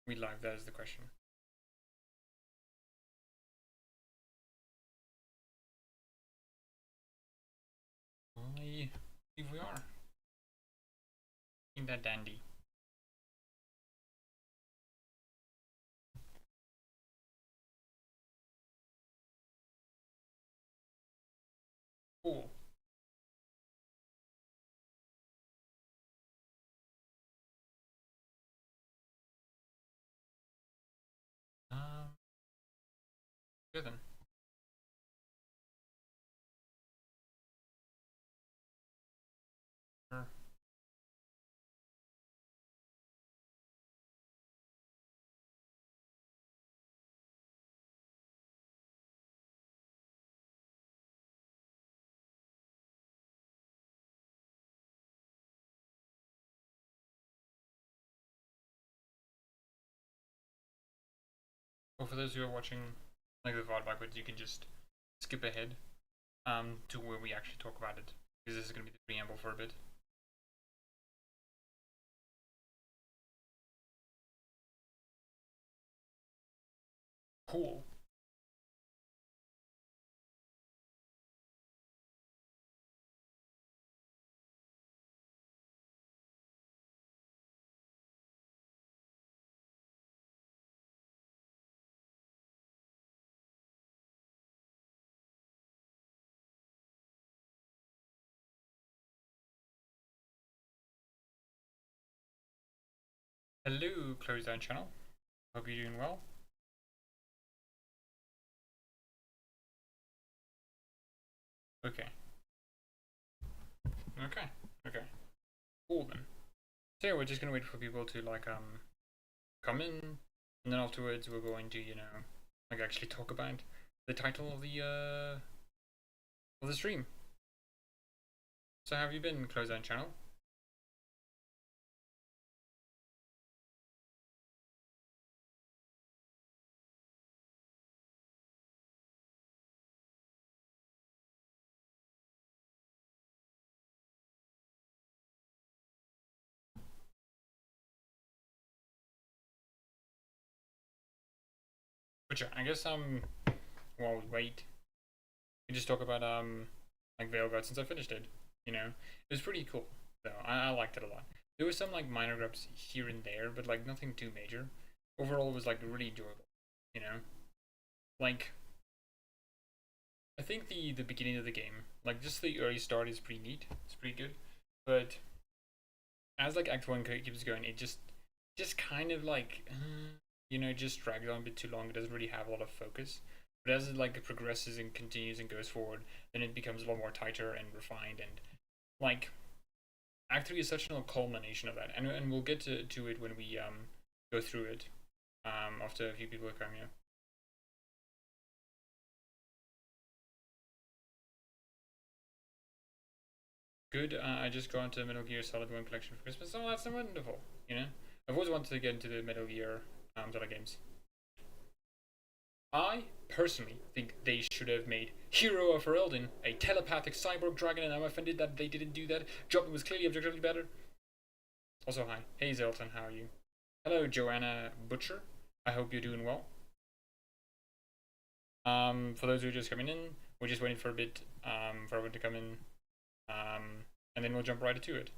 We live, that is the question. I believe we are. Ain't that dandy? Cool. Um, Good then. Sure. Well, for those who are watching like the VOD backwards, you can just skip ahead to where we actually talk about it, because this is going to be the preamble for a bit. Cool. Hello, Close Down channel. Hope you're doing well. Okay. Okay. Okay. Cool then. So yeah, we're just gonna wait for people to like come in, and then afterwards we're going to like actually talk about the title of the stream. So how have you been, Close Down channel? But yeah, I guess while we wait, we just talk about like Veilguard since I finished it. It was pretty cool. So I liked it a lot. There was some like minor grubs here and there, but like nothing too major. Overall, it was like really enjoyable. You know, like I think the beginning of the game, like just the early start, is pretty neat. It's pretty good, but as like Act One keeps going, it just kind of like just drags on a bit too long. It doesn't really have a lot of focus. But as it like progresses and continues and goes forward, then it becomes a lot more tighter and refined. And like Act Three is such a culmination of that, and we'll get to it when we go through it after a few people are coming. Good. I just got into Metal Gear Solid One collection for Christmas. Oh, that's wonderful. I've always wanted to get into the Metal Gear Solid games. I personally think they should have made Hero of Ferelden a telepathic cyborg dragon, and I'm offended that they didn't do that. Job was clearly objectively better. Also, hi. Hey, Zelton, how are you? Hello, Joanna Butcher. I hope you're doing well. For those who are just coming in, we're just waiting for a bit for everyone to come in, and then we'll jump right into it.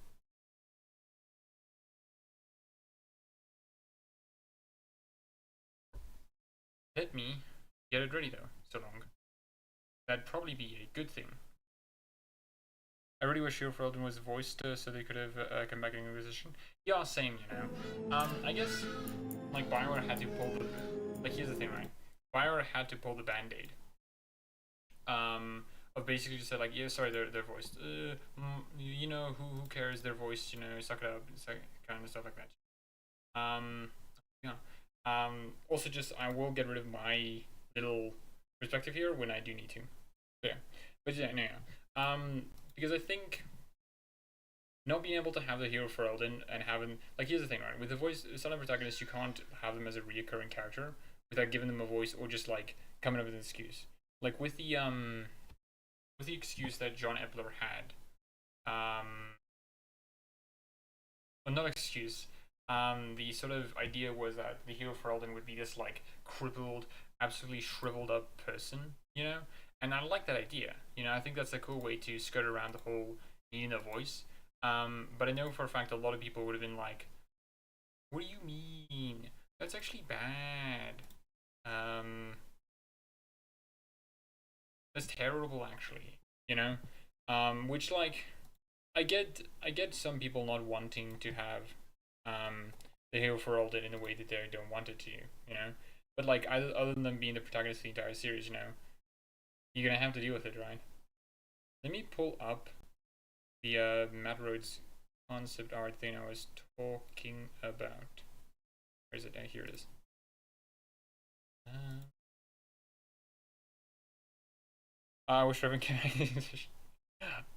Let me get it ready though, so long. That'd probably be a good thing. I really wish Hero Ferelden was voiced so they could have come back in Inquisition. Yeah, same. I guess like Bioware had to pull the like here's the thing, right? Bioware had to pull the band-aid. Of basically just said like, yeah, sorry, they're voiced. Who cares? Their voice, suck it up, kind of stuff like that. Yeah. Also, just I will get rid of my little perspective here when I do need to. Yeah, but yeah, no, yeah. Because I think not being able to have the hero for Elden and having like here's the thing, right? With the voice silent protagonists, you can't have them as a reoccurring character without giving them a voice or just like coming up with an excuse. Like with the excuse that John Epler had, well, not excuse. the sort of idea was that the hero for Elden would be this like crippled, absolutely shriveled up person, you know? And I like that idea. You know, I think that's a cool way to skirt around the whole needing a voice. But I know for a fact a lot of people would have been like, "What do you mean? That's actually bad. Um, that's terrible, actually." You know, which like I get some people not wanting to have the hero for all did in a way that they don't want it to, you know. But like other than them being the protagonist of the entire series, you know, you're gonna have to deal with it, right? Let me pull up the Matt Rhodes concept art thing I was talking about. Where is it? Here it is. I wish Revan came back.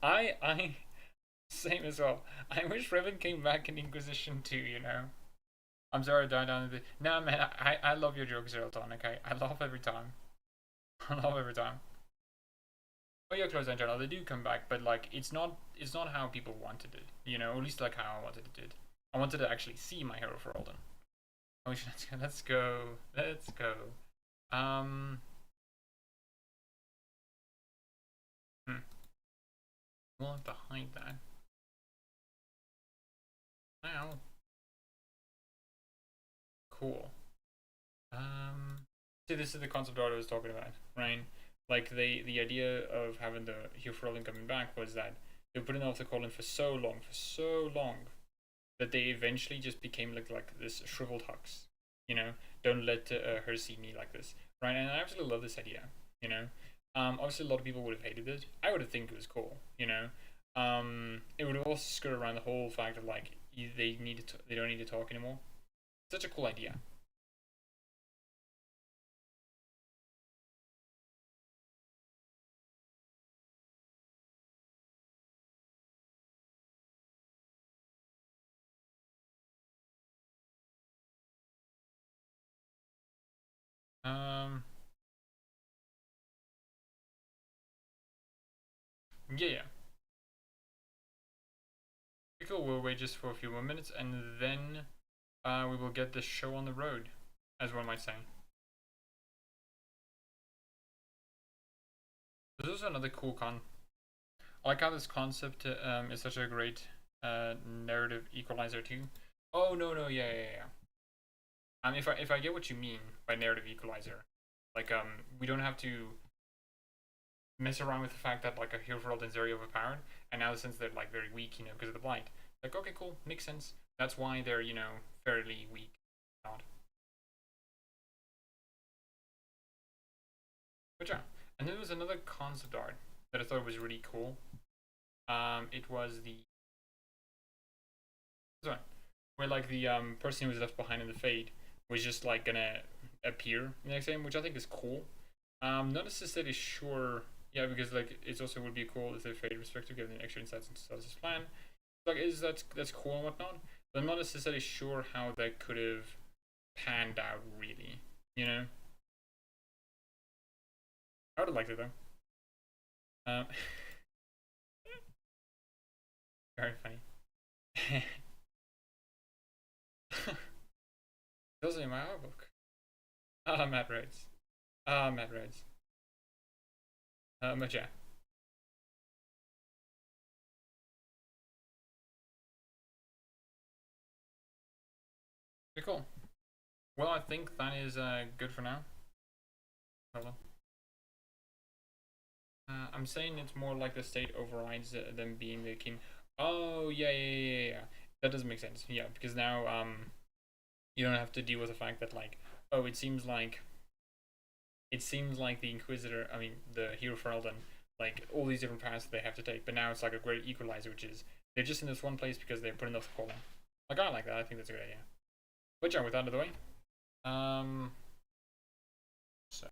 I same as well. I wish Revan came back in Inquisition too. You know. I'm sorry, down the. No, man, I love your jokes, Zeralton. Okay, I laugh every time. I laugh every time. Oh yeah, close and general, they do come back, but like it's not how people wanted it. You know, at least like how I wanted it. I wanted to actually see my hero for Alden. Oh, let's go. Let's go. Um. Hmm. We'll have to hide that. Now. Cool. See, this is the concept art I was talking about, right? Like the idea of having the Hugh Ferrell coming back was that they were putting off the Colin for so long, that they eventually just became like this shriveled hux. You know, don't let her see me like this, right? And I absolutely love this idea. You know, obviously a lot of people would have hated it. I would have think it was cool. You know, it would have also skirt around the whole fact that like they don't need to talk anymore. Such a cool idea. Um, yeah, yeah. Cool. We'll wait just for a few more minutes, and then we will get the show on the road, as one might say. There's also another cool I like how this concept is such a great narrative equalizer too. Oh no no yeah yeah yeah. If I get what you mean by narrative equalizer, like we don't have to mess around with the fact that like a hero world is very overpowered, and now since they're like very weak, you know, because of the blind. Like okay cool, makes sense. That's why they're fairly weak. Not. But yeah, and there was another concept art that I thought was really cool. It was the sorry, where like the person who was left behind in the fade was just like gonna appear in the next game, which I think is cool. Not necessarily sure, yeah, because like it also would be cool if the fade respective given extra insights into Status's plan. Like, is that's cool and whatnot, but I'm not necessarily sure how that could have panned out really. You know, I would have liked it though. Um, very funny. Those are in my art book. Ah, Matt Rhodes. Ah, Matt Rhodes. But yeah. Okay, cool. Well, I think that is good for now. Hold on. I'm saying it's more like the state overrides them being the king. Oh yeah, yeah, yeah, yeah, yeah. That doesn't make sense. Yeah, because now you don't have to deal with the fact that like oh it seems like the Inquisitor, I mean the hero for Elden, like all these different paths they have to take, but now it's like a great equalizer, which is they're just in this one place because they're put enough calling. Like I like that. I think that's a good idea. But yeah, with that out of the way, um, so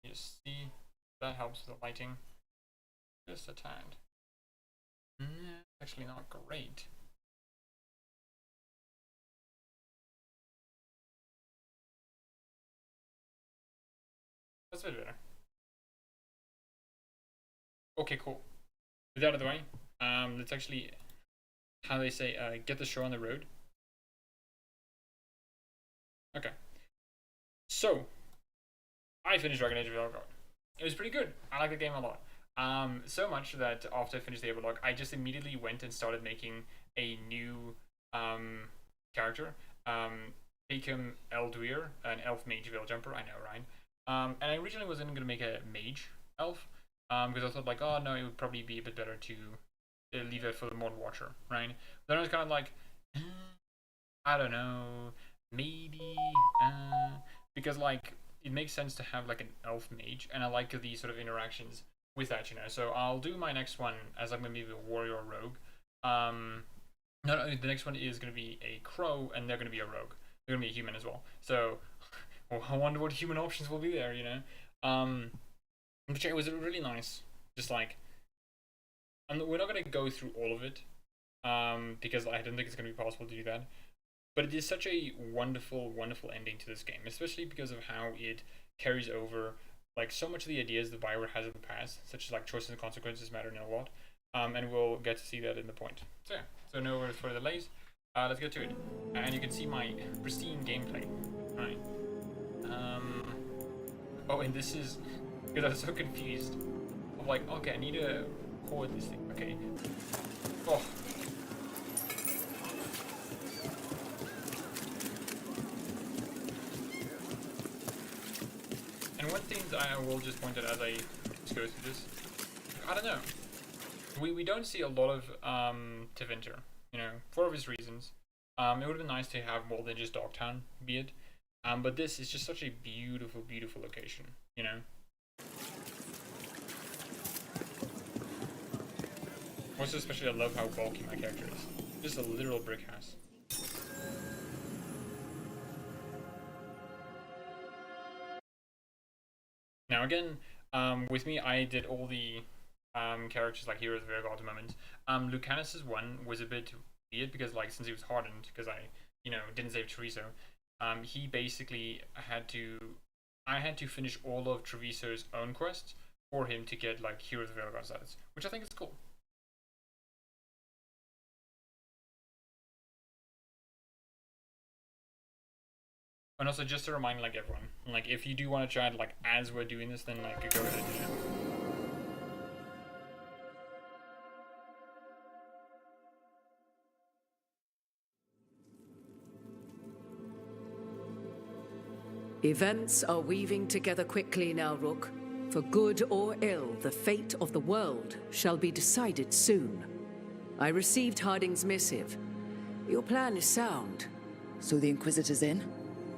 you see that helps with the lighting just a tad. Actually, not great. That's a bit better. Okay, cool. With that out of the way, let's actually how they say, get the show on the road. Okay. So, I finished Dragon Age of Veilguard. It was pretty good. I like the game a lot. So much that after I finished the epilogue, I just immediately went and started making a new character. Become Elduir, an elf mage veil jumper. I know, right? And I originally wasn't going to make a mage elf because I thought like, oh no, it would probably be a bit better to leave it for the Morn Watcher, right? Then I was kind of like, I don't know, maybe, because like it makes sense to have like an elf mage, and I like these sort of interactions with that, you know. So I'll do my next one as I'm gonna be a warrior or rogue. No, the next one is gonna be a crow, and they're gonna be a rogue. They're gonna be a human as well. So well, I wonder what human options will be there, you know. Which it was really nice. Just like, we're not gonna go through all of it, because I don't think it's gonna be possible to do that. But it is such a wonderful, wonderful ending to this game, especially because of how it carries over like so much of the ideas that Bioware has in the past, such as like choices and consequences matter a lot. And we'll get to see that in the point. So yeah, so no further delays. Let's get to it. And you can see my pristine gameplay. Right. Oh, and this is because I was so confused. I'm like, okay, I need to record this thing. Okay. Oh. And one thing that I will just point out as I just go through this, I don't know. We don't see a lot of Tevinter, you know, for obvious reasons. It would have been nice to have more than just Dogtown be it. But this is just such a beautiful, beautiful location, you know. Also, especially I love how bulky my character is. Just a literal brick house. Now again, with me, I did all the characters like Heroes of Veilguard moments. Lucanus's one was a bit weird because like since he was hardened, because I didn't save Treviso, he basically I had to finish all of Treviso's own quests for him to get like Heroes of Veilguard status, which I think is cool. And also just to remind like everyone, like if you do want to chat like as we're doing this, then like go ahead, you know. Events are weaving together quickly now, Rook. For good or ill, the fate of the world shall be decided soon. I received Harding's missive. Your plan is sound. So the Inquisitor's in?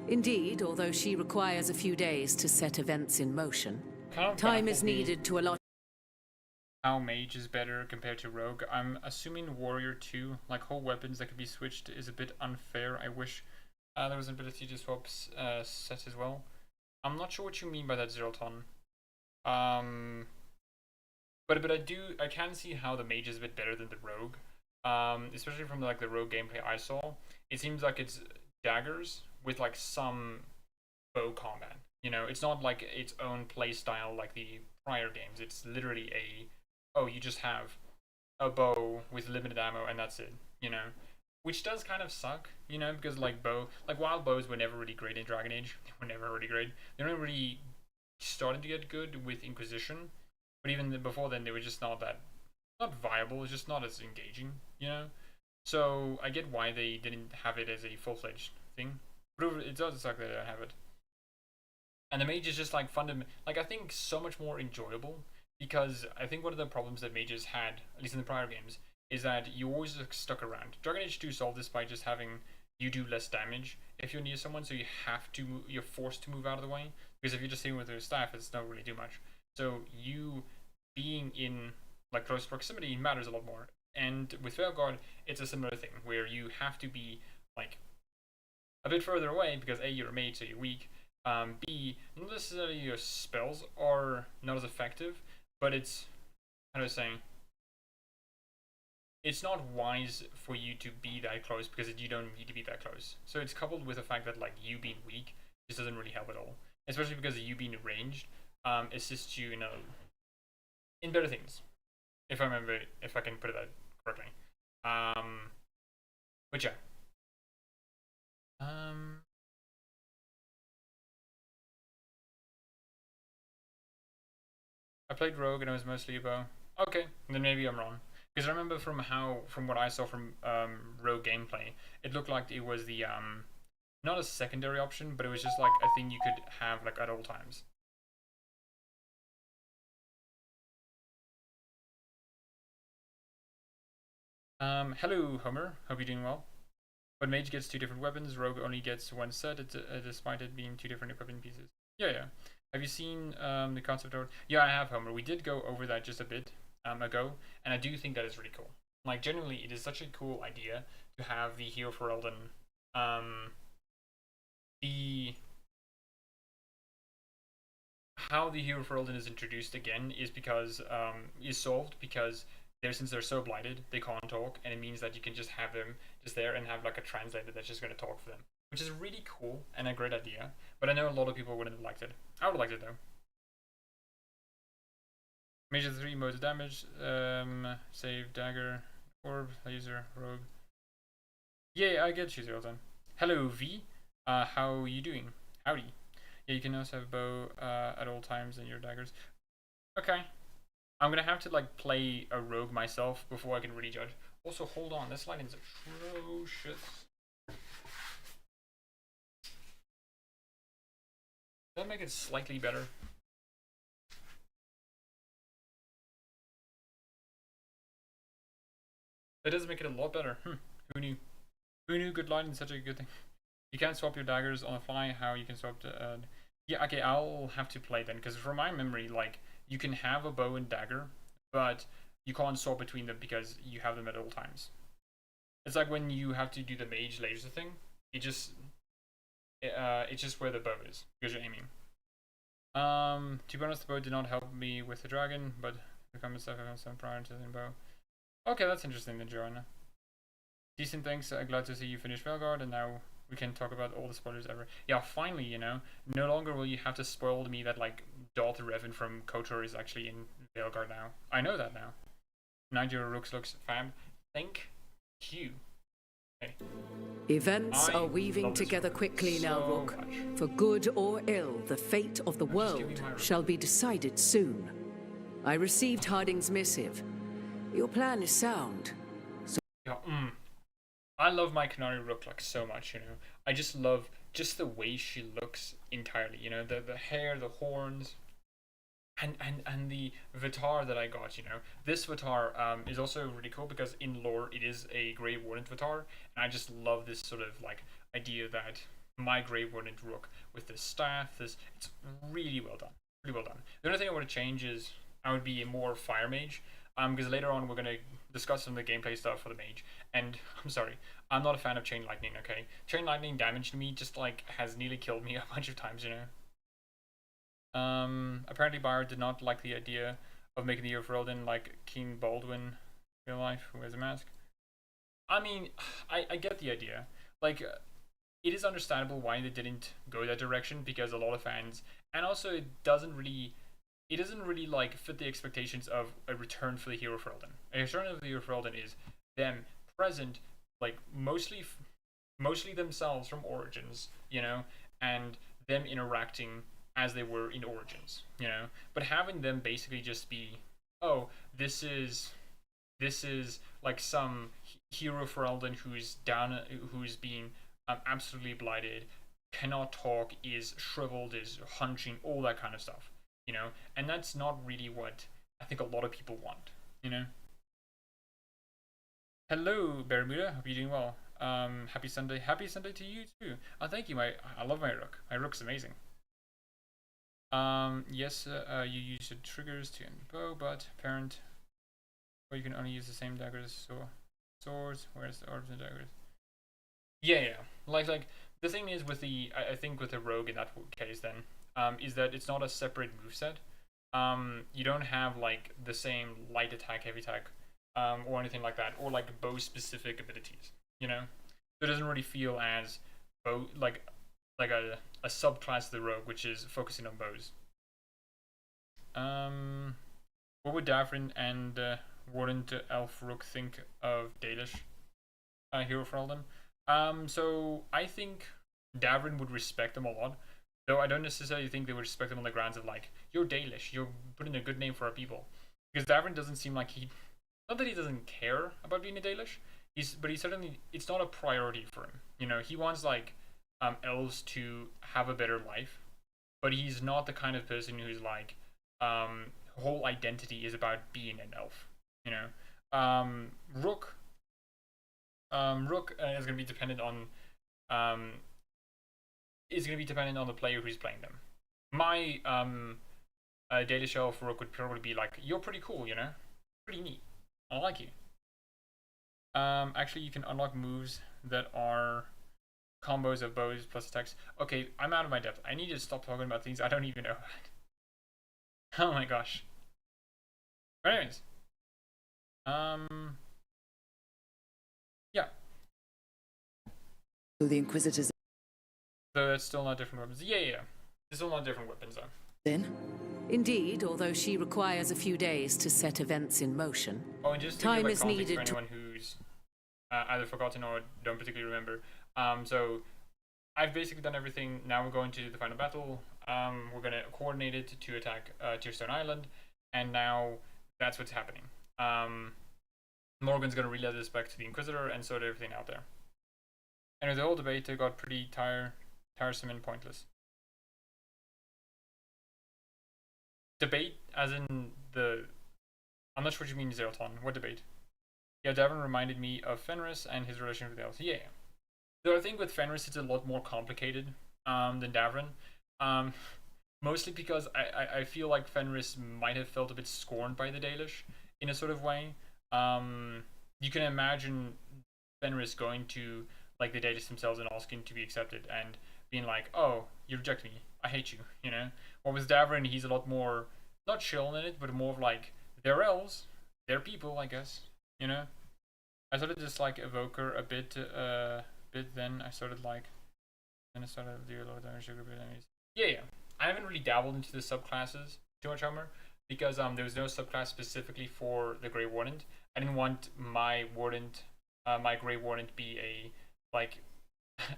Indeed, although she requires a few days to set events in motion. Kind of Time is needed to allot. How mage is better compared to rogue. I'm assuming warrior too. Like whole weapons that could be switched is a bit unfair. I wish there was an ability to swap set as well. I'm not sure what you mean by that, Zeralton. But I can see how the mage is a bit better than the rogue. Especially from like the rogue gameplay I saw. It seems like it's daggers with like some bow combat. You know, it's not like its own play style like the prior games. It's literally you just have a bow with limited ammo and that's it. You know. Which does kind of suck, you know, because like wild bows were never really great in Dragon Age. They were never really great. They were really starting to get good with Inquisition, but even before then, they were just not viable. It's just not as engaging, you know. So I get why they didn't have it as a full-fledged thing, but it does suck that they don't have it. And the mage is just like I think so much more enjoyable because I think one of the problems that mages had, at least in the prior games, is that you always stuck around. Dragon Age 2 solved this by just having you do less damage if you're near someone, so you're forced to move out of the way. Because if you're just sitting with your staff, it's not really do much. So you being in like close proximity matters a lot more. And with Veilguard, it's a similar thing where you have to be like a bit further away because A, you're a mage, so you're weak. B, not necessarily your spells are not as effective, but it's how do I say? It's not wise for you to be that close because you don't need to be that close. So it's coupled with the fact that like you being weak just doesn't really help at all. Especially because you being ranged assists you in better things. If I can put it that correctly. But yeah. Um, I played Rogue and it was mostly a bow. Okay, then maybe I'm wrong. Because I remember from what I saw from Rogue gameplay, it looked like it was the not a secondary option, but it was just like a thing you could have like at all times. Hello Homer, hope you're doing well. But Mage gets two different weapons, Rogue only gets one set, despite it being two different equipment pieces. Yeah, yeah. Have you seen the concept art? Yeah, I have, Homer. We did go over that just a bit ago, and I do think that is really cool. Like, genuinely, it is such a cool idea to have the Hero for Elden the how the Hero for Elden is introduced again is because is solved because since they're so blighted they can't talk, and it means that you can just have them just there and have like a translator that's just going to talk for them, which is really cool and a great idea. But I know a lot of people wouldn't have liked it. I would have liked it though. Major 3 modes of damage, save, dagger, orb, laser, rogue. Yeah, I get you, Zoltan. Hello V, how you doing? Howdy. Yeah, you can also have bow at all times and your daggers. Okay. I'm gonna have to like play a rogue myself before I can really judge. Also, hold on, this lighting is atrocious. Does that make it slightly better? That does make it a lot better. Who knew? Who knew good lighting is such a good thing? You can't swap your daggers on the fly. How you can swap the? Yeah, okay, I'll have to play then, because from my memory, like you can have a bow and dagger, but you can't swap between them because you have them at all times. It's like when you have to do the mage laser thing. It's just where the bow is because you're aiming. To be honest, the bow did not help me with the dragon, but the combat stuff I found some prior to the bow. Okay, that's interesting then, Joanna. Decent, thanks. Glad to see you finish Veilguard, and now we can talk about all the spoilers ever. Yeah, finally, you know, no longer will you have to spoil to me that like Darth Revan from KOTOR is actually in Veilguard now. I know that now. 90 Rooks looks fab. Thank you. Okay. Events are weaving together quickly now, Rook. For good or ill, the fate of the world shall be decided soon. I received Harding's missive. Your plan is sound. Yeah, I love my Canary Rook like so much, you know. I just love just the way she looks entirely, you know, the hair, the horns, and the Vitar that I got, you know. This Vitar is also really cool because in lore it is a Grey Warden Vitar, and I just love this sort of like idea that my Grey Warden Rook with this staff, it's really well done. Really well done. The only thing I want to change is I would be a more fire mage. Because later on we're gonna discuss some of the gameplay stuff for the mage, and I'm sorry, I'm not a fan of chain lightning. Okay, chain lightning damage to me just like has nearly killed me a bunch of times, you know. Apparently Byron did not like the idea of making the Elden like King Baldwin in real life who wears a mask. I mean, I get the idea. Like, it is understandable why they didn't go that direction because a lot of fans, and also it doesn't really like fit the expectations of a return for the Hero for Elden. A return of the Hero for Elden is them present, like mostly themselves from Origins, you know, and them interacting as they were in Origins, you know. But having them basically just be, oh, this is like some Hero for Elden who's being absolutely blighted, cannot talk, is shriveled, is hunching, all that kind of stuff. You know, and that's not really what I think a lot of people want, you know. Hello Bermuda, hope you're doing well. Happy Sunday to you too. Oh, thank you. I love my Rook. My Rook's amazing. Yes, you use the triggers to end the bow, but parent, or you can only use the same daggers, so swords. Where's the orbs and daggers? Yeah. Like the thing is with the I think with the rogue in that case then is that it's not a separate moveset. You don't have like the same light attack, heavy attack, or anything like that, or like bow specific abilities. You know, so it doesn't really feel as bow like a subclass of the rogue, which is focusing on bows. What would Davrin and wouldn't Elf Rook think of Dalish hero for them? So I think Davrin would respect them a lot, though I don't necessarily think they would respect them on the grounds of like, you're Dalish, you're putting a good name for our people. Because Davrin doesn't seem like not that he doesn't care about being a Dalish, but he certainly, it's not a priority for him. You know, he wants like elves to have a better life, but he's not the kind of person who's like, whole identity is about being an elf. You know, Rook is going to be dependent on the player who's playing them. My data show for Rook would probably be like, you're pretty cool, you know, pretty neat. I like you. Actually, you can unlock moves that are combos of bows plus attacks. Okay, I'm out of my depth. I need to stop talking about things I don't even know about. Oh my gosh. But anyways, yeah. So the Inquisitors So that's still not different weapons. Yeah. It's still not different weapons though. in? Indeed, although she requires a few days to set events in motion. Oh, and just to Time give is context needed for anyone who's either forgotten or don't particularly remember. So I've basically done everything. Now we're going to the final battle. We're going to coordinate it to attack Tearstone Island, and now that's what's happening. Morgan's going to relay this back to the Inquisitor and sort everything out there. And the whole debate got pretty tiresome and pointless. Debate, as in the... I'm not sure what you mean, Zeraton. What debate? Yeah, Davin reminded me of Fenris and his relationship with the elves. Yeah. So I think with Fenris, it's a lot more complicated than Davin. Mostly because I feel like Fenris might have felt a bit scorned by the Dalish in a sort of way. You can imagine Fenris going to like the Dalish themselves and asking to be accepted and being like, oh, you reject me. I hate you, you know? Or with Davrin, he's a lot more, not chill in it, but more of like, they're elves, they're people, I guess, you know? I started just like Evoker a bit then. I started like, then I started to do a lot of damage to enemies. Yeah. I haven't really dabbled into the subclasses too much armor because there was no subclass specifically for the Grey Warden. I didn't want my Grey Warden to be a like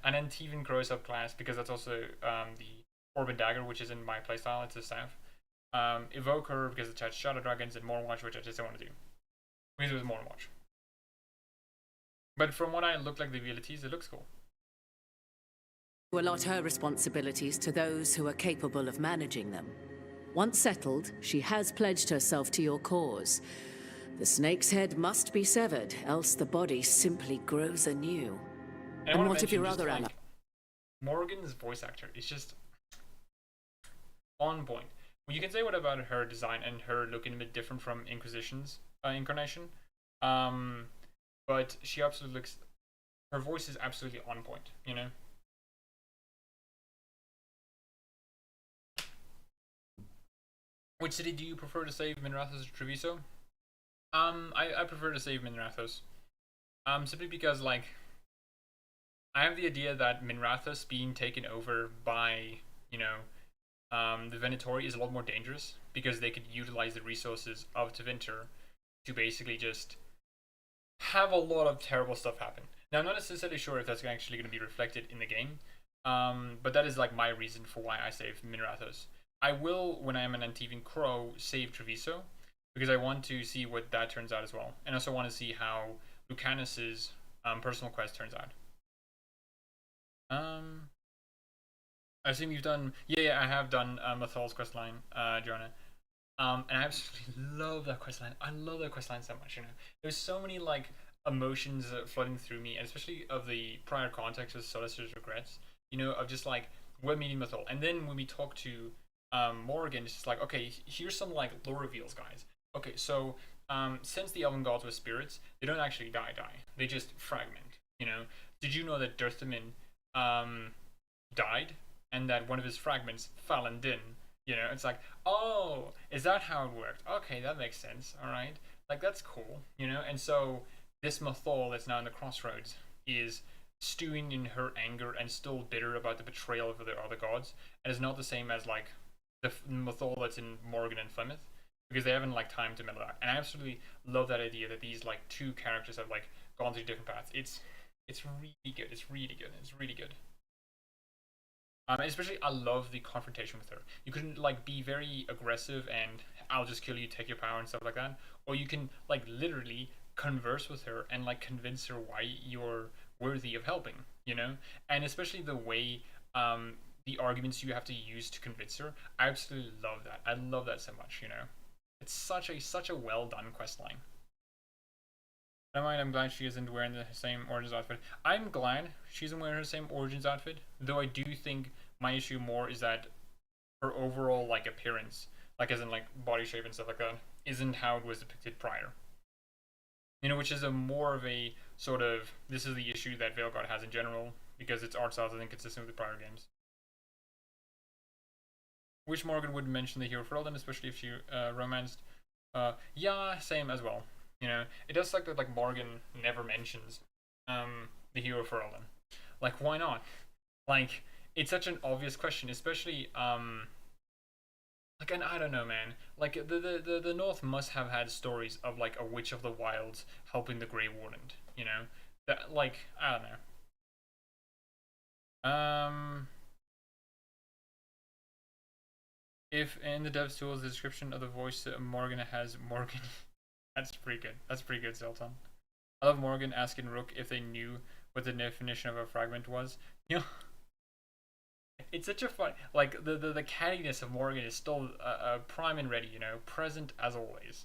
an Antivan Crow subclass because that's also the Orban Dagger, which is in my playstyle. It's a staff. Evoker because it has Shadow Dragons and Mornwatch, which I just don't want to do because it was Mornwatch. But from what I look like the abilities, it looks cool. To allot her responsibilities to those who are capable of managing them. Once settled, she has pledged herself to your cause. The snake's head must be severed, else the body simply grows anew. And what of your other ally? Morgan's voice actor is just on point. Well, you can say what about her design and her looking a bit different from Inquisition's incarnation, but she absolutely looks. Her voice is absolutely on point. You know. Which city do you prefer to save, Minrathos or Treviso? I prefer to save Minrathos. Simply because, like, I have the idea that Minrathos being taken over by, you know, the Venatori is a lot more dangerous because they could utilize the resources of Tevinter to basically just have a lot of terrible stuff happen. Now, I'm not necessarily sure if that's actually going to be reflected in the game, but that is, like, my reason for why I save Minrathos. I will, when I am an Antivan Crow, save Treviso, because I want to see what that turns out as well. And I also want to see how Lucanus's personal quest turns out. I assume you've done... Yeah, I have done Mathal's questline, Jonah. And I absolutely love that questline. I love that questline so much, you know. There's so many, like, emotions flooding through me, and especially of the prior context of Solis's regrets, you know, of just, like, we're meeting Mathal. And then when we talk to Morgan, it's just like, okay, here's some like lore reveals, guys. Okay, so since the elven gods were spirits, they don't actually die. They just fragment. You know, did you know that Dirthamin died and that one of his fragments fell and Din? You know, it's like, oh, is that how it worked? Okay, that makes sense. All right, like that's cool. You know, and so this Mathal that's now in the crossroads is stewing in her anger and still bitter about the betrayal of the other gods, and is not the same as like the Mathal that's in Morgan and Plymouth, because they haven't like time to mellow out. And I absolutely love that idea that these like two characters have like gone through different paths. It's really good. It's really good. It's really good. Especially I love the confrontation with her. You can like be very aggressive and I'll just kill you, take your power and stuff like that, or you can like literally converse with her and like convince her why you're worthy of helping. You know, and especially the way the arguments you have to use to convince her. I absolutely love that. I love that so much. You know, it's such a well done quest line. Never mind, I'm glad she isn't wearing the same Origins outfit. I'm glad she isn't wearing her same Origins outfit, though I do think my issue more is that her overall like appearance, like as in like body shape and stuff like that, isn't how it was depicted prior. You know, which is a more of a sort of, this is the issue that Veilguard has in general, because its art style is inconsistent with the prior games. Wish Morgan would mention the hero for Elden, especially if she romanced. Yeah, same as well. You know, it does suck that like Morgan never mentions the hero for Elden. Like, why not? Like, it's such an obvious question, especially like, and I don't know, man. Like the North must have had stories of like a witch of the wilds helping the Grey Warden. You know, that like I don't know. If in the devs tools the description of the voice Morgan has Morgan. That's pretty good. That's pretty good, Zelton. I love Morgan asking Rook if they knew what the definition of a fragment was. You know, it's such a fun, like the cattiness of Morgan is still prime and ready. You know, present as always.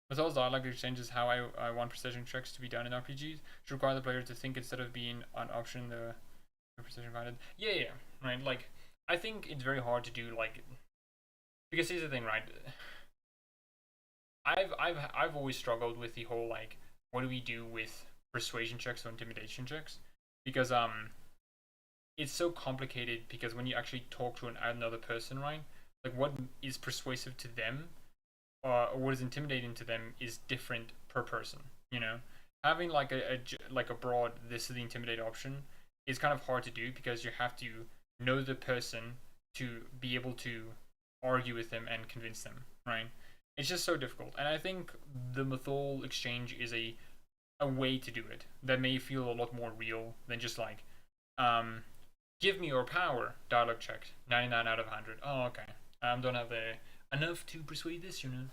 With all dialogue exchanges, how I want precision checks to be done in RPGs should require the player to think instead of being an option the precision finded. Yeah, right. Like I think it's very hard to do like, because here's the thing, right? I've always struggled with the whole like, what do we do with persuasion checks or intimidation checks, because it's so complicated, because when you actually talk to another person, right, like what is persuasive to them or what is intimidating to them is different per person. You know, having like a broad, this is the intimidate option is kind of hard to do, because you have to know the person to be able to argue with them and convince them, right? It's just so difficult, and I think the Mythol exchange is a way to do it that may feel a lot more real than just like, give me your power. Dialogue checked, 99 out of 100. Oh, okay. Don't have the enough to persuade this, you know.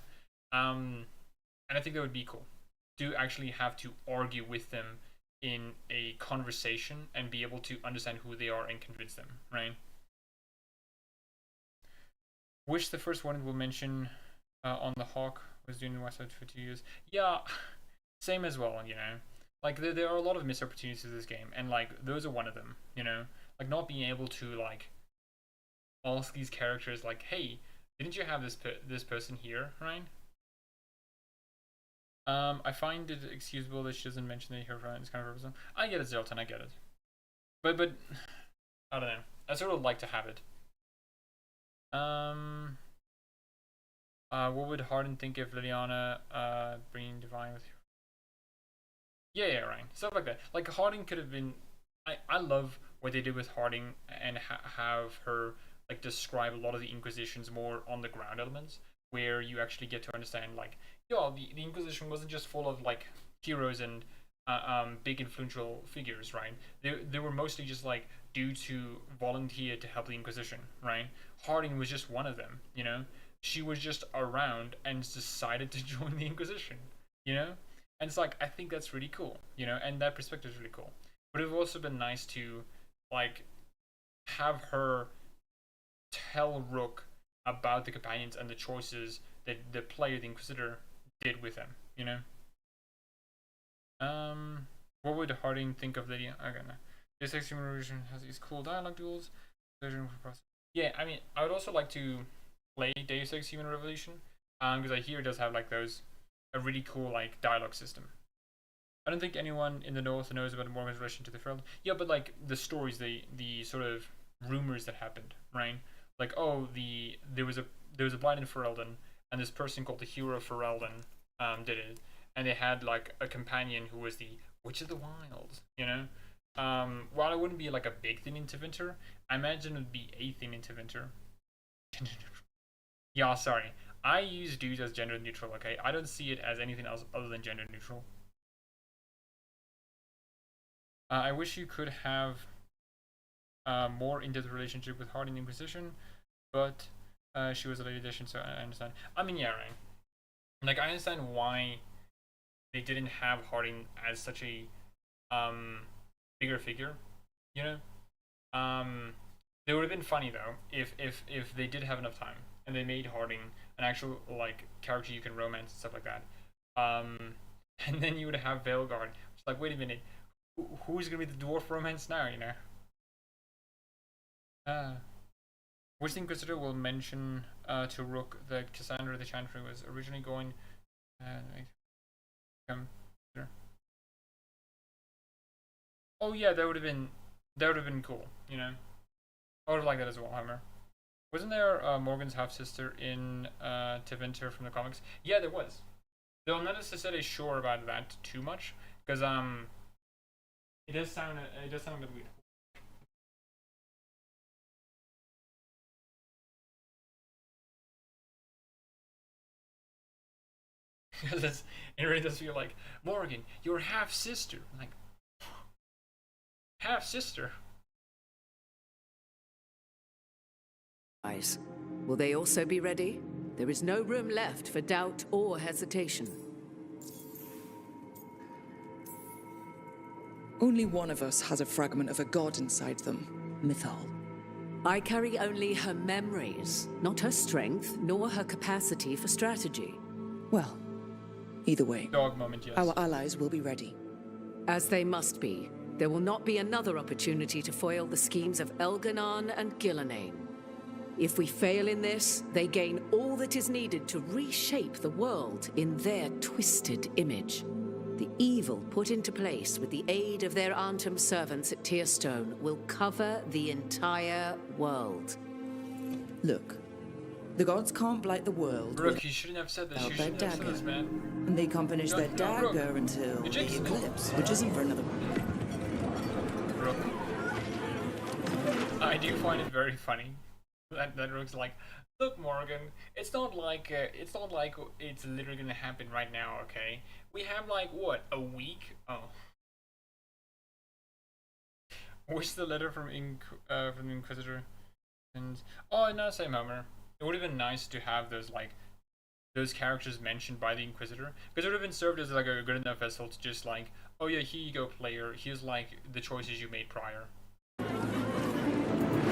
And I think that would be cool to actually have to argue with them in a conversation and be able to understand who they are and convince them, right? Wish the first one will mention on the Hawk was doing the West Side for 2 years. Yeah, same as well, you know. Like there are a lot of missed opportunities in this game, and like those are one of them, you know. Like not being able to like ask these characters like, hey, didn't you have this person here, right? I find it excusable that she doesn't mention that her friend is kind of representative. I get it, Zoltan, I get it. But I don't know. I sort of like to have it. What would Harden think if Liliana bringing Divine with her? Yeah, right. Stuff like that. Like Harding could have been. I love what they did with Harding and have her like describe a lot of the Inquisition's more on the ground elements, where you actually get to understand like, yo, the Inquisition wasn't just full of like heroes and big influential figures, right? They were mostly just like dudes who volunteered to help the Inquisition, right? Harding was just one of them, you know. She was just around and decided to join the Inquisition, you know. And it's like, I think that's really cool, you know, and that perspective is really cool. But it would also been nice to like have her tell Rook about the companions and the choices that the player, the Inquisitor, did with them, you know. What would Harding think of the? Okay, no. This Extreme Revolution has these cool dialogue duels. Yeah, I mean, I would also like to play Deus Ex Human Revolution, because I hear it does have like a really cool like dialogue system. I don't think anyone in the North knows about Morgan's relation to the Ferelden. Yeah, but like the stories, the sort of rumors that happened, right? Like, oh, there was a blind in Ferelden, and this person called the Hero of Ferelden did it, and they had like a companion who was the Witch of the Wilds, you know. While it wouldn't be like a big thing in Tevinter, I imagine it would be a thing in Tevinter. Yeah, sorry. I use dudes as gender neutral, okay? I don't see it as anything else other than gender neutral. I wish you could have more in-depth relationship with Harding Inquisition, but she was a lady edition, so I understand. I mean, yeah, right. Like, I understand why they didn't have Harding as such a bigger figure, you know? It would have been funny though if they did have enough time and they made Harding an actual like character you can romance and stuff like that. And then you would have Veilguard. It's like, wait a minute, who's gonna be the dwarf romance now? You know. Which the Inquisitor will mention to Rook that Cassandra the Chantry was originally going. Oh yeah, that would have been cool. You know. I would have liked that as well, Homer. Wasn't there Morgan's half sister in Tevinter from the comics? Yeah, there was. Though I'm not necessarily sure about that too much, because it does sound a bit weird. Because it really does feel like, Morgan, your half sister. Like, half sister. Will they also be ready? There is no room left for doubt or hesitation. Only one of us has a fragment of a god inside them, Mythal. I carry only her memories, not her strength, nor her capacity for strategy. Well, either way, Dog moment, yes. our allies will be ready. As they must be. There will not be another opportunity to foil the schemes of Elganon and Gillenane. If we fail in this, they gain all that is needed to reshape the world in their twisted image. The evil put into place with the aid of their Arnhem servants at Tearstone will cover the entire world. Look, the gods can't blight the world. Rook, you shouldn't have said this. You shouldn't have said this, man. And they can't finish their dagger until the eclipse, which isn't for another. Rook. I do find it very funny that Rook's like, look, Morgan, it's not like it's literally gonna happen right now, okay? We have like what, a week? Oh. Where's the letter from the Inquisitor? And oh, no, same Homer. It would have been nice to have those characters mentioned by the Inquisitor, because it would have been served as like a good enough vessel to just like, oh yeah, here you go, player. Here's like the choices you made prior.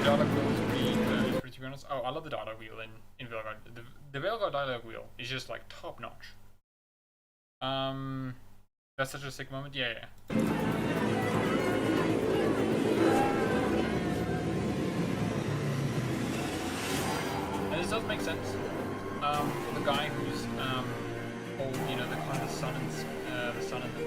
Dialogue wheel is pretty, to be honest. Oh, I love the dialogue wheel in Veilguard. The Veilguard dialogue wheel is just like top notch. That's such a sick moment. Yeah, yeah. And this does make sense. The guy who's old, you know, the kind of son and the son of the.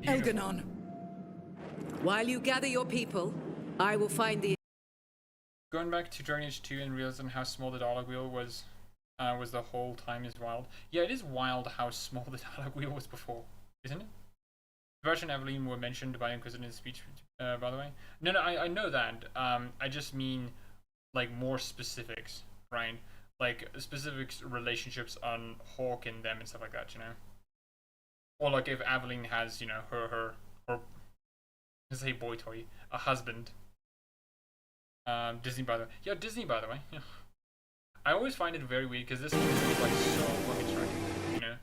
Elganon. While you gather your people, I will find the... Going back to Dragon Age 2 and realizing how small the dialogue wheel was the whole time is wild. Yeah, it is wild how small the dialogue wheel was before, isn't it? Varsh and Aveline were mentioned by Inquisitor in speech, by the way. No, I know that. I just mean, like, more specifics, right? Like, specifics, relationships on Hawk and them and stuff like that, you know? Or, like, if Aveline has, you know, her let's say boy toy, a husband. Disney, by the way. Yeah, Disney, by the way. Yeah. I always find it very weird because this movie is like so women's right, you know?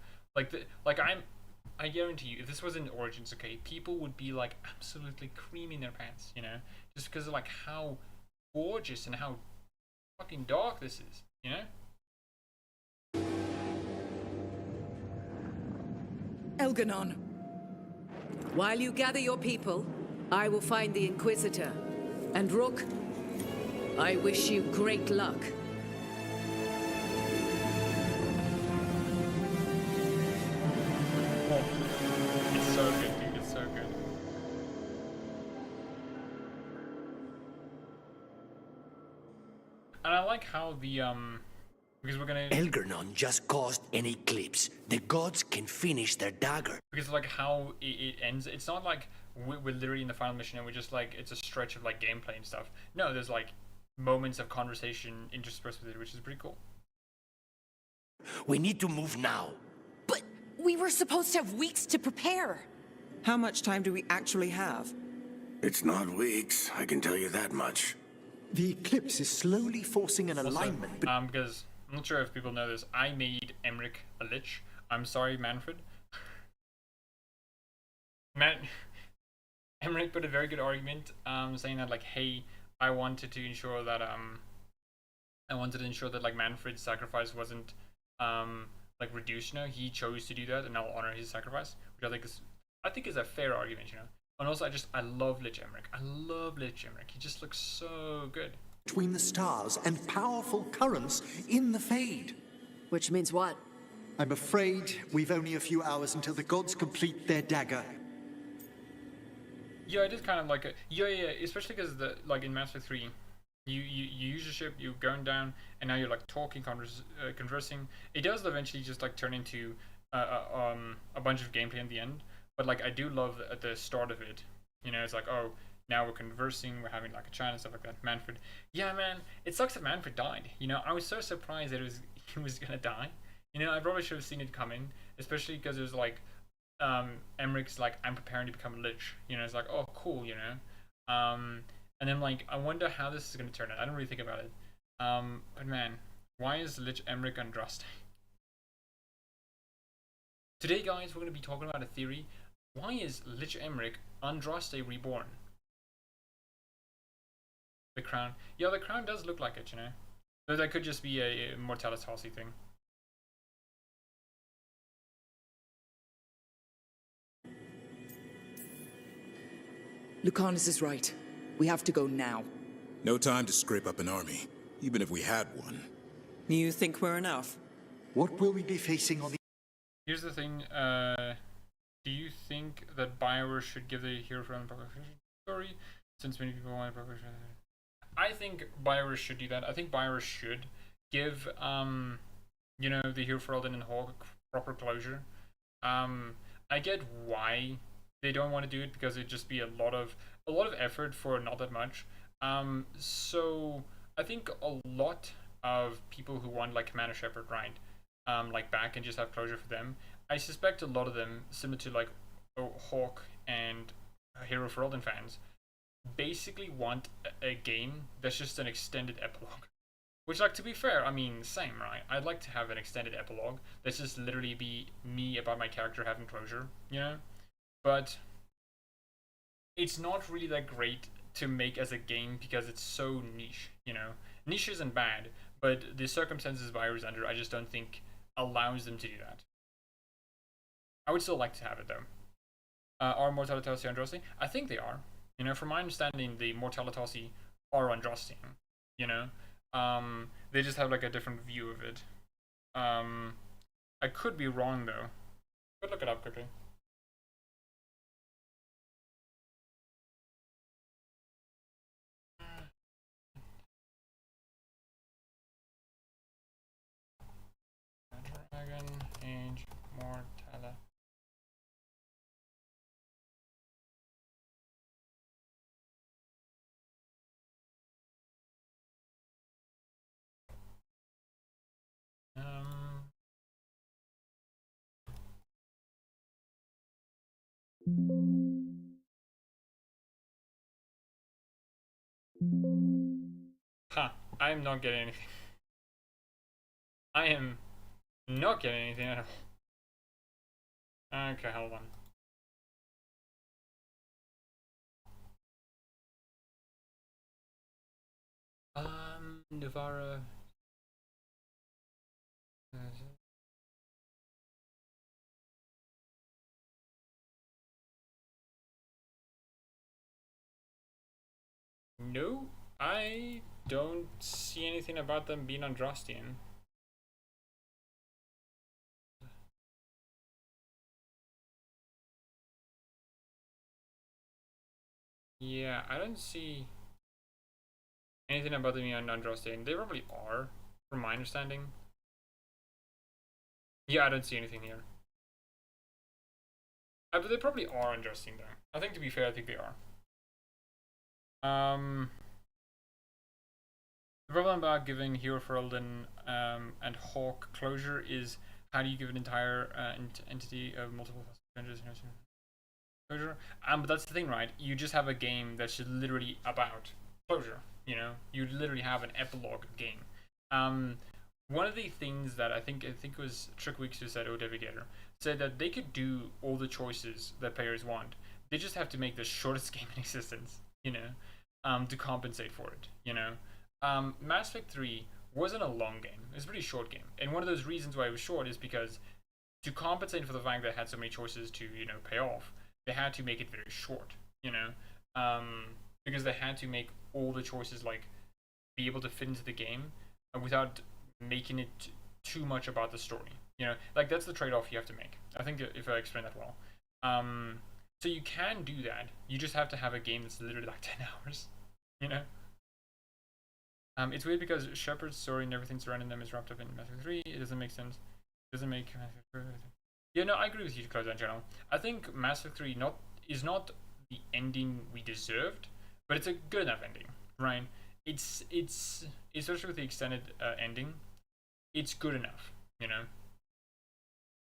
I guarantee you, if this was in Origins, okay, people would be like absolutely creaming their pants, you know? Just because of like how gorgeous and how fucking dark this is, you know? Elganon. While you gather your people, I will find the Inquisitor. And Rook, I wish you great luck. Oh, it's so good, dude. It's so good. And I like how the because we're gonna Elgernon just caused an eclipse. The gods can finish their dagger. because like how it ends. It's not like we're literally in the final mission and we're just like it's a stretch of like gameplay and stuff. No, there's like moments of conversation interspersed with it, which is pretty cool. We need to move now. But we were supposed to have weeks to prepare. How much time do we actually have? It's not weeks, I can tell you that much. The eclipse is slowly forcing an alignment. Because I'm not sure if people know this, I made Emmerich a lich. I'm sorry, Manfred. Emmerich put a very good argument, saying that like, hey, I wanted to ensure that like Manfred's sacrifice wasn't like reduced. You know, he chose to do that, and I'll honor his sacrifice, which I think is a fair argument. You know, and also I love Lich Emmerich. I love Lich Emmerich. He just looks so good. Between the stars and powerful currents in the Fade. Which means what? I'm afraid we've only a few hours until the gods complete their dagger. Yeah, I did kind of like it. Yeah, especially because the like in Mass Effect 3, you use your ship, you're going down, and now you're like talking, conversing. It does eventually just like turn into a bunch of gameplay in the end. But like I do love at the start of it, you know, it's like, oh, now we're conversing, we're having like a chat and stuff like that. Manfred, yeah, man, it sucks that Manfred died. You know, I was so surprised that he was gonna die. You know, I probably should have seen it coming, especially because it was like Emmerich's like, I'm preparing to become a lich. You know, it's like, oh, cool, you know. And then like, I wonder how this is gonna turn out. I don't really think about it. But man, why is Lich Emmerich Andraste? Today, guys, we're gonna be talking about a theory. Why is Lich Emmerich Andraste reborn? The crown. Yeah, the crown does look like it, you know. Though that could just be a Mortalis Halsey thing. Lucanus is right. We have to go now. No time to scrape up an army, even if we had one. You think we're enough? What will we be facing on the... Here's the thing, do you think that BioWare should give the hero from the story, since many people want to publish it? I think BioWare should do that. I think BioWare should give, you know, the Hero for Elden and Hawk proper closure. I get why they don't want to do it, because it'd just be a lot of effort for not that much. So I think a lot of people who want like Commander Shepard, right, like back and just have closure for them, I suspect a lot of them, similar to like Hawk and Hero for Elden fans, basically want a game that's just an extended epilogue. Which, like, to be fair, I mean, same, right? I'd like to have an extended epilogue that's just literally be me about my character having closure, you know? But it's not really that great to make as a game because it's so niche, you know? Niche isn't bad, but the circumstances BioWare is under, I just don't think allows them to do that. I would still like to have it, though. Are Mortalitasi Andraste? I think they are. You know, from my understanding, the Mortalitasi are Andraste, you know? They just have like a different view of it. I could be wrong though, but look it up quickly. Dragon Age Mortala. Huh, I am not getting anything. I am not getting anything at all. Okay, hold on. Navara. No, I don't see anything about them being Andrastian. Yeah, I don't see anything about them being Andrastian. They probably are, from my understanding. Yeah, I don't see anything here. But they probably are Andrastian though. I think, to be fair, I think they are. The problem about giving Hero Ferelden and Hawk closure is, how do you give an entire entity of multiple challenges closure? But that's the thing, right? You just have a game that's literally about closure. You know, you literally have an epilogue game. One of the things that I think it was Trick Weeks who said, or David Gator, said that they could do all the choices that players want. They just have to make the shortest game in existence, you know, to compensate for it, you know. Mass Effect 3 wasn't a long game. It was a pretty short game. And one of those reasons why it was short is because, to compensate for the fact that it had so many choices to, you know, pay off, they had to make it very short, you know. Because they had to make all the choices, like, be able to fit into the game without making it too much about the story. You know, like, that's the trade-off you have to make. I think, if I explain that well. So you can do that. You just have to have a game that's literally like 10 hours, you know. It's weird because Shepard's story and everything surrounding them is wrapped up in Mass Effect 3. It doesn't make sense. It doesn't make Mass Effect 3. Yeah, no, I agree with you to close that channel. I think Mass Effect 3 is not the ending we deserved, but it's a good enough ending, right? It's especially with the extended ending, it's good enough, you know.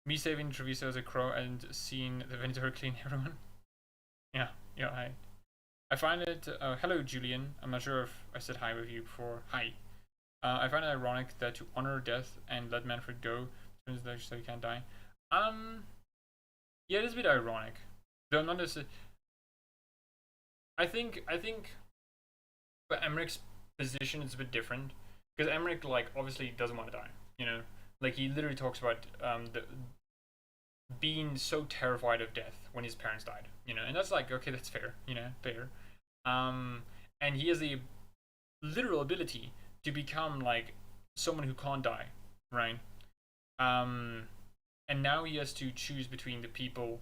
Me saving Treviso as a crow and seeing the Venator clean everyone. Yeah, I find it. Hello, Julian. I'm not sure if I said hi with you before. Hi. I find it ironic that to honor death and let Manfred go, so he can't die. Yeah, it is a bit ironic. Though not necessarily. I think but Emmerich's position is a bit different, because Emmerich, like, obviously doesn't want to die. You know, like, he literally talks about being so terrified of death when his parents died. You know, and that's like, okay, that's fair. You know, fair. And he has the literal ability to become like someone who can't die, right? And now he has to choose between the people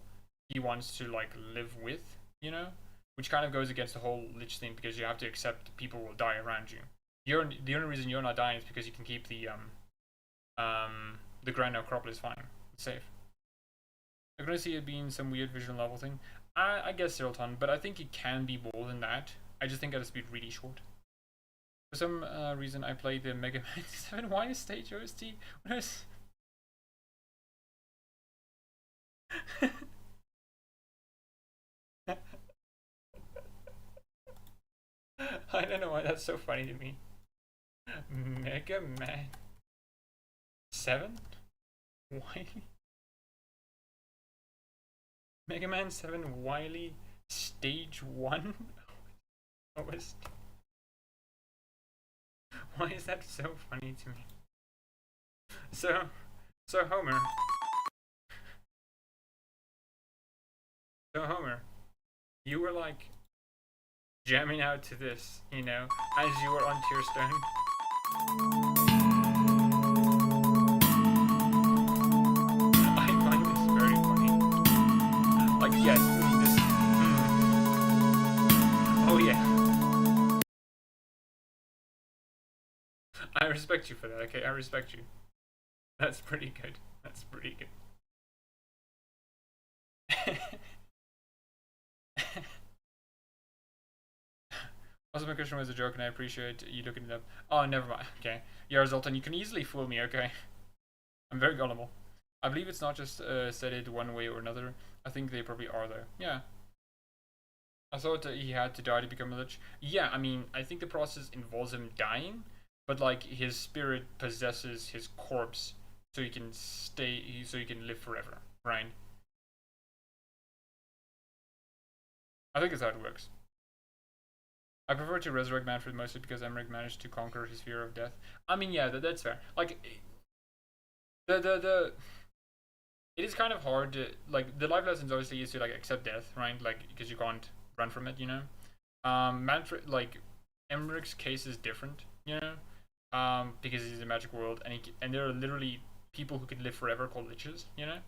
he wants to like live with, you know, which kind of goes against the whole Lich thing, because you have to accept people will die around you. The only reason you're not dying is because you can keep the Grand Necropolis fine. It's safe. I'm gonna see it being some weird visual novel thing. I guess Zeralton, but I think it can be more than that. I just think it has to be really short. For some reason, I played the Mega Man 7 Why stage OST when I was... I don't know why that's so funny to me. Mega Man 7? Why? Mega Man 7 Wily Stage 1? Why is that so funny to me? So Homer. You were like jamming out to this, you know, as you were on Tearstone. I find this very funny. Like, yes, this. Oh yeah. I respect you for that. Okay, I respect you. That's pretty good. That's pretty good. Also, my question was a joke, and I appreciate you looking it up. Oh, never mind. Okay. Yeah, Zoltan, you can easily fool me, okay? I'm very gullible. I believe it's not just said it one way or another. I think they probably are, though. Yeah. I thought that he had to die to become a lich. Yeah, I mean, I think the process involves him dying, but, like, his spirit possesses his corpse so he can so he can live forever, right? I think that's how it works. I prefer to resurrect Manfred mostly because Emmerich managed to conquer his fear of death. I mean, yeah, that's fair. Like, it is kind of hard to, like, the life lessons obviously is to, like, accept death, right? Like, because you can't run from it, you know? Manfred, like, Emmerich's case is different, you know, because he's a magic world, and there are literally people who could live forever called liches, you know.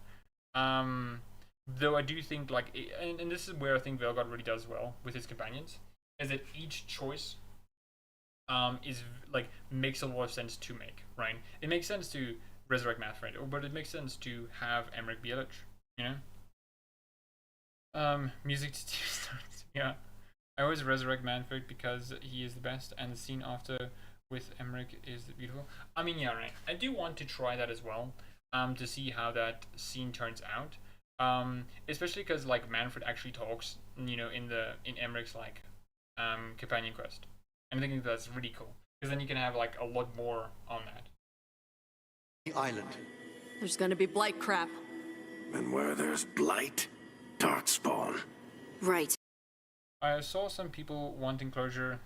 Though I do think like, and this is where I think Veilguard really does well with his companions, is that each choice is like makes a lot of sense to make, right? It makes sense to resurrect Manfred, but it makes sense to have Emmerich be a lich, you know. Music to tear starts. Yeah, I always resurrect Manfred because he is the best, and the scene after with Emmerich is beautiful. I mean, yeah, right. I do want to try that as well, to see how that scene turns out. Especially because like Manfred actually talks, you know, in Emmerich's like companion quest, and I think that's really cool because then you can have like a lot more on that. The island. There's gonna be blight crap. And where there's blight, dark spawn. Right. I saw some people wanting closure.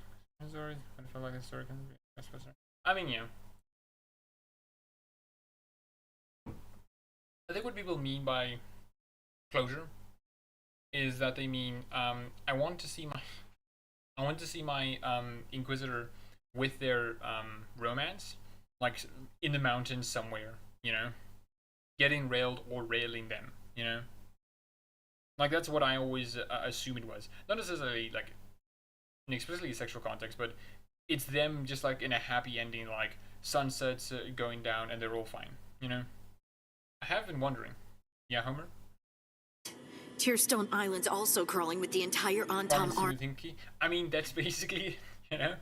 Sorry, I feel like the story can be. I mean, yeah. I think what people mean by closure is that they mean I want to see my Inquisitor with their romance, like in the mountains somewhere, you know, getting railed or railing them, you know. Like that's what I always assume it was. Not necessarily like in explicitly sexual context, but it's them just like in a happy ending, like sunsets going down and they're all fine, you know. I have been wondering. Yeah, Homer? Tearstone Island's also crawling with the entire Antam army. I mean, that's basically, you know,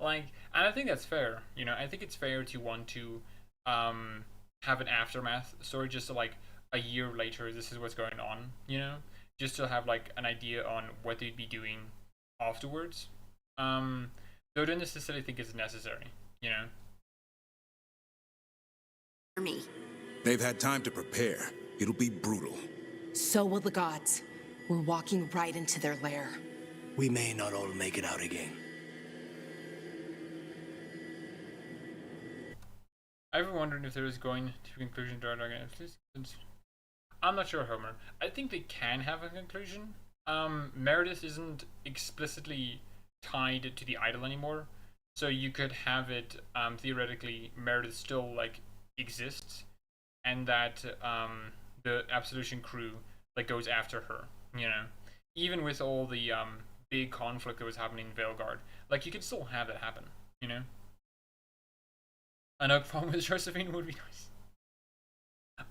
like, and I think that's fair. You know, I think it's fair to want to have an aftermath story, just to, like a year later, this is what's going on. You know, just to have like an idea on what they'd be doing afterwards. Though I don't necessarily think it's necessary. You know. Army. They've had time to prepare. It'll be brutal. So will the gods. We're walking right into their lair. We may not all make it out again. I've been wondering if there is going to be a conclusion to our dragon. I'm not sure, Homer. I think they can have a conclusion. Meredith isn't explicitly tied to the idol anymore, so you could have it theoretically Meredith still like exists, and that the Absolution crew like goes after her, you know, even with all the big conflict that was happening in Veilguard. Like you could still have that happen, you know. An oak farm with Josephine would be nice.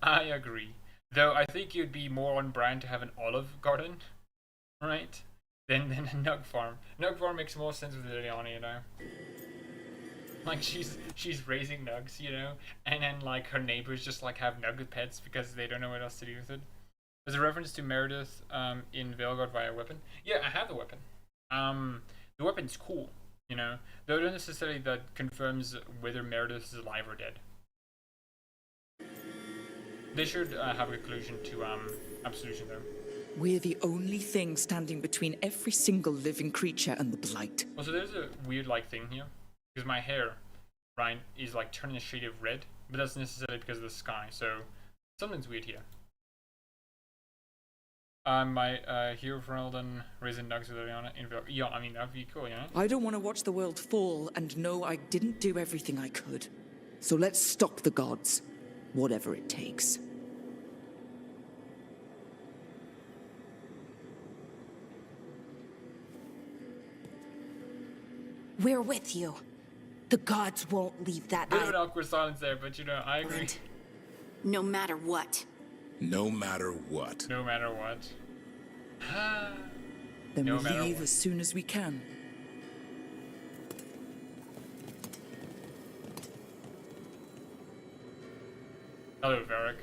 I agree, though I think you'd be more on brand to have an olive garden, right, than a nug farm. Nug farm makes more sense with Liliana, you know. Like she's raising nugs, you know, and then like her neighbors just like have nugget pets because they don't know what else to do with it. There's a reference to Meredith in Veilguard via weapon. Yeah, I have the weapon. The weapon's cool, you know, though not necessarily that confirms whether Meredith is alive or dead. They should have a conclusion to Absolution though. We're the only thing standing between every single living creature and the blight. Also, there's a weird like thing here. Because my hair, right, is like turning a shade of red, but that's necessarily because of the sky, so something's weird here. My hero for Elden raising nugs with Liliana in Veilguard. Yeah, I mean, that'd be cool, you know? I don't want to watch the world fall and know I didn't do everything I could. So let's stop the gods, whatever it takes. We're with you. The gods won't leave that Bit of an awkward silence there, but you know, I agree. No matter what. No matter what. No matter what. Then No we matter leave what. as soon as we can. Hello, Varric.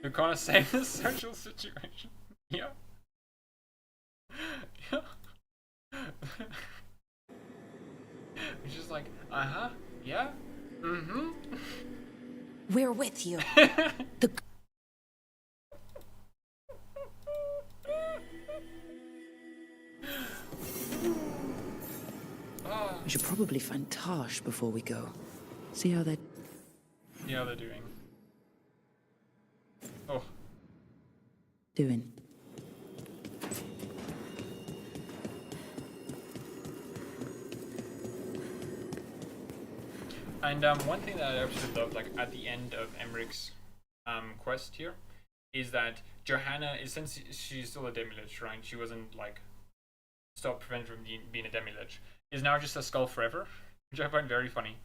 You're gonna save the social situation. Yeah. Yeah. It's just like, yeah, We're with you. The We should probably find Tosh before we go. See how they're... Yeah, they're doing. Oh, doing. And one thing that I absolutely love, like at the end of Emmerich's quest here, is that Johanna is, since she's still a demi-lich, right? She wasn't like stopped prevented from being a demi-lich, is now just a skull forever, which I find very funny.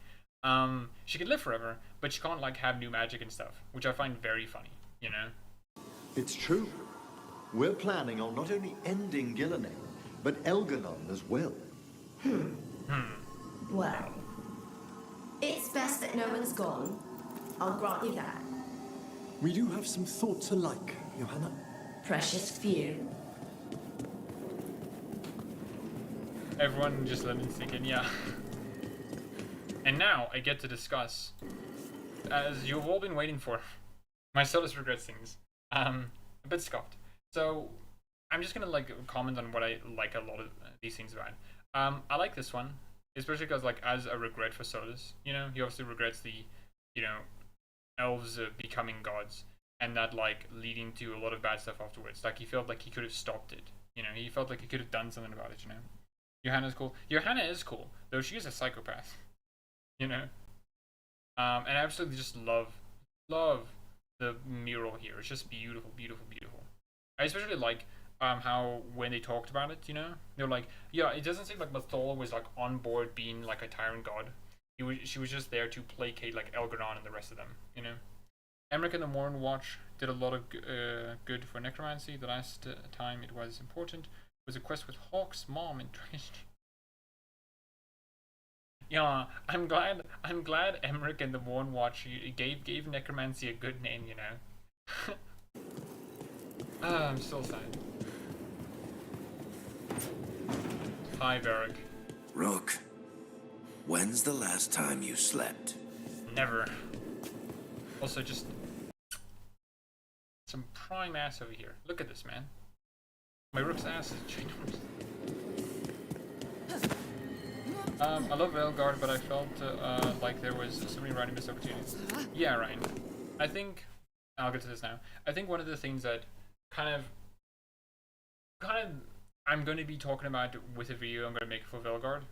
She can live forever, but she can't like have new magic and stuff, which I find very funny, you know? It's true. We're planning on not only ending Gillining, but Elganon as well. Well, it's best that no one's gone. I'll grant you that. We do have some thoughts alike, Johanna. Precious few. Everyone just let me sink in, yeah. And now I get to discuss, as you've all been waiting for, my Solus regrets things. A bit scoffed. So I'm just gonna like comment on what I like a lot of these things about. I like this one, especially because like as a regret for Solus, you know, he obviously regrets the, you know, elves becoming gods, and that like leading to a lot of bad stuff afterwards. Like he felt like he could have stopped it. You know, he felt like he could have done something about it. You know, Johanna's cool. Johanna is cool, though she is a psychopath. You know, and I absolutely just love the mural here. It's just beautiful, beautiful, beautiful. I especially like how when they talked about it, you know, they're like, yeah, it doesn't seem like Mathola was like on board being like a tyrant god. She was just there to placate like Elganon and the rest of them, you know. Emmerich and the Morn Watch did a lot of good for necromancy. The last time it was important was a quest with Hawk's mom and Trish. Yeah, I'm glad Emmerich and the Morn Watch gave necromancy a good name, you know. I'm still sad. Hi, Varric. Rook, when's the last time you slept? Never. Also, just some prime ass over here. Look at this, man. My Rook's ass is ginormous. I love Veilguard, but I felt like there was so many writing missed opportunities. Yeah, Ryan. I think I'll get to this now. I think one of the things that kind of I'm going to be talking about with a video I'm going to make for Veilguard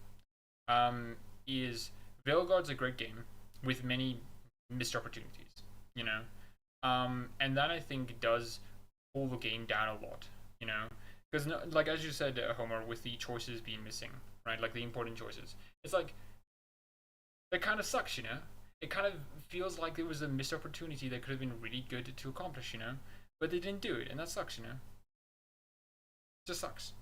is Veilguard's a great game with many missed opportunities, you know, and that I think does pull the game down a lot, you know, because no, like as you said, Homer, with the choices being missing, right, like the important choices, it's like that kind of sucks, you know. It kind of feels like there was a missed opportunity that could have been really good to accomplish, you know, but they didn't do it, and that sucks, you know. It just sucks.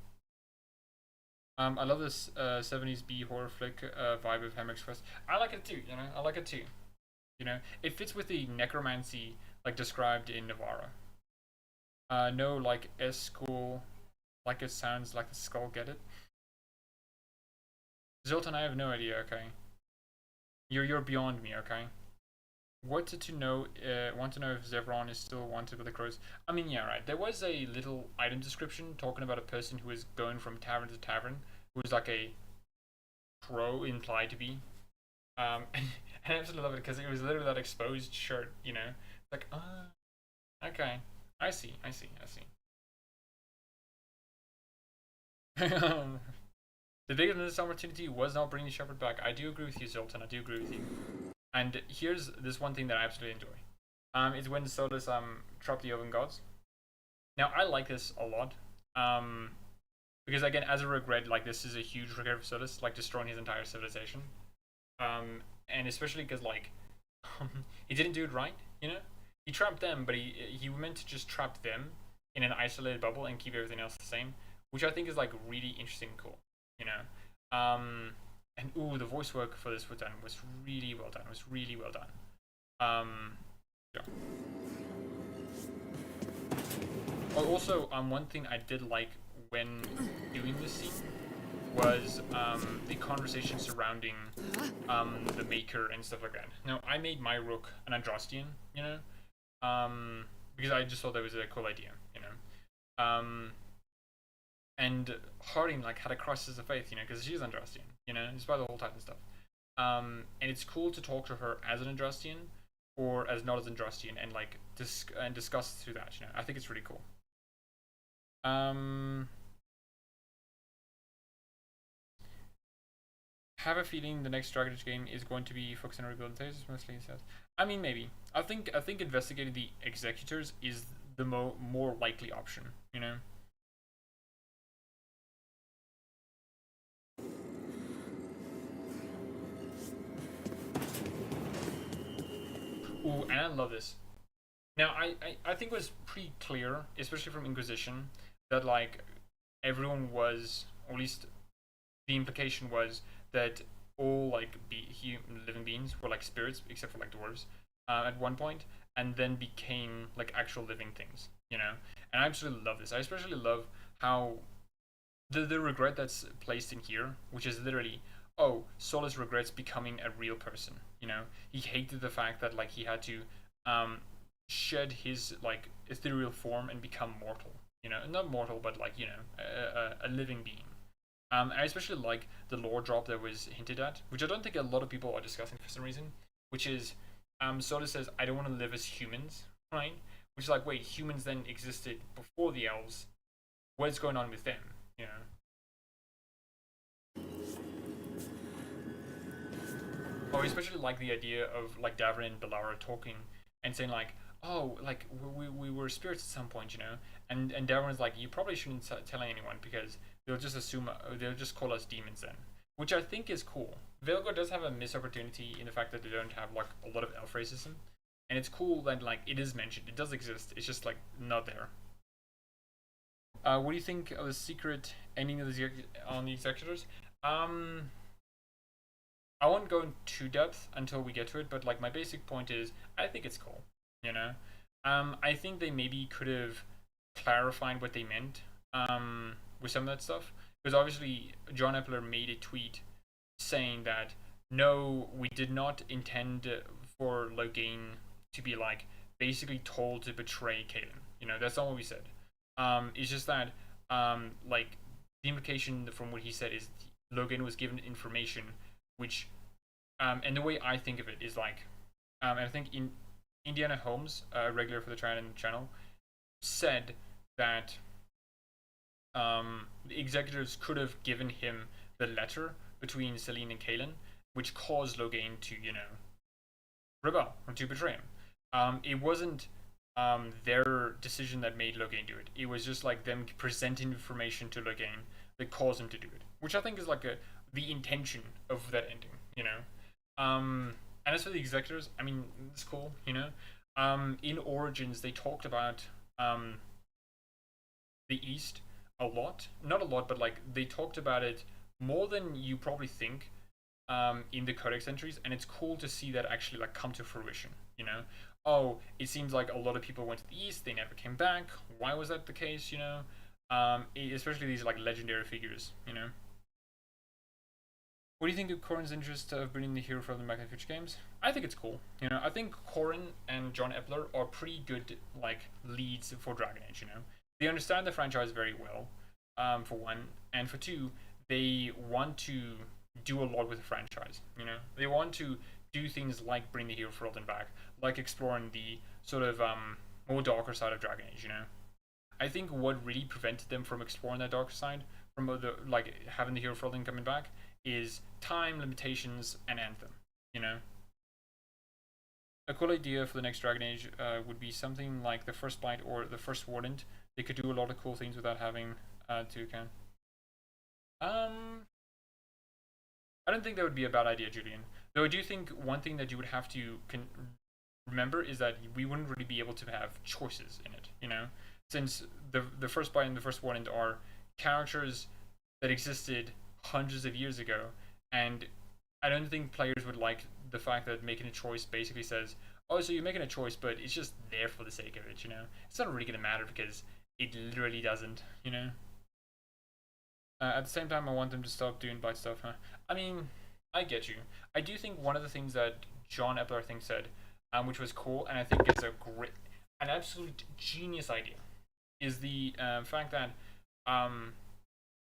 I love this 70s B horror flick vibe of Hemrick's Quest. I like it too, you know. I like it too. You know, it fits with the necromancy like described in Navarra. No, like S-School, like it sounds like the skull, get it? Zoltan, I have no idea, okay. You're beyond me, okay. Want to know if Zevron is still wanted by the crows. I mean, yeah, right. There was a little item description talking about a person who was going from tavern to tavern, who was like a crow implied to be. And I absolutely love it because it was literally that exposed shirt, you know. It's like, okay, I see. The biggest missed opportunity was not bringing Shepard back. I do agree with you, Zoltan. I do agree with you. And here's this one thing that I absolutely enjoy. It's when Solus trapped the Elven Gods. Now I like this a lot. Because again, as a regret, like this is a huge regret for Solus, like destroying his entire civilization. And especially because like he didn't do it right, you know? He trapped them, but he meant to just trap them in an isolated bubble and keep everything else the same, which I think is like really interesting and cool, you know? And ooh, the voice work for this was really well done. It was really well done. Yeah. Oh, also, one thing I did like when doing this scene was the conversation surrounding the Maker and stuff like that. Now, I made my Rook an Andrastian, you know, because I just thought that was a cool idea, you know. And Harding like had a crisis of faith, you know, because she's Andrastian, you know, despite the whole Titan stuff. And it's cool to talk to her as an Andrastian or as not as Andrastian and like discuss through that, you know. I think it's really cool. have a feeling the next Dragon Age game is going to be focusing on rebuilding tasers, mostly. I mean, maybe. I think investigating the executors is the more likely option. You know. Ooh, and I love this. Now, I think it was pretty clear, especially from Inquisition, that like everyone was, or at least the implication was that all like living beings were like spirits, except for like dwarves, at one point, and then became like actual living things, you know. And I absolutely love this. I especially love how the regret that's placed in here, which is literally, oh, Solus regrets becoming a real person. You know, he hated the fact that like he had to shed his like ethereal form and become mortal. You know, not mortal, but like, you know, a living being. I especially like the lore drop that was hinted at, which I don't think a lot of people are discussing for some reason, which is Solus says, I don't want to live as humans, right? Which is like, wait, humans then existed before the elves. What's going on with them? You know? Or especially like the idea of like Davrin and Belara talking and saying like, oh, like we were spirits at some point, you know? And Davrin's like, you probably shouldn't tell anyone because they'll just assume, they'll just call us demons then. Which I think is cool. Veilguard does have a missed opportunity in the fact that they don't have like a lot of elf racism. And it's cool that like it is mentioned, it does exist, it's just like not there. What do you think of the secret ending of on the executors? I won't go into depth until we get to it, but like my basic point is, I think it's cool, you know. I think they maybe could have clarified what they meant with some of that stuff, because obviously John Epler made a tweet saying that no, we did not intend for Loghain to be like basically told to betray Kaelin. You know, that's not what we said. It's just that like the implication from what he said is Loghain was given information which and the way I think of it is like and I think in Indiana Holmes, a regular for the channel, said that the executors could have given him the letter between Selene and Kaelin, which caused Loghain to, you know, rebel or to betray him. It wasn't their decision that made Loghain do it. It was just like them presenting information to Loghain that caused him to do it, which I think is like the intention of that ending, you know. And as for the executors, I mean, it's cool, you know. In Origins, they talked about the East a lot. Not a lot, but like they talked about it more than you probably think in the Codex entries, and it's cool to see that actually like come to fruition, you know. Oh, it seems like a lot of people went to the East, they never came back. Why was that the case, you know? Especially these like legendary figures, you know. What do you think of Corrin's interest of bringing the hero from the back in future games? I think it's cool. You know, I think Corrin and John Epler are pretty good like leads for Dragon Age. You know, they understand the franchise very well, for one, and for two, they want to do a lot with the franchise. You know, they want to do things like bring the hero from back, like exploring the sort of more darker side of Dragon Age. You know, I think what really prevented them from exploring that darker side, from the like having the hero from coming back, is time limitations and Anthem, you know. A cool idea for the next Dragon Age would be something like the First Bite or the First Warden. They could do a lot of cool things without having to account. I don't think that would be a bad idea, Julian. Though I do think one thing that you would have to remember is that we wouldn't really be able to have choices in it, you know? Since the First Bite and the First Warden are characters that existed hundreds of years ago, and I don't think players would like the fact that making a choice basically says, oh, so you're making a choice, but it's just there for the sake of it, you know. It's not really going to matter because it literally doesn't, you know. At the same time, I want them to stop doing bite stuff, huh? I mean, I get you. I do think one of the things that John Epler, I think, said, which was cool, and I think it's an absolute genius idea, is the fact that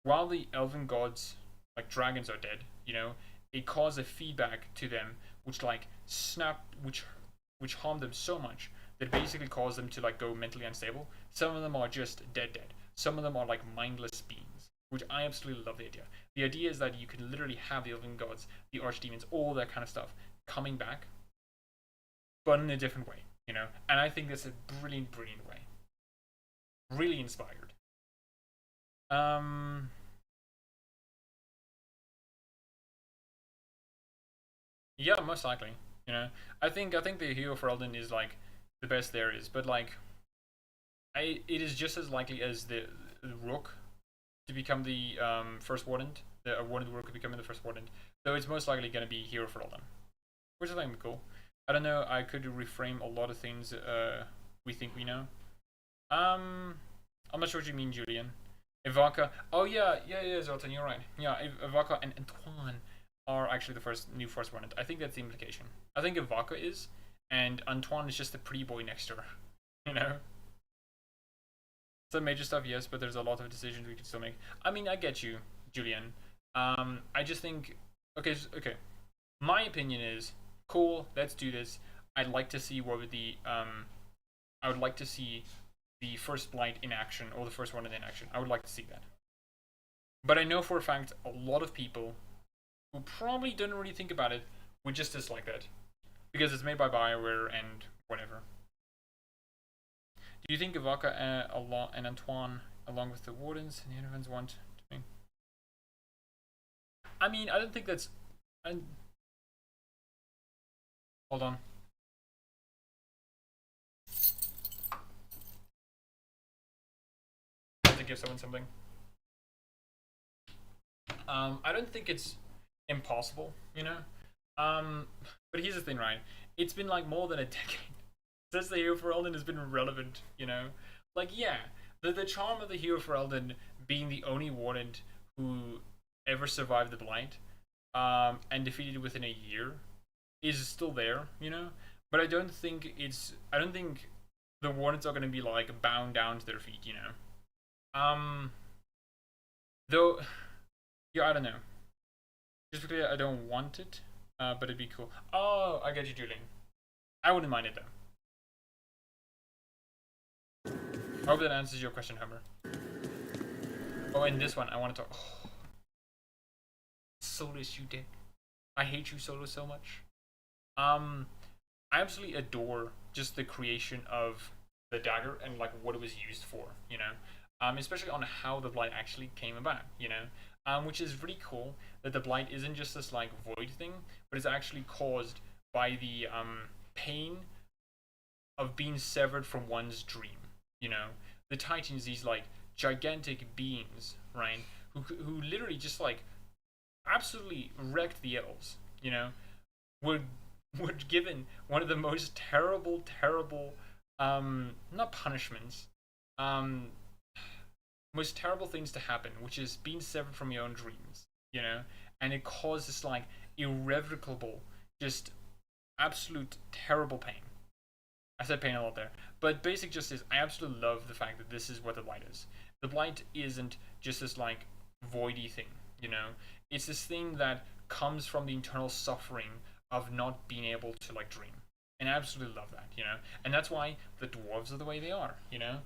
while the elven gods, like dragons, are dead, you know, it caused a feedback to them, which like which harmed them so much that basically caused them to like go mentally unstable. Some of them are just dead. Some of them are like mindless beings, which I absolutely love the idea. The idea is that you can literally have the elven gods, the archdemons, all that kind of stuff coming back, but in a different way, you know? And I think that's a brilliant, brilliant way. Really inspired. Yeah, most likely. You know, I think the hero for Elden is like the best there is, but like, it is just as likely as the Rook to become the first warden. The warden Rook becoming the first warden. So it's most likely going to be hero for Elden, which I think is cool. I don't know. I could reframe a lot of things we think we know. I'm not sure what you mean, Julian. Ivanka. Oh yeah, Zoltan, you're right. Yeah, Ivanka and Antoine are actually the new first warden. I think that's the implication. I think Ivanka is, and Antoine is just the pretty boy next to her. You know. Some major stuff, yes, but there's a lot of decisions we can still make. I mean, I get you, Julian. I just think, okay. My opinion is, cool. Let's do this. I'd like to see what would the I would like to see the first blight in action, or the first one in action. I would like to see that. But I know for a fact a lot of people who probably didn't really think about it would just dislike that, because it's made by BioWare and whatever. Do you think Ivanka and Antoine, along with the Wardens and the Intervens, want to be? I mean, I don't think that's... Hold on. I have to give someone something. I don't think it's impossible, you know? But here's the thing, right? It's been like more than a decade since the Hero for Elden has been relevant, you know? Like, yeah, the charm of the Hero for Elden being the only warden who ever survived the blight and defeated it within a year is still there, you know? But I don't think the wardens are going to be like bound down to their feet, you know? Though, yeah, I don't know. Just because I don't want it, but it'd be cool. Oh, I get you, Julian. I wouldn't mind it though. I hope that answers your question, Homer. Oh, and this one, I want to talk. Oh. Solus, you dick. I hate you, Solus, so much. I absolutely adore just the creation of the dagger and like what it was used for, you know? Especially on how the blight actually came about, you know? Which is really cool that the blight isn't just this like void thing, but it's actually caused by the pain of being severed from one's dream. You know, the Titans, these like gigantic beings, right? Who literally just like absolutely wrecked the elves. You know, were given one of the most terrible not punishments, most terrible things to happen, which is being severed from your own dreams. You know, and it caused this like irrevocable, just absolute terrible pain. I said pain a lot there. But basic justice, I absolutely love the fact that this is what the blight is. The blight isn't just this like voidy thing, you know? It's this thing that comes from the internal suffering of not being able to like dream. And I absolutely love that, you know? And that's why the dwarves are the way they are, you know?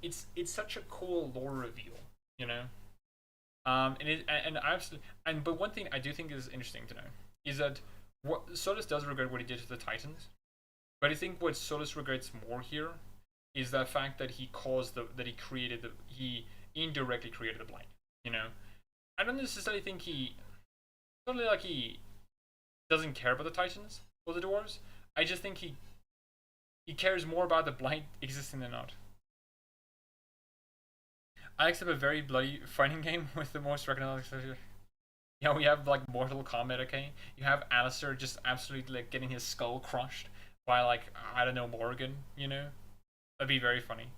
It's such a cool lore reveal, you know? But one thing I do think is interesting to know is that what Solus does regret what he did to the Titans. But I think what Solus regrets more here is the fact that he he indirectly created the blight. You know, I don't necessarily think he doesn't care about the Titans or the dwarves. I just think he cares more about the blight existing than not. I accept a very bloody fighting game with the most recognized. Yeah, we have like Mortal Kombat. Okay, you have Alistair just absolutely like getting his skull crushed by like, I don't know, Morgan, you know? That'd be very funny.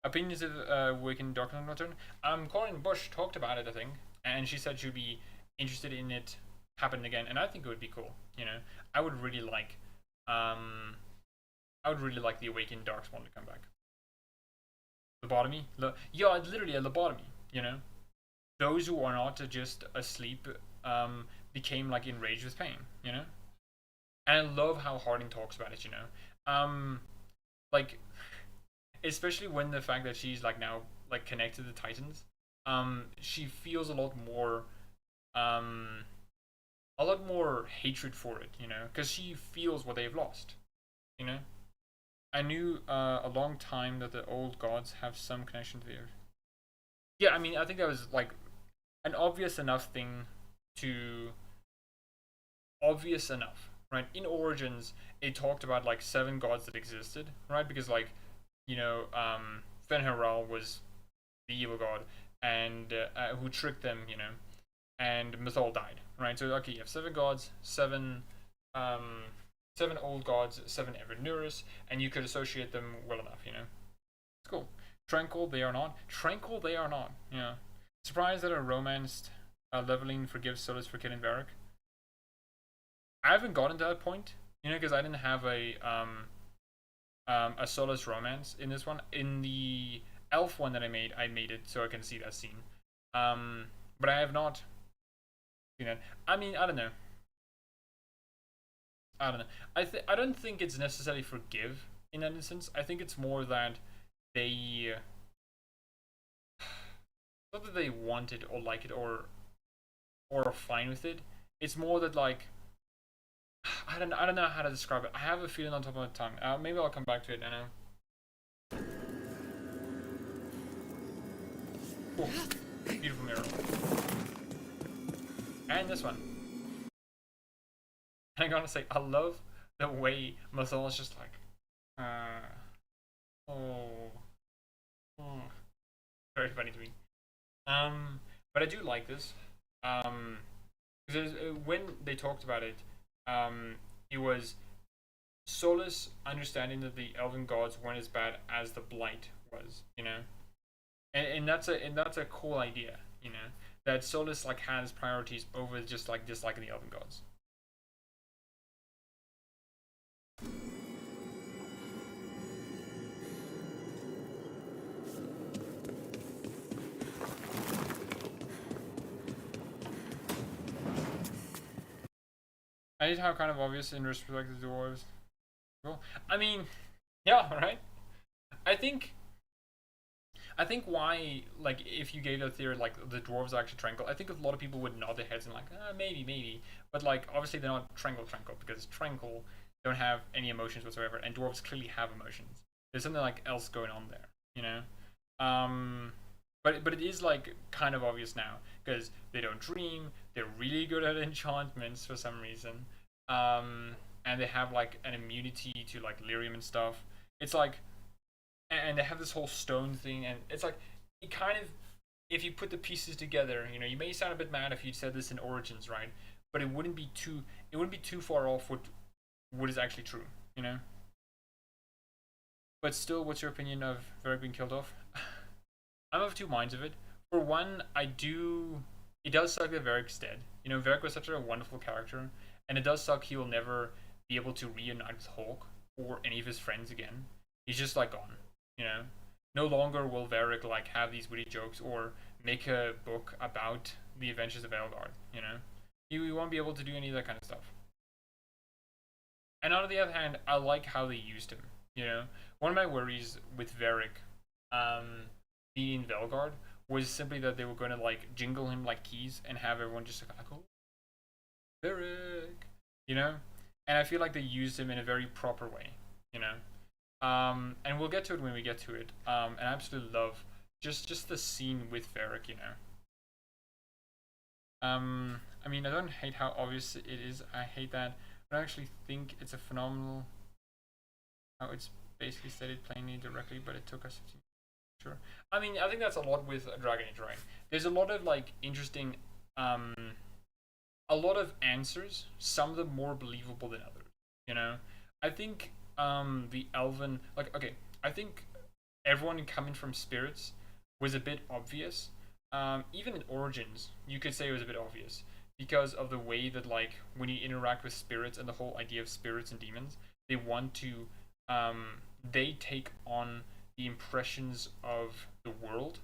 Opinions of Waking Darkness Nocturne. Corinne Bush talked about it, I think, and she said she'd be interested in it happening again, and I think it would be cool, you know? I would really like the Awakened Darks one to come back. Lobotomy? Yeah, literally a lobotomy, you know? Those who are not just asleep became like enraged with pain, you know? And I love how Harding talks about it, you know? Like, especially when the fact that she's like now like connected to the Titans, she feels a lot more hatred for it, you know, because she feels what they've lost, you know. I knew a long time that the old gods have some connection to the earth. Yeah, I mean, I think that was like an obvious enough thing to obvious enough, right? In Origins, it talked about like 7 gods that existed, right? Because like, you know, Fen'Haral was the evil god, and who tricked them, you know, and Mythal died, right? So okay, you have 7 gods, 7 old gods, 7 Evanurus, and you could associate them well enough, you know. It's cool. Tranquil, they are not. Tranquil, they are not. Yeah. Surprised that a romanced Leveling forgives Solus for killing Varric. I haven't gotten to that point, you know, because I didn't have a Solus romance in this one. In the elf one that I made it so I can see that scene. But I have not seen it. I mean, I don't know. I don't think it's necessarily forgive in that instance. I think it's more that they not that they want it or like it or are fine with it. It's more that like I don't know how to describe it. I have a feeling on top of my tongue. Maybe I'll come back to it. I know. Cool. Beautiful mirror. And this one. And I gotta say, I love the way Mathal is just like, very funny to me. But I do like this. Because when they talked about it, it was Solus understanding that the elven gods weren't as bad as the Blight was, you know, and that's a cool idea, you know, that Solus like has priorities over just like disliking the elven gods. I hate how kind of obvious in respect to the dwarves. Cool. I mean, yeah, right. I think why, like, if you gave that theory like the dwarves are actually tranquil, I think a lot of people would nod their heads and like, maybe, but like obviously they're not tranquil because tranquil don't have any emotions whatsoever, and dwarves clearly have emotions. There's something like else going on there, you know. But it is like kind of obvious now because they don't dream. They're really good at enchantments for some reason, and they have like an immunity to like lyrium and stuff. It's like, and they have this whole stone thing, and it's like it kind of, if you put the pieces together, you know, you may sound a bit mad if you said this in Origins, right? But it wouldn't be too far off what is actually true, you know. But still, what's your opinion of Varric being killed off? I'm of two minds of it. For one, it does suck that Varric's dead. You know, Varric was such a wonderful character, and it does suck he will never be able to reunite with Hawke or any of his friends again. He's just like gone, you know. No longer will Varric like have these witty jokes or make a book about the adventures of Veilguard, you know. He won't be able to do any of that kind of stuff. And on the other hand, I like how they used him, you know. One of my worries with Varric, being in Veilguard was simply that they were going to like jingle him like keys and have everyone just like, oh, Varric, you know. And I feel like they used him in a very proper way, you know. And we'll get to it when we get to it. And I absolutely love just the scene with Varric, you know. I mean, I don't hate how obvious it is. I hate that. I don't actually think it's a phenomenal how it's basically stated plainly directly, but it took us 15. Sure. I mean, I think that's a lot with Dragon Age, right? There's a lot of like interesting, a lot of answers. Some of them more believable than others. You know, I think the Elven, like, okay, I think everyone coming from spirits was a bit obvious. Even in Origins, you could say it was a bit obvious because of the way that like when you interact with spirits and the whole idea of spirits and demons, they want to, they take on the impressions of the world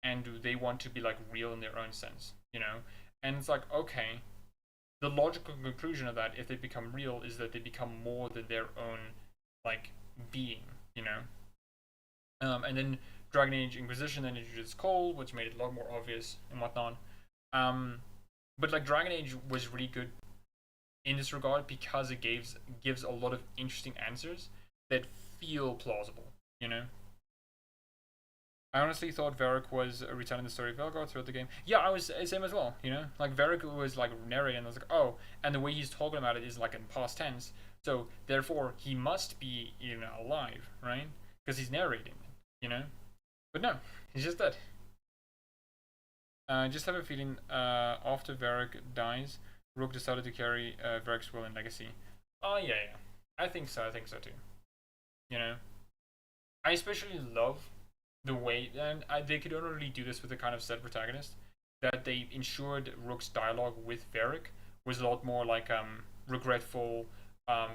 and they want to be like real in their own sense, you know. And it's like, okay, the logical conclusion of that, if they become real, is that they become more than their own like being, you know. And then Dragon Age Inquisition then introduced Cole, which made it a lot more obvious and whatnot. But like Dragon Age was really good in this regard because it gives a lot of interesting answers that feel plausible, you know? I honestly thought Varric was retelling the story of Veilguard throughout the game. Yeah, I was same as well, you know? Like Varric was like narrating and I was like, oh, and the way he's talking about it is like in past tense, so therefore he must be, you know, alive, right? Because he's narrating it, you know? But no, he's just dead. I just have a feeling after Varric dies, Rook decided to carry Varric's will and legacy. Oh yeah, yeah. I think so too. You know? I especially love the way, and they could only really do this with the kind of set protagonist, that they ensured Rook's dialogue with Varric was a lot more like regretful,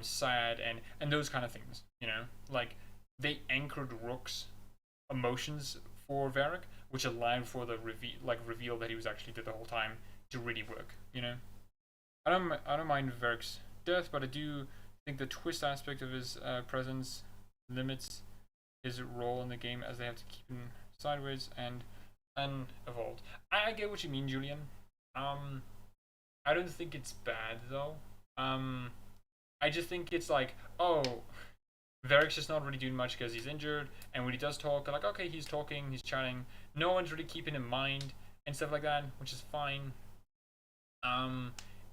sad, and those kind of things, you know? Like, they anchored Rook's emotions for Varric, which allowed for the reveal that he was actually dead the whole time to really work, you know? I don't mind Varric's death, but I do think the twist aspect of his presence limits his role in the game, as they have to keep him sideways and unevolved. I get what you mean, Julian. I don't think it's bad though. I just think it's like, oh, Varric's just not really doing much because he's injured, and when he does talk, like, okay, he's talking, he's chatting, no one's really keeping in mind and stuff like that, which is fine.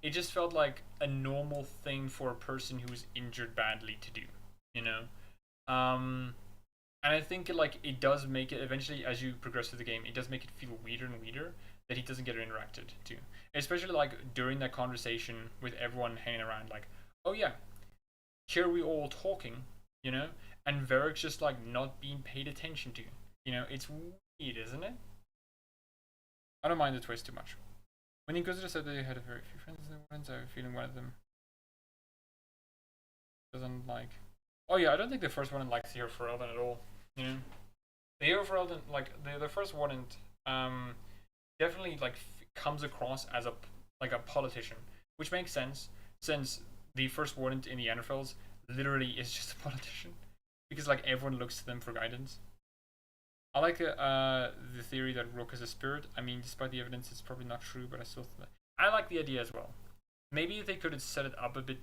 It just felt like a normal thing for a person who was injured badly to do, you know? And I think it does make it, eventually as you progress through the game, it does make it feel weirder and weirder that he doesn't get interacted to. Especially like during that conversation with everyone hanging around, like, oh yeah, here we all talking, you know? And Varric's just like not being paid attention to. You know, it's weird, isn't it? I don't mind the twist too much. When the Inquisitor said they had a very few friends in the Wardens, I have a feeling one of them doesn't like... Oh yeah, I don't think the first one likes the Hero for Elden at all. You know, the Hero for Elden, like the first one, definitely like comes across as a politician, which makes sense since the first warden in the Enderfells literally is just a politician, because like everyone looks to them for guidance. I like the theory that Rook is a spirit. I mean, despite the evidence, it's probably not true, but I like the idea as well. Maybe if they could have set it up a bit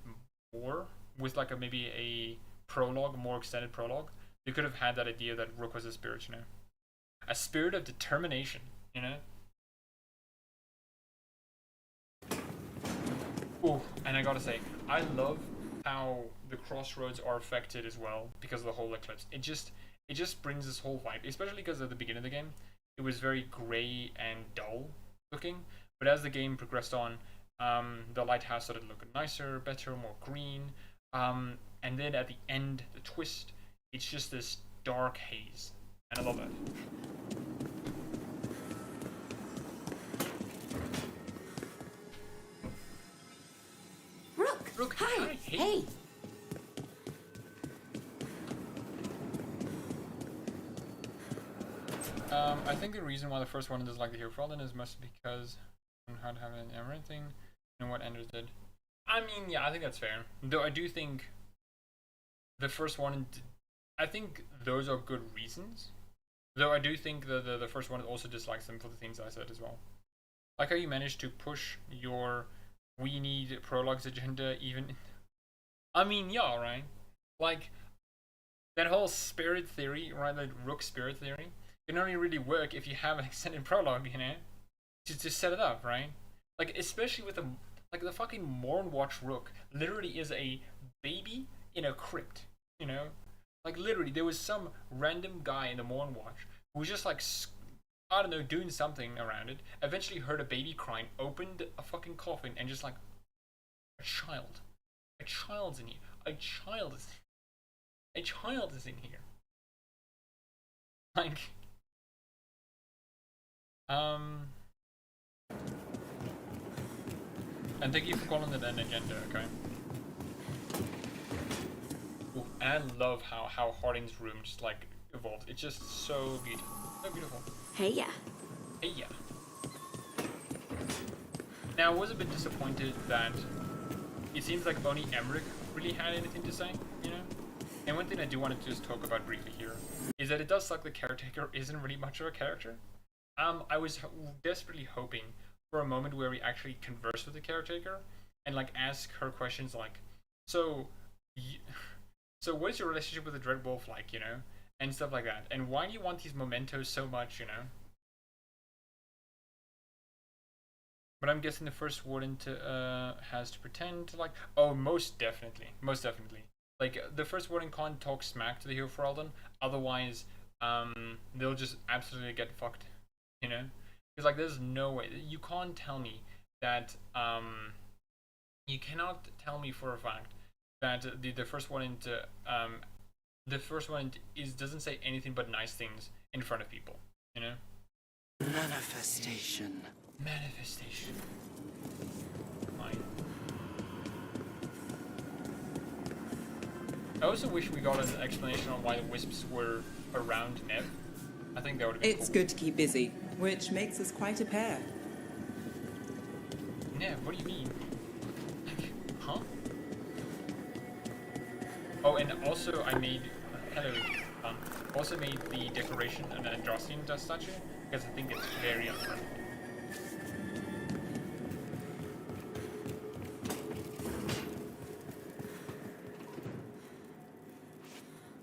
more with like maybe a prologue, more extended prologue, they could have had that idea that Rook was a spirit, you know, a spirit of determination, you know. Oh, and I gotta say, I love how the crossroads are affected as well because of the whole eclipse. It just brings this whole vibe, especially because at the beginning of the game, it was very grey and dull looking. But as the game progressed on, the lighthouse started looking nicer, better, more green. And then at the end, the twist, it's just this dark haze. And I love it. Rook, hi. Hey. I think the reason why the first one doesn't like the Hero for Elden is mostly because how to have an emerald thing and what Enders did. I mean, yeah, I think that's fair. Though I do think the first one, I think those are good reasons. Though I do think the first one also dislikes them for the things I said as well. Like how you managed to push your we need prologues agenda even. I mean, yeah, right? Like that whole spirit theory, right? That Rook spirit theory can only really work if you have an extended prologue, you know, to set it up, right? Like especially with the fucking Mornwatch Rook literally is a baby in a crypt, you know? Like literally there was some random guy in the Mornwatch who was just like, I don't know, doing something around it, eventually heard a baby crying, opened a fucking coffin, and just like, a child's in here, a child is in here. Like, and thank you for calling it an agenda, okay? Ooh, and I love how Harding's room just like evolves. It's just so beautiful. So beautiful. Hey ya. Hey ya. Now I was a bit disappointed that it seems like only Emmerich really had anything to say, you know? And one thing I do want to just talk about briefly here is that it does suck the caretaker isn't really much of a character. I was desperately hoping for a moment where we actually converse with the caretaker and like ask her questions like, so what is your relationship with the Dread Wolf like, you know, and stuff like that, and why do you want these mementos so much, you know? But I'm guessing the first warden has to pretend to like, oh, most definitely. Like the first warden can't talk smack to the hero for Alden, otherwise they'll just absolutely get fucked, you know? Because like there's no way, you can't tell me that you cannot tell me for a fact that the first warden doesn't say anything but nice things in front of people, you know? Manifestation. Fine. I also wish we got an explanation on why the wisps were around Nev. I think that would be It's cool. good to keep busy, which makes us quite a pair. Nev, what do you mean? Like, huh? Oh, and also I made also made the decoration an Androssian dust statue because I think it's very unfriendly.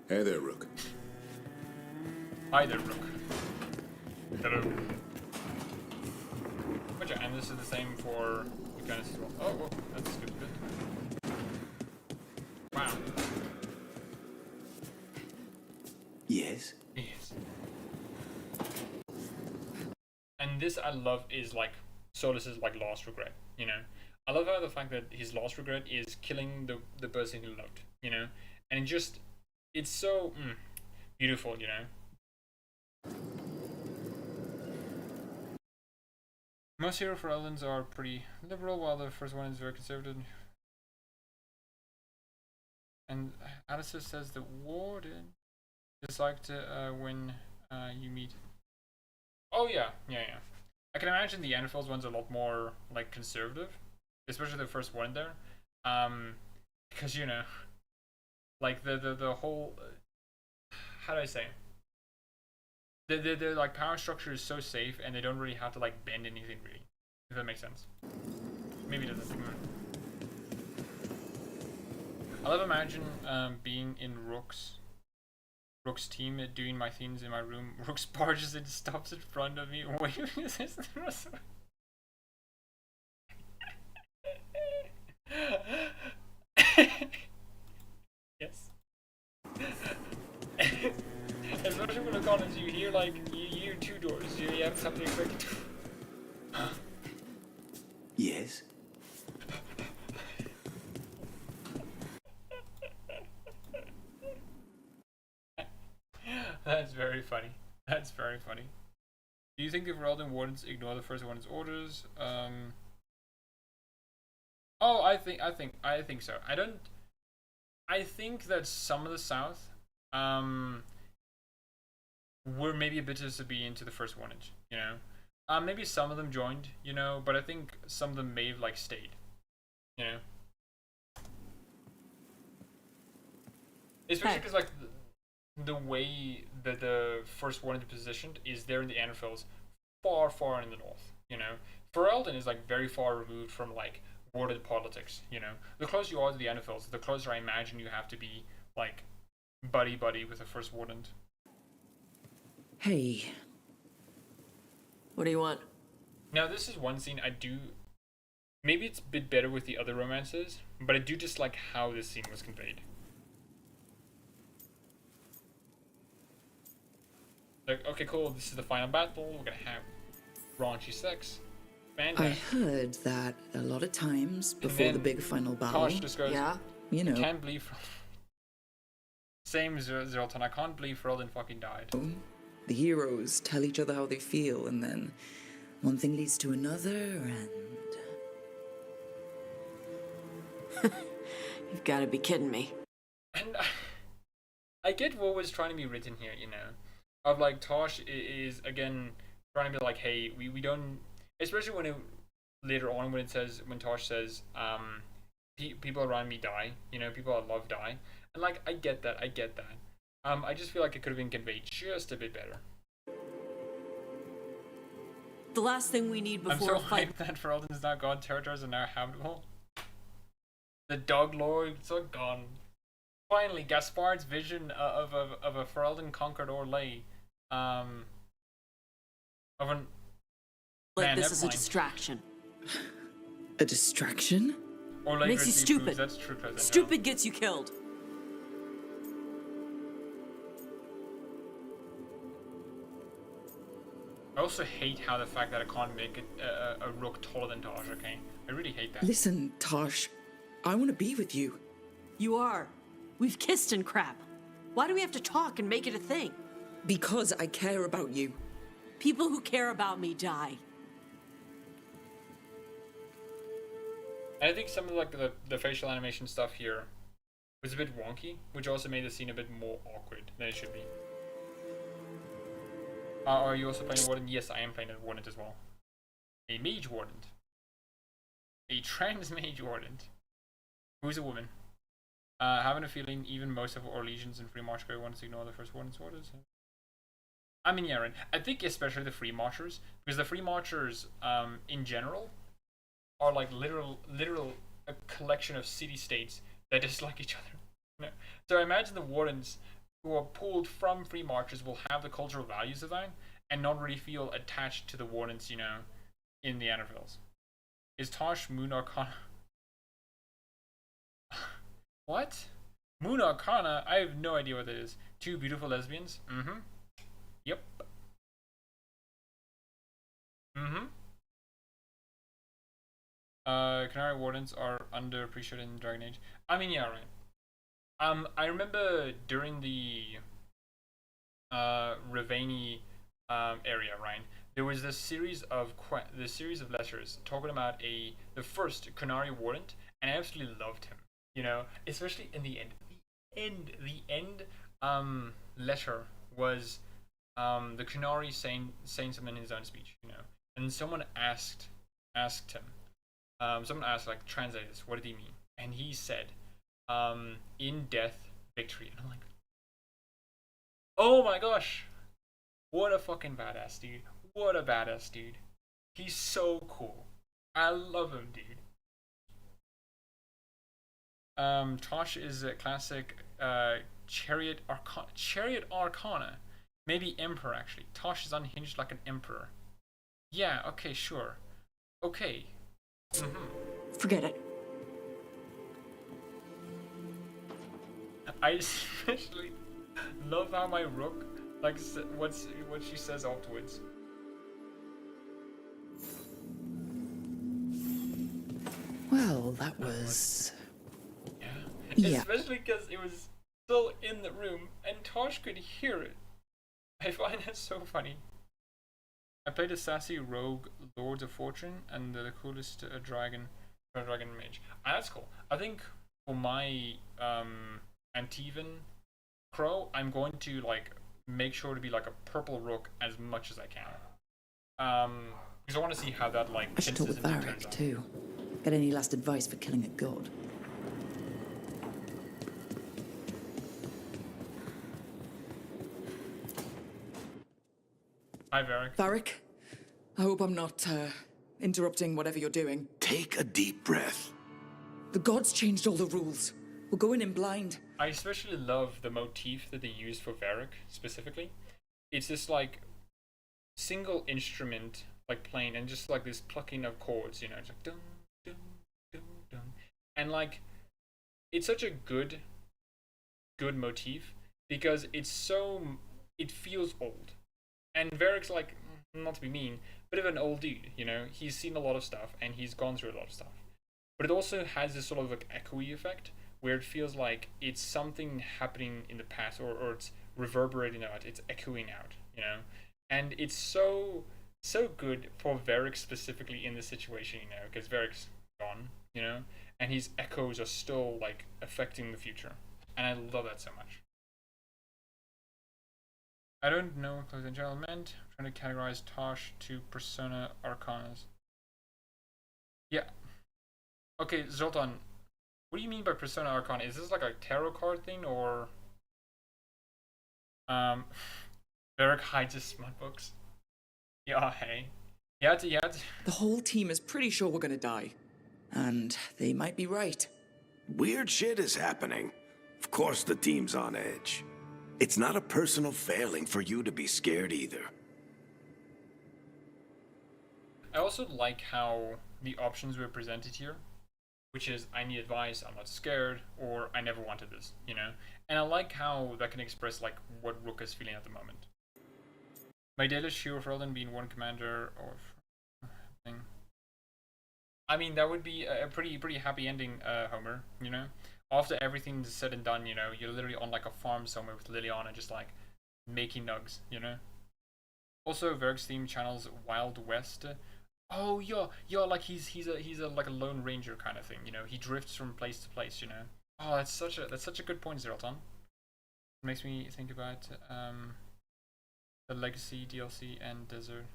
Hey there, Rook. Hi there, Rook. Hello. And this is the same for Lucanus as well. Oh, whoa, that's good. Wow. Yes? Yes. And this I love is like Solus's like last regret, you know? I love how the fact that his last regret is killing the person he loved, you know? And it's so beautiful, you know? Most hero for Eldens are pretty liberal, while the first one is very conservative. And Alistair says the warden disliked when you meet. Oh yeah. I can imagine the Anfield one's a lot more like conservative, especially the first one there, because you know, like the whole how do I say? The like power structure is so safe, and they don't really have to like bend anything really. If that makes sense. Maybe it doesn't. I love imagine being in Rook's team doing my things in my room. Rook's barges and stops in front of me. Wait, is this yes. Especially when it's on, you hear like you hear two doors. You have something quick. Yes? That's very funny. That's very funny. Do you think the Veraldan wardens ignore the first one's orders? Oh, I think so. I think that some of the South, were maybe a bit disobedient to the first warnage, you know? Maybe some of them joined, you know, but I think some of them may have, like, stayed, you know? Especially because, like, the way that the first warnage is positioned is there in the Anarfels, far in the north, you know? Ferelden is, like, very far removed from, like, warded politics, you know? The closer you are to the Anarfels, the closer I imagine you have to be, like, buddy with the first warden. Hey. What do you want? Now, this is one scene I do... Maybe it's a bit better with the other romances, but I do just like how this scene was conveyed. Like, okay, cool, this is the final battle, we're gonna have raunchy sex. Fantastic. I heard that a lot of times before the big final battle. Tosh just goes, yeah, you know. I can't believe... Same Zeralton, I can't believe Ferelden fucking died. The heroes tell each other how they feel, and then one thing leads to another, and... You've got to be kidding me. And I get what was trying to be written here, you know? Of like, Tosh is, again, trying to be like, hey, we don't... Especially when it... Later on when Tosh says, people around me die. You know, people I love die, and like I get that. I just feel like it could have been conveyed just a bit better. The last thing we need I'm before so a fight. hyped that Ferelden's now gone. Territories are now habitable. The Dog Lords are gone. Finally, Gaspard's vision of a Ferelden conquered Orlais. Of an. Like Man, this never is a mind. distraction. A distraction? Orlais Makes you versus stupid. Foods, that's true, President. Stupid gets you killed. I also hate how the fact that I can't make it a rook taller than Taj. Okay, I really hate that. Listen, Tosh, I want to be with you. You are. We've kissed and crap. Why do we have to talk and make it a thing? Because I care about you. People who care about me die. And I think some of like the facial animation stuff here was a bit wonky, which also made the scene a bit more awkward than it should be. Are you also playing a Warden? Yes, I am playing a Warden as well. A Mage Warden. A trans Mage Warden. Who's a woman. Having a feeling even most of our legions in Free March Grey want to ignore the first Warden's orders. I mean, yeah, right. I think especially the Free Marchers, because the Free Marchers, in general, are like literal a collection of city-states that dislike each other. No. So I imagine the Wardens who are pulled from Free Marchers will have the cultural values of that and not really feel attached to the Wardens, you know, in the Anarvilles. Is Tosh Moon Arcana? What? Moon Arcana? I have no idea what that is. Two beautiful lesbians? Mm-hmm. Yep. Mm-hmm. Canary Wardens are underappreciated in Dragon Age. I mean, yeah, right. I remember during the Ravani area, right? There was this series of letters talking about the first Canary Warden, and I absolutely loved him. You know, especially in the end. The end letter was the Canary saying something in his own speech, you know, and someone asked him. Someone asked, like, translate this. What did he mean? And he said, in death, victory. And I'm like, oh my gosh, what a fucking badass dude. What a badass dude. He's so cool. I love him, dude. Tosh is a classic Chariot Arcana. Maybe Emperor, actually. Tosh is unhinged like an Emperor. Yeah, okay, sure. Okay. Mm-hmm. Forget it. I especially love how my rook likes what she says afterwards. Well, that was... Yeah. Especially because it was still in the room and Tosh could hear it. I find that so funny. I played a sassy rogue Lords of Fortune and the coolest dragon mage. That's cool. I think for my Antivan Crow, I'm going to like make sure to be like a purple rook as much as I can. Because I want to see how that like I should talk with Varric too. Get any last advice for killing a god? Hi, Varric. Varric, I hope I'm not interrupting whatever you're doing. Take a deep breath. The gods changed all the rules. We're going in blind. I especially love the motif that they use for Varric specifically. It's this like single instrument like playing and just like this plucking of chords, you know, it's like dun dun dun dun, and like it's such a good motif because it feels old. And Varric's like, not to be mean, bit of an old dude, you know. He's seen a lot of stuff and he's gone through a lot of stuff. But it also has this sort of like echoey effect where it feels like it's something happening in the past or it's reverberating out, it's echoing out, you know. And it's so good for Varric specifically in this situation, you know, because Varric's gone, you know, and his echoes are still like affecting the future. And I love that so much. I don't know what Close and General meant. I'm trying to categorize Tosh to Persona Arcanas. Yeah. Okay, Zoltan, What do you mean by Persona Arcana? Is this like a tarot card thing, or Varric hides his smut books? Yeah, hey. Yeah, The whole team is pretty sure we're gonna die. And they might be right. Weird shit is happening. Of course the team's on edge. It's not a personal failing for you to be scared either. I also like how the options were presented here, which is I need advice, I'm not scared, or I never wanted this, you know? And I like how that can express like what Rook is feeling at the moment. My daily sure for than being one commander or thing. I mean, that would be a pretty happy ending, Homer, you know? After everything's said and done, you know, you're literally on like a farm somewhere with Liliana just like making nugs, you know? Also, Varric's theme channels Wild West. Oh yeah, like he's a like a lone ranger kind of thing, you know. He drifts from place to place, you know. Oh, that's such a good point, Zeralton. It makes me think about the Legacy DLC and Desert.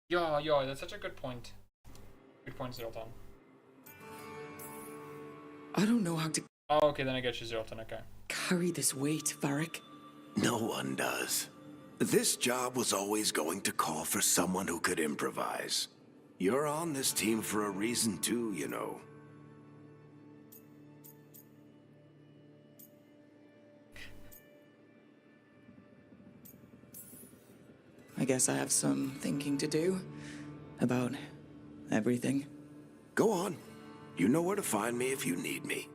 Yeah, that's such a good point. Good point, Zeralton. I don't know how to Oh, okay, then I get you, Zeralton. Okay. carry this weight, Varric. No one does. This job was always going to call for someone who could improvise. You're on this team for a reason too, you know. I guess I have some thinking to do about everything. Go on. You know where to find me if you need me.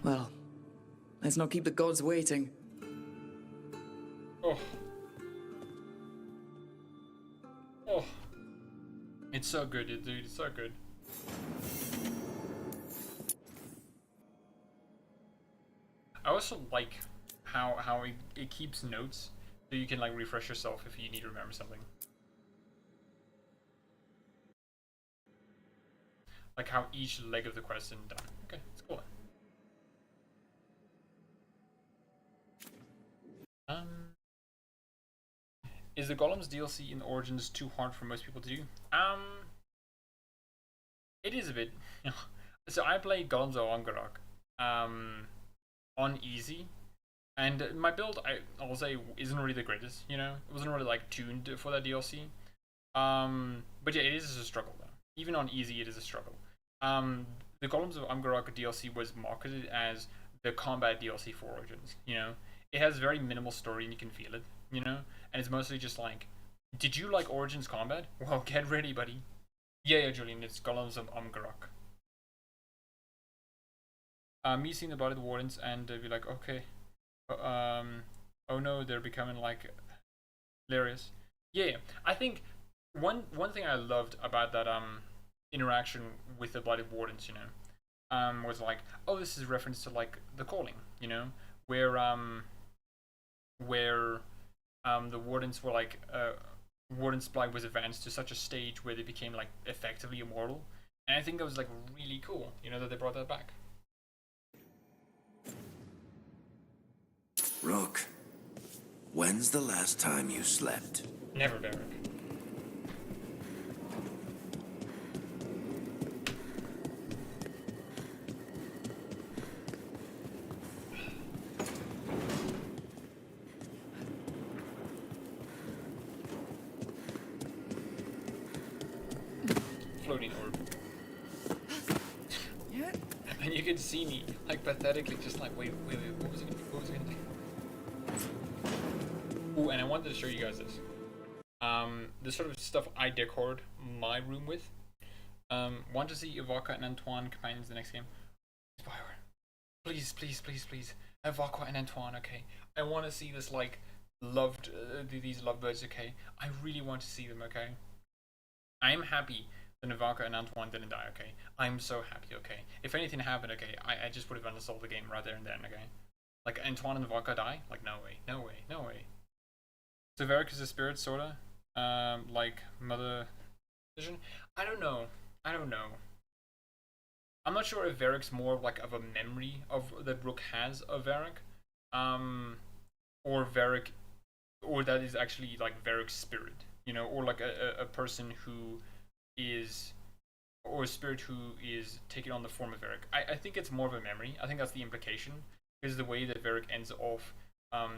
Well, let's not keep the gods waiting. Oh. Oh. It's so good, dude. It's so good. I also like how it keeps notes so you can like refresh yourself if you need to remember something. Like how each leg of the quest is done. Okay, it's cool. Is the Golems DLC in Origins too hard for most people to do? It is a bit. So I played Golems of Angarok on easy, and my build I'll say isn't really the greatest. You know, it wasn't really like tuned for that DLC. But yeah, it is a struggle though. Even on easy, it is a struggle. The Golems of Angarok DLC was marketed as the combat DLC for Origins. You know, it has very minimal story and you can feel it. You know, and it's mostly just like, did you like Origins combat? Well, get ready, buddy. Yeah, Julian, it's Golems of Angarok. Me seeing the Blooded Wardens and be like, okay, oh no, they're becoming like hilarious. Yeah, I think one thing I loved about that interaction with the Blooded Wardens, you know, was like, oh, this is a reference to like the Calling, you know, where the Wardens were like Warden's Blight was advanced to such a stage where they became like effectively immortal, and I think that was like really cool, you know, that they brought that back. Rook, when's the last time you slept? Never, Varric. Floating orb. And you can see me like pathetically just like wait, what was it gonna do? Ooh, and I wanted to show you guys this. The sort of stuff I decored my room with. Want to see Ivanka and Antoine companions the next game? Please, Ivanka and Antoine, okay? I want to see this like loved these lovebirds, okay? I really want to see them, okay? I am happy that Ivanka and Antoine didn't die, okay? I'm so happy, okay? If anything happened, okay, I just would have uninstalled the game right there and then, okay? Like, Antoine and Ivanka die? Like, no way. So Varric is a spirit, sorta? Like, Mother Vision? I don't know. I'm not sure if Varric's more like of a memory of that Rook has of Varric. Or Varric, or that is actually like Varric's spirit, you know, or like a person who is or a spirit who is taking on the form of Varric. I think it's more of a memory. I think that's the implication, because the way that Varric ends off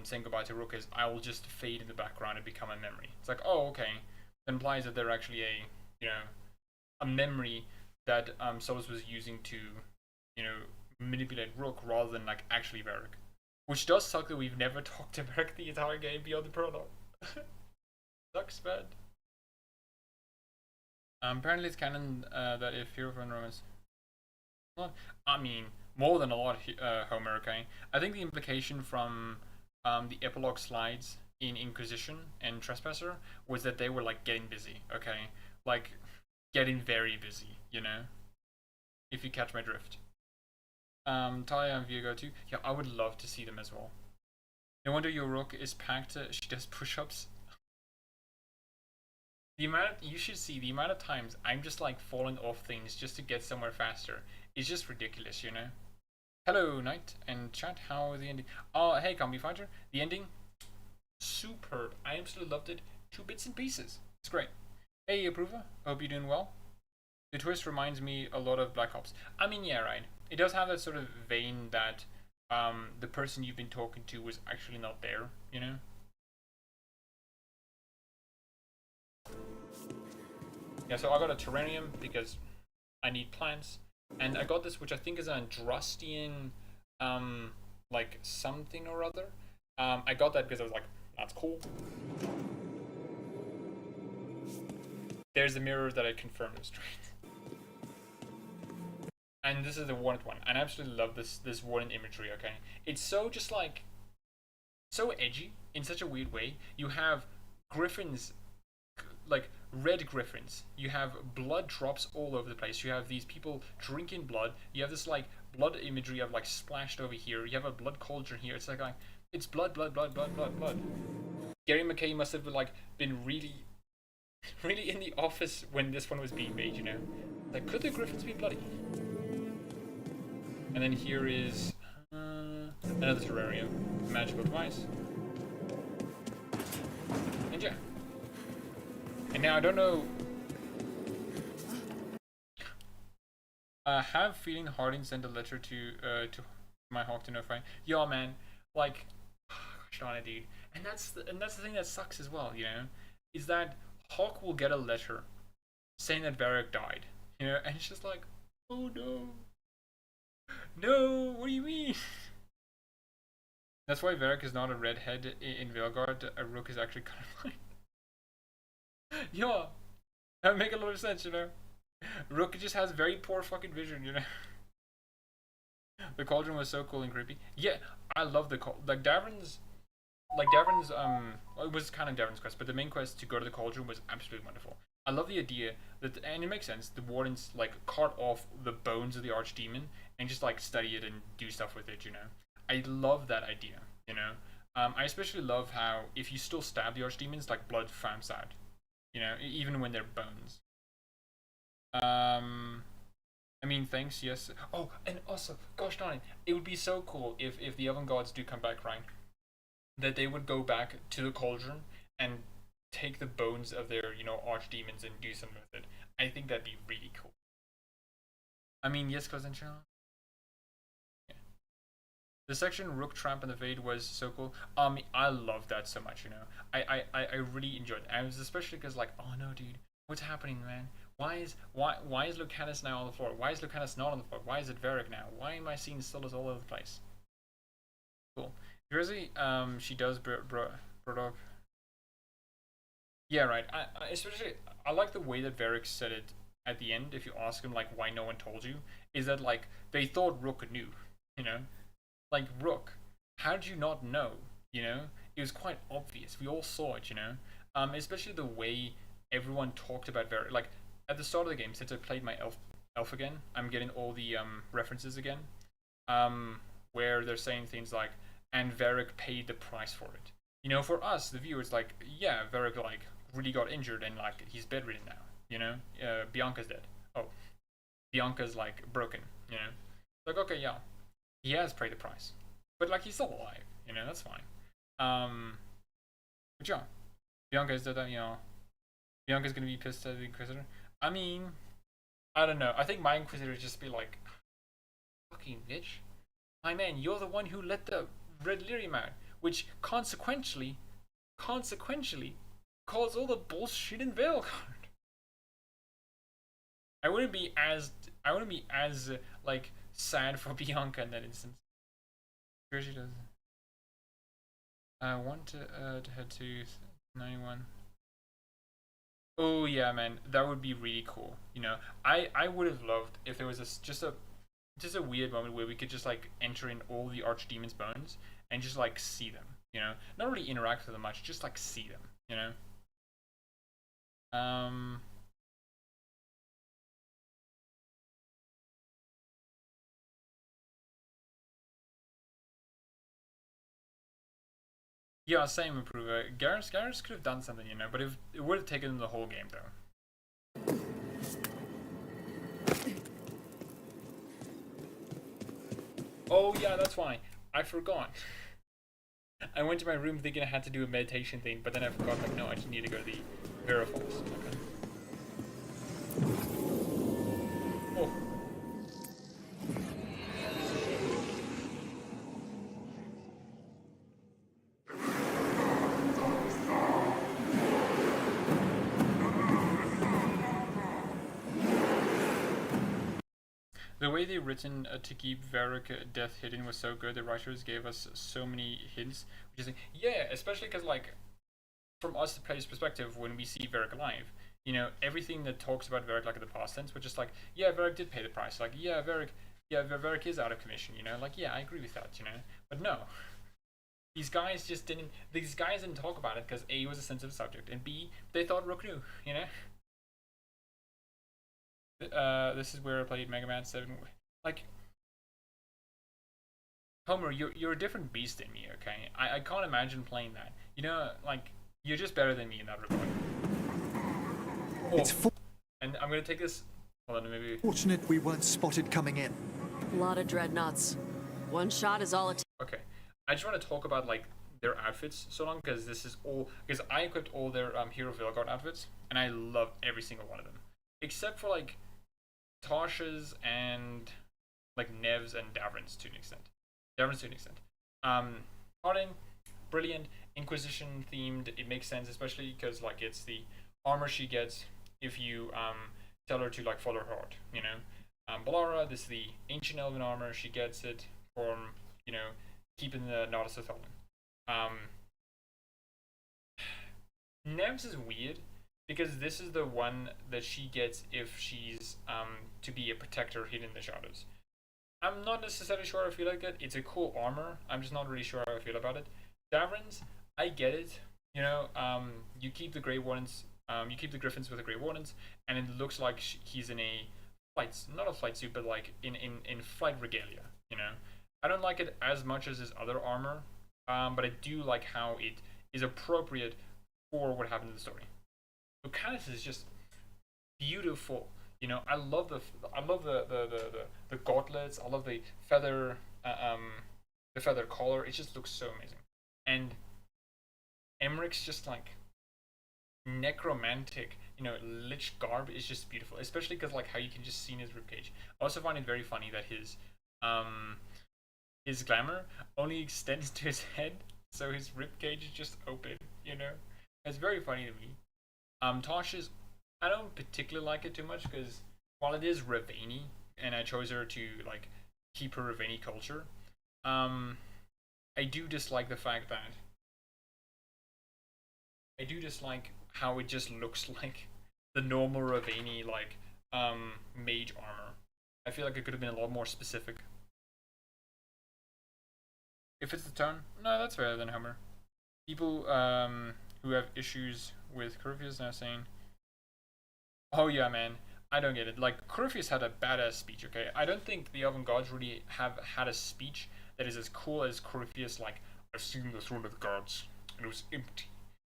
saying goodbye to Rook is, I will just fade in the background and become a memory. It's like, oh, okay. That implies that they're actually a memory that Solus was using to, manipulate Rook rather than like actually Varric. Which does suck that we've never talked to Varric the entire game beyond the prologue. Sucks, bad. Apparently it's canon that if Hero Fun Romance... I mean, more than a lot, Homer, okay? I think the implication from the epilogue slides in Inquisition and Trespasser was that they were like getting busy, okay? Like, getting very busy, if you catch my drift. Talia and Veilguard too. Yeah, I would love to see them as well. No wonder your Rook is packed. She does push-ups. You should see the amount of times I'm just like falling off things just to get somewhere faster. It's just ridiculous, Hello, Knight and chat. How was the ending? Oh, hey, Combi Fighter. The ending, superb. I absolutely loved it. 2 bits and pieces. It's great. Hey, Approver. Hope you're doing well. The twist reminds me a lot of Black Ops. I mean, yeah, right. It does have that sort of vein that the person you've been talking to was actually not there, Yeah, so I got a terrarium because I need plants, and I got this, which I think is an Androstian, like something or other. I got that because I was like, that's cool. There's the mirror that I confirmed was straight. And this is the Warrant one, and I absolutely love this Warrant imagery, okay? It's so just like, so edgy in such a weird way. You have griffins, like red griffins. You have blood drops all over the place. You have these people drinking blood. You have this like blood imagery of like splashed over here. You have a blood cauldron here. It's like it's blood, blood, blood, blood, blood, blood. Gary McKay must have been really in the office when this one was being made, Like, could the griffins be bloody? And then here is another terrarium, magical device, and yeah. And now I don't know. Have feeling Harding sent a letter to my Hawk to notify. Yo, man, like, gosh darn it, dude. And that's the thing that sucks as well, is that Hawk will get a letter saying that Varric died, and it's just like, oh no. No, what do you mean? That's why Varric is not a redhead in Veilguard. A Rook is actually colorblind. Yeah, that would make a lot of sense, Rook just has very poor fucking vision, The cauldron was so cool and creepy. Yeah, I love the Davrin's, it was kind of Davrin's quest, but the main quest to go to the cauldron was absolutely wonderful. I love the idea that, and it makes sense, the wardens like cart off the bones of the archdemon and just like study it and do stuff with it, I love that idea, I especially love how if you still stab the archdemons, like blood founds out, even when they're bones. I mean, thanks, yes. Oh, and also, gosh darn it, it would be so cool if the Elven Gods do come back, right? That they would go back to the cauldron and take the bones of their, archdemons and do something with it. I think that'd be really cool. I mean, yes, cousin Sean. Yeah. The section Rook Tramp and the Fade was so cool. I love that so much, I really enjoyed it. And it was especially because like, oh no, dude, what's happening, man? Why is Lucanus now on the floor? Why is Lucanus not on the floor? Why is it Varric now? Why am I seeing Solus all over the place? Cool. Jersey, she does brought up. Yeah, right. I like the way that Varric said it at the end. If you ask him like why no one told you, is that like they thought Rook knew, like Rook, how did you not know? It was quite obvious. We all saw it, especially the way everyone talked about Varric. Like at the start of the game, since I played my elf again, I'm getting all the references again, where they're saying things like, and Varric paid the price for it. For us, the viewers, like, yeah, Varric like really got injured and like he's bedridden now. Bianca's dead. Oh, Bianca's like broken. Like, okay, yeah, he has paid the price, but like he's still alive. That's fine. But yeah, Bianca is dead. Bianca's gonna be pissed at the Inquisitor. I mean, I don't know. I think my Inquisitor would just be like, fucking bitch. My man, you're the one who let the Red Lyrium out, which consequentially caused all the bullshit in Veilguard. I wouldn't be as like sad for Bianca in that instance. Sure she does. I want to head to 91. Oh yeah, man, that would be really cool. You know, I would have loved if there was just a weird moment where we could just like enter in all the Archdemon's bones and just like see them. You know, not really interact with them much, just like see them. You know. Yeah, same improver. Garrus could have done something, you know, but it would have taken the whole game though. Oh yeah, that's why. I forgot. I went to my room thinking I had to do a meditation thing, but then I forgot, like, no, I just need to go to the Verifalls. Okay. Oh. The way they written to keep Varric death hidden was so good. The writers gave us so many hints, which is like, yeah, especially because like from us the player's perspective, when we see Varric alive, you know, everything that talks about Varric like in the past tense, we're just like, yeah, Varric did pay the price. Like, yeah, Varric is out of commission. You know, like, yeah, I agree with that. You know, but no. These guys just didn't. These guys didn't talk about it because A, it was a sensitive subject, and B, they thought Rook knew. You know. This is where I played Mega Man 7. Like, Homer, you're a different beast than me, okay? I can't imagine playing that. You know, like, you're just better than me in that regard. Oh, and I'm gonna take this. Hold on, maybe. Fortunate we weren't spotted coming in. A lot of dreadnoughts. One shot is all it takes. Okay, I just want to talk about like their outfits so long because this is all because I equipped all their Hero Veilguard outfits and I love every single one of them except for like Tasha's and like Nev's and Davrin's to an extent. Hardin, brilliant, Inquisition themed. It makes sense, especially because like it's the armor she gets if you tell her to like follow her heart. You know, Balara, this is the ancient elven armor. She gets it from keeping the Nodus of Tholen. Nev's is weird because this is the one that she gets if she's to be a protector hidden in the shadows. I'm not necessarily sure I feel like it. It's a cool armor. I'm just not really sure how I feel about it. Davrin's, I get it. You know, you keep the Grey Wardens, you keep the Griffins with the Grey Wardens, and it looks like he's in a not a flight suit, but like in flight regalia. You know, I don't like it as much as his other armor, but I do like how it is appropriate for what happened in the story. Lucanus is just beautiful. You know, I love the gauntlets. I love the feather collar. It just looks so amazing. And Emmerich's just like necromantic, lich garb is just beautiful, especially because like how you can just see in his ribcage. I also find it very funny that his glamour only extends to his head, so his ribcage is just open. It's very funny to me. Tasha's, I don't particularly like it too much because while it is Ravani, and I chose her to like keep her Ravani culture, I do dislike the fact that I do dislike how it just looks like the normal Ravani like mage armor. I feel like it could have been a lot more specific. If it's the tone, no, that's better than Homer. People who have issues with Corypheus now saying, oh yeah, man, I don't get it. Like, Corypheus had a badass speech, okay? I don't think the Elven Gods really have had a speech that is as cool as Corypheus, like, I've seen the throne of the gods, and it was empty.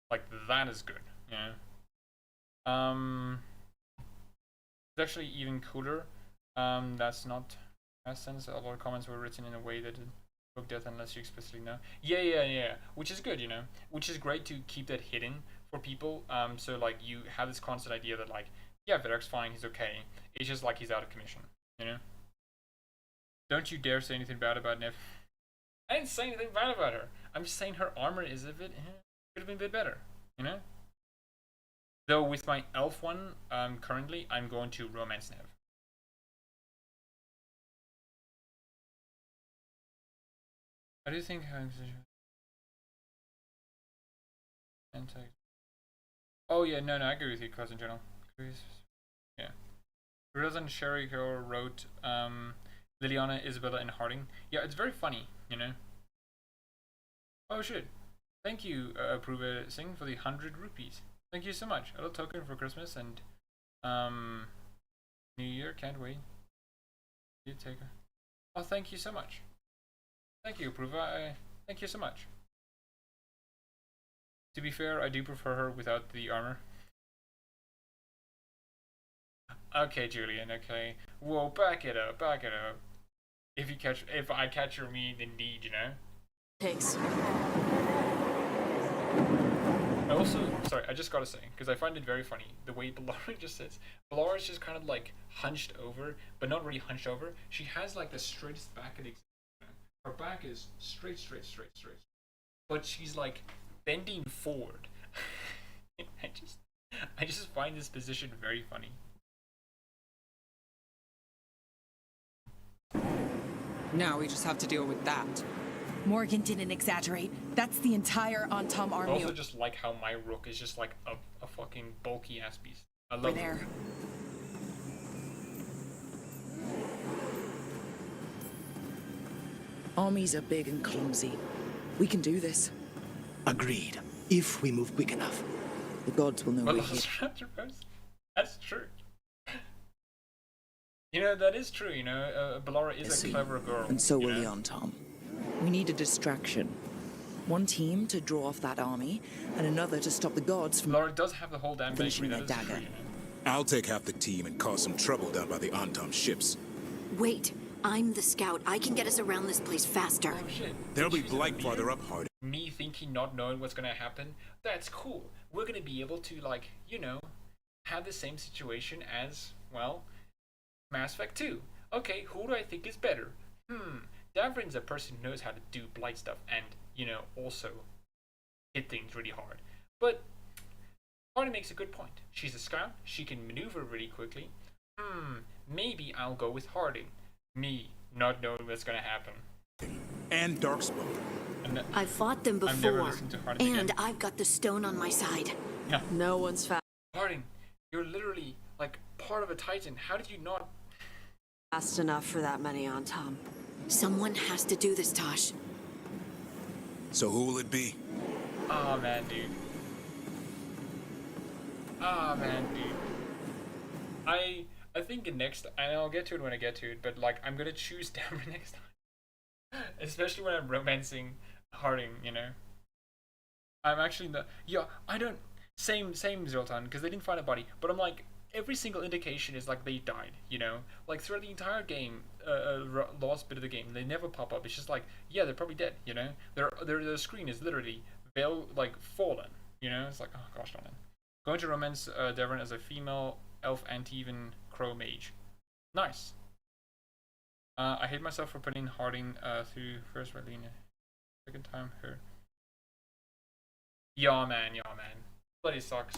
Like, that is good, It's actually even cooler. That's not that sense. A lot of comments were written in a way that book death unless you explicitly know. Yeah. Which is good, Which is great to keep that hidden for people. So like you have this constant idea that like yeah, Vedek's fine, he's okay. It's just like he's out of commission, you know? Don't you dare say anything bad about Nev. I didn't say anything bad about her. I'm just saying her armor is a bit, could have been a bit better, you know? Though with my elf one, currently, I'm going to romance Nev. I do think oh yeah, no, I agree with you, cousin general. Yeah. Grills and Sherry Girl wrote Liliana, Isabella, and Harding. Yeah, it's very funny, you know. Oh shit. Thank you, Approve Singh, for the 100 rupees. Thank you so much. A little token for Christmas and New Year, can't wait. You take her. Oh, thank you so much. Thank you, Approve. Thank you so much. To be fair, I do prefer her without the armor. Okay, Julian, okay. Whoa, back it up, back it up. If I catch your meaning, indeed, you know? Takes. I also, sorry, I just gotta say, because I find it very funny, the way Ballora just sits. Ballora is just kind of like hunched over, but not really hunched over. She has like the straightest back in existence. Her back is straight. But she's like bending forward. I just find this position very funny. Now we just have to deal with that. Morgan didn't exaggerate. That's the entire Antom I army. also just like how my rook is just like a fucking bulky ass beast. I love over there. it. Armies are big and clumsy. We can do this. Agreed. If we move quick enough. The gods will know Well, we're here. that's true. You know, that is true, you know. Ballora is a clever girl. And so you will know? the Antom. We need a distraction. One team to draw off that army, and another to stop the gods from Ballora does have the whole damn finishing bakery, their that is dagger. true, you know? I'll take half the team and cause some trouble down by the Antom ships. Wait, I'm the scout. I can get us around this place faster. Oh shit. There'll be She's blight gonna farther up, Harding. Me thinking, not knowing what's gonna happen, that's cool. We're gonna be able to, like, you know, have the same situation as, well, Mass Effect 2. Okay, who do I think is better? Davrin's a person who knows how to do blight stuff and, you know, also hit things really hard. But Harding makes a good point. She's a scout, she can maneuver really quickly. Maybe I'll go with Harding. Me, not knowing what's gonna happen. And Darkspawn. I've fought them I've never before, listened to Harding and again. I've got the stone on my side. Yeah. No one's Harding, you're literally, like, part of a Titan. How did you not... fast enough for that many on Tom. Someone has to do this, Tosh. So who will it be? Oh man, dude. I think next, and I'll get to it when I get to it, but like I'm gonna choose Dameron next time, especially when I'm romancing Harding. You know, I'm actually the I don't same Zoltan because they didn't find a body, but I'm like every single indication is like they died. You know, like throughout the entire game, lost bit of the game, they never pop up. It's just like they're probably dead. You know, their screen is literally fallen. You know, it's like oh gosh darn it. Going to romance Devon as a female elf anti-even crow mage. Nice. I hate myself for putting Harding through first Rylena. Second time her. Yeah man. Bloody sucks.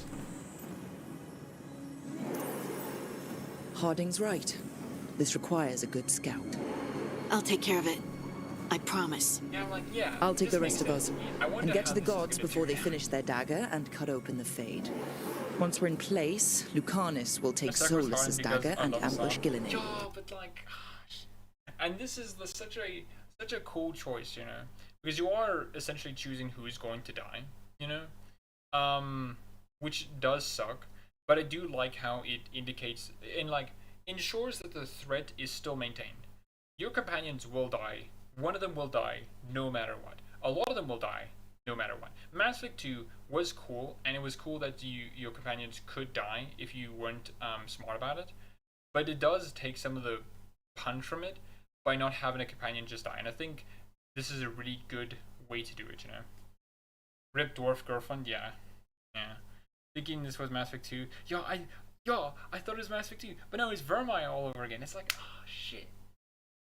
Harding's right. This requires a good scout. I'll take care of it. I promise. Yeah. I'll take the rest of us and get to the this is gods gonna before they turn out. finish their dagger and cut open the Fade. Once we're in place, Lucanus will take I sacrificed Solus's Harding because dagger I and love the ambush song. Gillinan. Yeah, but like, gosh. And this is such a cool choice, you know, because you are essentially choosing who's going to die, you know, which does suck. But I do like how it indicates and like ensures that the threat is still maintained. Your companions will die. One of them will die no matter what. A lot of them will die no matter what. Mass Effect 2 was cool, and it was cool that your companions could die if you weren't smart about it. But it does take some of the punch from it by not having a companion just die. And I think this is a really good way to do it, you know. Rip Dwarf Girlfriend, yeah. Thinking this was Mass Effect 2. Yeah, Yo, I thought it was Mass Effect 2, but no, it's Vermeer all over again. It's like, oh shit.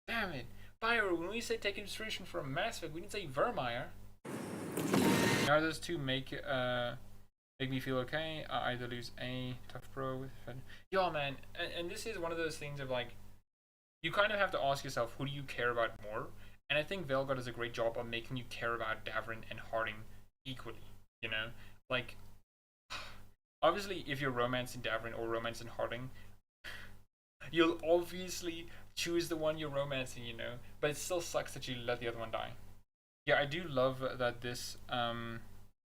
Damn it. Pyro, when we say take inspiration from Mass Effect, we didn't say Vermeer. Are those two make me feel okay? I either lose a tough pro with yo man, and this is one of those things of like, you kind of have to ask yourself, who do you care about more? And I think Veilguard does a great job of making you care about Davrin and Harding equally. You know, like obviously if you're romancing Davrin or romancing Harding, you'll obviously choose the one you're romancing, you know, but it still sucks that you let the other one die. Yeah, I do love that this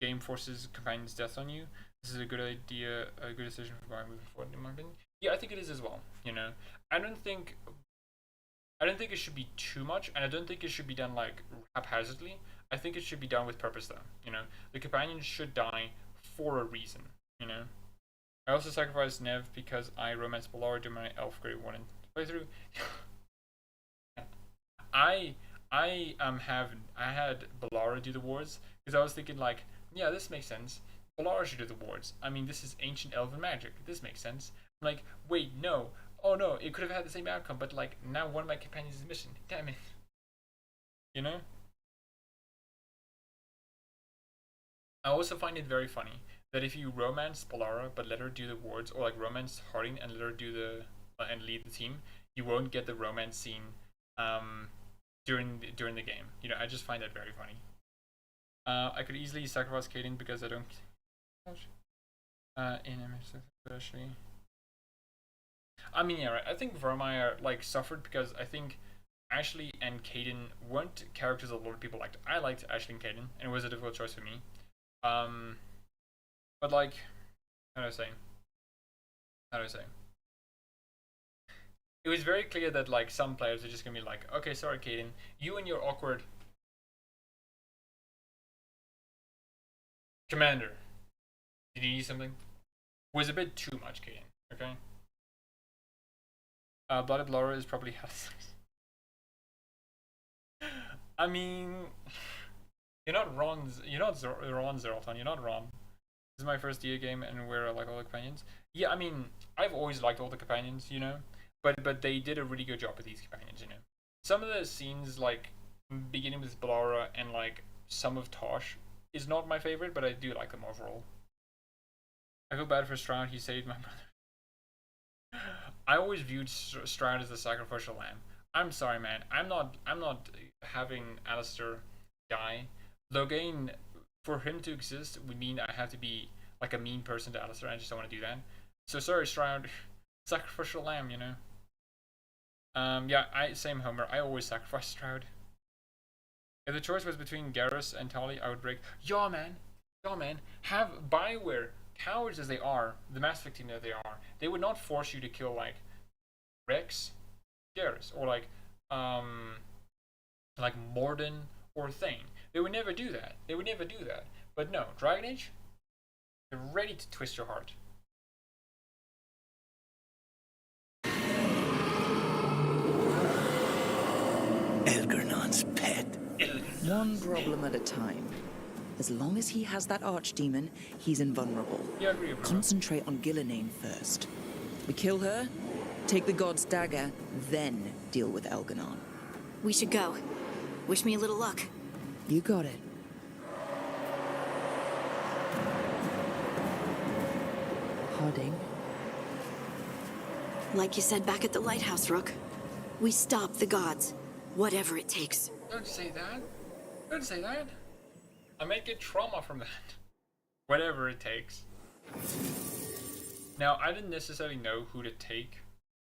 game forces companions' death on you. This is a good idea, a good decision for going moving forward, in my opinion. Yeah, I think it is as well. You know, I don't think it should be too much, and I don't think it should be done like haphazardly. I think it should be done with purpose, though. You know, the companions should die for a reason. You know, I also sacrificed Nev because I romanced Balara during my elf grade 1 and playthrough. I had Balara do the wards because I was thinking like, yeah, this makes sense. Balara should do the wards. I mean, this is ancient elven magic. This makes sense. I'm like, wait, no. Oh no, it could have had the same outcome, but like now one of my companions is missing. Damn it. You know? I also find it very funny that if you romance Balara but let her do the wards, or like romance Harding and let her do the and lead the team, you won't get the romance scene during the game. You know, I just find that very funny. I could easily sacrifice Kaden because I don't in image especially. I mean, yeah, right. I think Vermeer like suffered because I think Ashley and Kaden weren't characters a lot of people liked. I liked Ashley and Kaden, and it was a difficult choice for me. But like, how do I say? It was very clear that like some players are just gonna be like, okay, sorry, Kaden, you and your awkward commander. Did you need something? Was a bit too much, Kaden. Okay. Blooded Laura is probably I mean, you're not wrong. You're not wrong, Zeralton. You're not wrong. This is my first DA game, and we're like all the companions. Yeah, I mean, I've always liked all the companions, you know, but they did a really good job with these companions, you know. Some of the scenes, like beginning with Balara and like some of Tosh, is not my favorite, but I do like them overall. I feel bad for Stroud. He saved my brother. I always viewed Stroud as the sacrificial lamb. I'm sorry, man. I'm not having Alistair die. Logain, for him to exist would mean I have to be like a mean person to Alistair. I just don't want to do that. So sorry, Stroud. Sacrificial lamb, you know. Yeah, same Homer. I always sacrifice Stroud. If the choice was between Garrus and Tali, I would break. Yo, man. Have Bioware, cowards as they are, the Mass Effect team that they are, they would not force you to kill like Rex, Garrus, or like Morden or Thane. They would never do that. But no, Dragon Age, they're ready to twist your heart. Elgernon's pet. One problem at a time. As long as he has that archdemon, he's invulnerable. Yeah, I agree. Concentrate on Gillenane first. We kill her, take the god's dagger, then deal with Elganon. We should go. Wish me a little luck. You got it. Harding. Like you said back at the lighthouse, Rook. We stop the gods. Whatever it takes. Don't say that. I might get trauma from that. Whatever it takes. Now, I didn't necessarily know who to take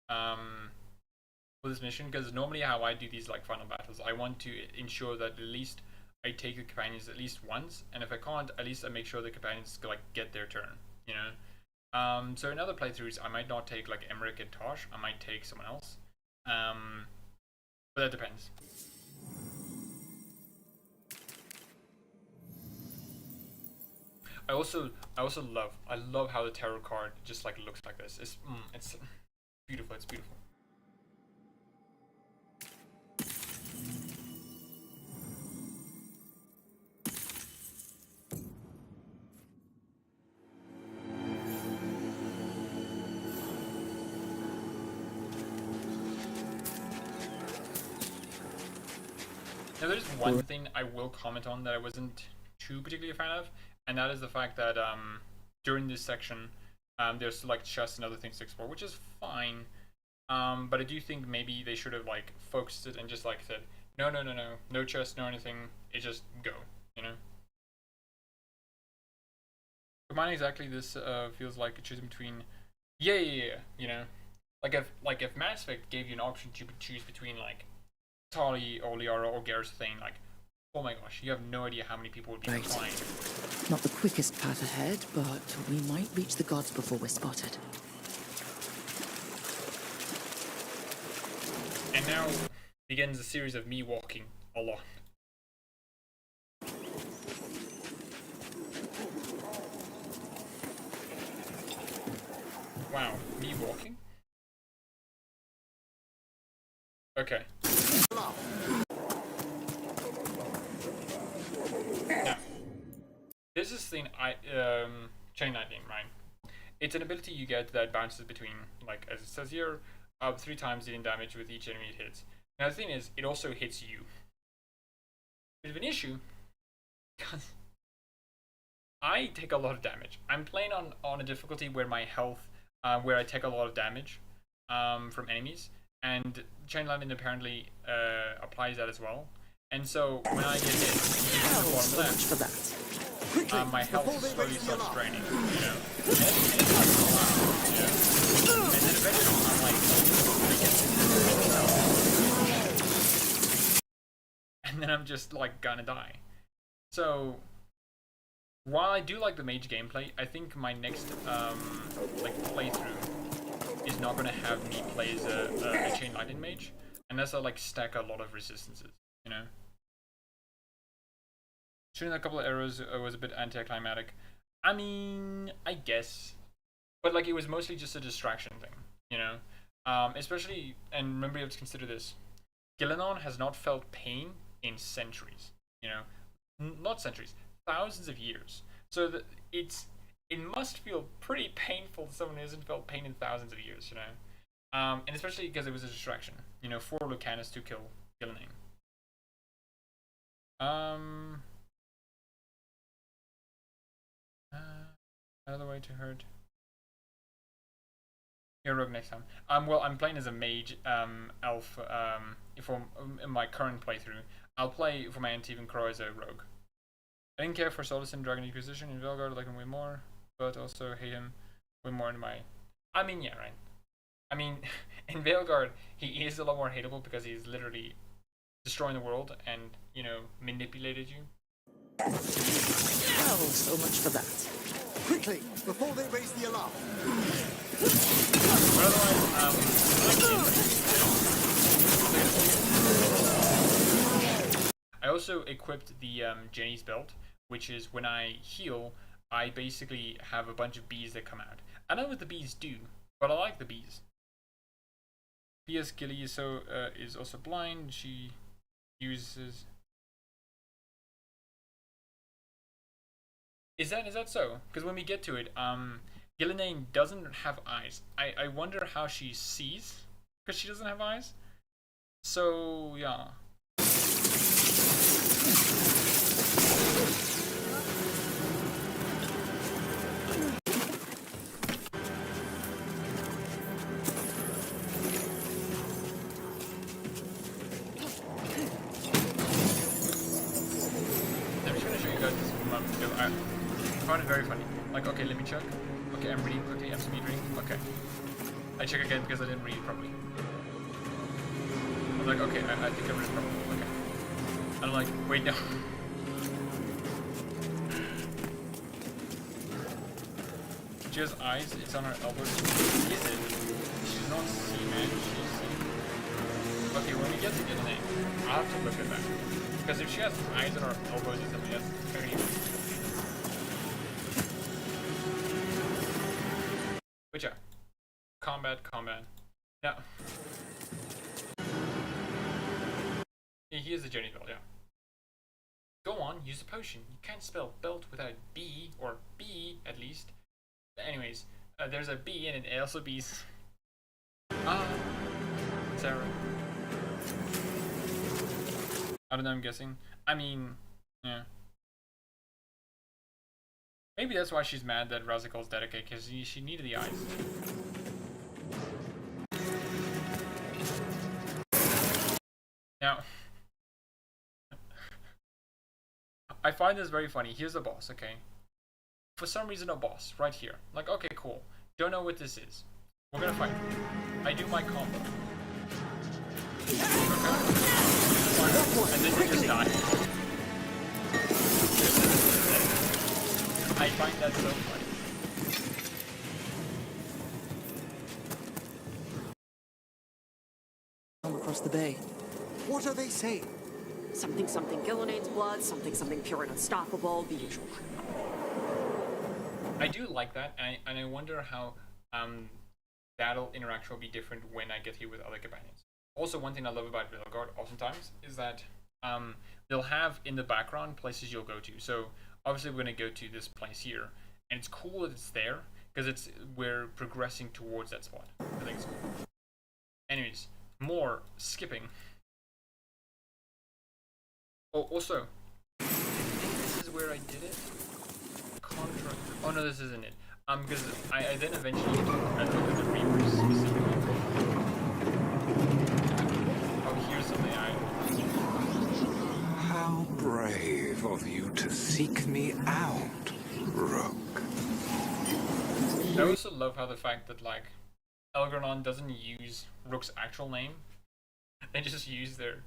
for this mission, because normally how I do these like final battles, I want to ensure that at least I take the companions at least once, and if I can't, at least I make sure the companions like get their turn, you know. So in other playthroughs, I might not take like Emmerich and Tosh. I might take someone else. But that depends. I also love how the tarot card just like looks like this. It's beautiful. It's beautiful. there's one thing I will comment on that I wasn't too particularly a fan of, and that is the fact that during this section there's like chests and other things to explore, which is fine. But I do think maybe they should have like focused it and just like said, no chest, no anything, it just go, you know. For mine exactly, this feels like choosing between, yeah, you know, like if Mass Effect gave you an option to choose between like Tali or Liara or Garrus Thane, like, oh my gosh, you have no idea how many people would be flying. Not the quickest path ahead, but we might reach the gods before we're spotted. And now begins a series of me walking a lot. Wow, me walking? Okay. Now, there's this thing Chain Lightning, right? It's an ability you get that bounces between, like, as it says here, 3 times dealing damage with each enemy it hits. Now the thing is, it also hits you. Bit of an issue, because I take a lot of damage. I'm playing on a difficulty where my health, where I take a lot of damage from enemies, and Chain Lightning apparently applies that as well. And so when I get hit, you can the bottom left, for that. my health slowly starts draining, you know. And then eventually I'm like, and then I'm just like gonna die. So while I do like the mage gameplay, I think my next like playthrough is not gonna have me play as a Chain Lightning mage unless I like stack a lot of resistances, you know. Shooting a couple of arrows was a bit anticlimactic. I mean, I guess, but like it was mostly just a distraction thing, you know. Especially, and remember you have to consider this: Gillenon has not felt pain in centuries, you know, not centuries, thousands of years. So it must feel pretty painful to someone who hasn't felt pain in thousands of years, you know. And especially because it was a distraction, you know, for Lucanus to kill Gillenon. Another way to hurt. You're rogue next time. Well, I'm playing as a mage, elf. In my current playthrough, I'll play for my Antivan Crow as a rogue. I didn't care for Solus and Dragon Inquisition. In Veilguard, I like him way more, but also hate him way more in my. I mean, yeah, right. I mean, in Veilguard, he is a lot more hateable because he's literally destroying the world and, you know, manipulated you. Well, so much for that. Quickly, before they raise the alarm. But otherwise, I also equipped the Jenny's belt, which is when I heal, I basically have a bunch of bees that come out. I don't know what the bees do, but I like the bees. P.S. Gilly is also blind. She uses. Is that so? Because when we get to it, Gillenane doesn't have eyes. I wonder how she sees, because she doesn't have eyes. So, yeah. I'm just going to show you guys this video. I found it very funny. Like, okay, let me check. Okay, I'm reading quickly. I'm speed reading. Okay. I check again because I didn't read it properly. I'm like, okay, I think I read it properly. Okay. I'm like, wait, no. She has eyes. It's on her elbows. Is it? She's not see, man. She's see. Okay, when we get to Gillenane, I'll have to look at that. Because if she has eyes on her elbows or something, that's very interesting. Good job. Combat. Now. He is a Jenny belt, yeah. Go on, use a potion. You can't spell belt without B, or B at least. But anyways, there's a B and it also B's. Sarah. I don't know, I'm guessing. I mean, yeah. Maybe that's why she's mad that Razikal's dead, okay, because she needed the eyes. Now, I find this very funny. Here's a boss, okay? For some reason, a boss, right here. Like, okay, cool. Don't know what this is. We're gonna fight. I do my combo. Okay. And then you just die. I find that so funny. Across the bay. What are they saying? Something, something Gillinane's blood, something, something pure and unstoppable, the usual. I do like that, and I wonder how that'll interaction will be different when I get here with other companions. Also, one thing I love about Veilguard oftentimes is that they'll have in the background places you'll go to. So obviously we're going to go to this place here, and it's cool that it's there because we're progressing towards that spot. I think it's cool. Anyways, more skipping. Oh, also, I think this is where I did it. Contra. Oh no, this isn't it. Because I then eventually looked at the Reapers specifically. Oh, here's something How brave of you to seek me out, Rook. I also love how the fact that like Elgranon doesn't use Rook's actual name. They just use their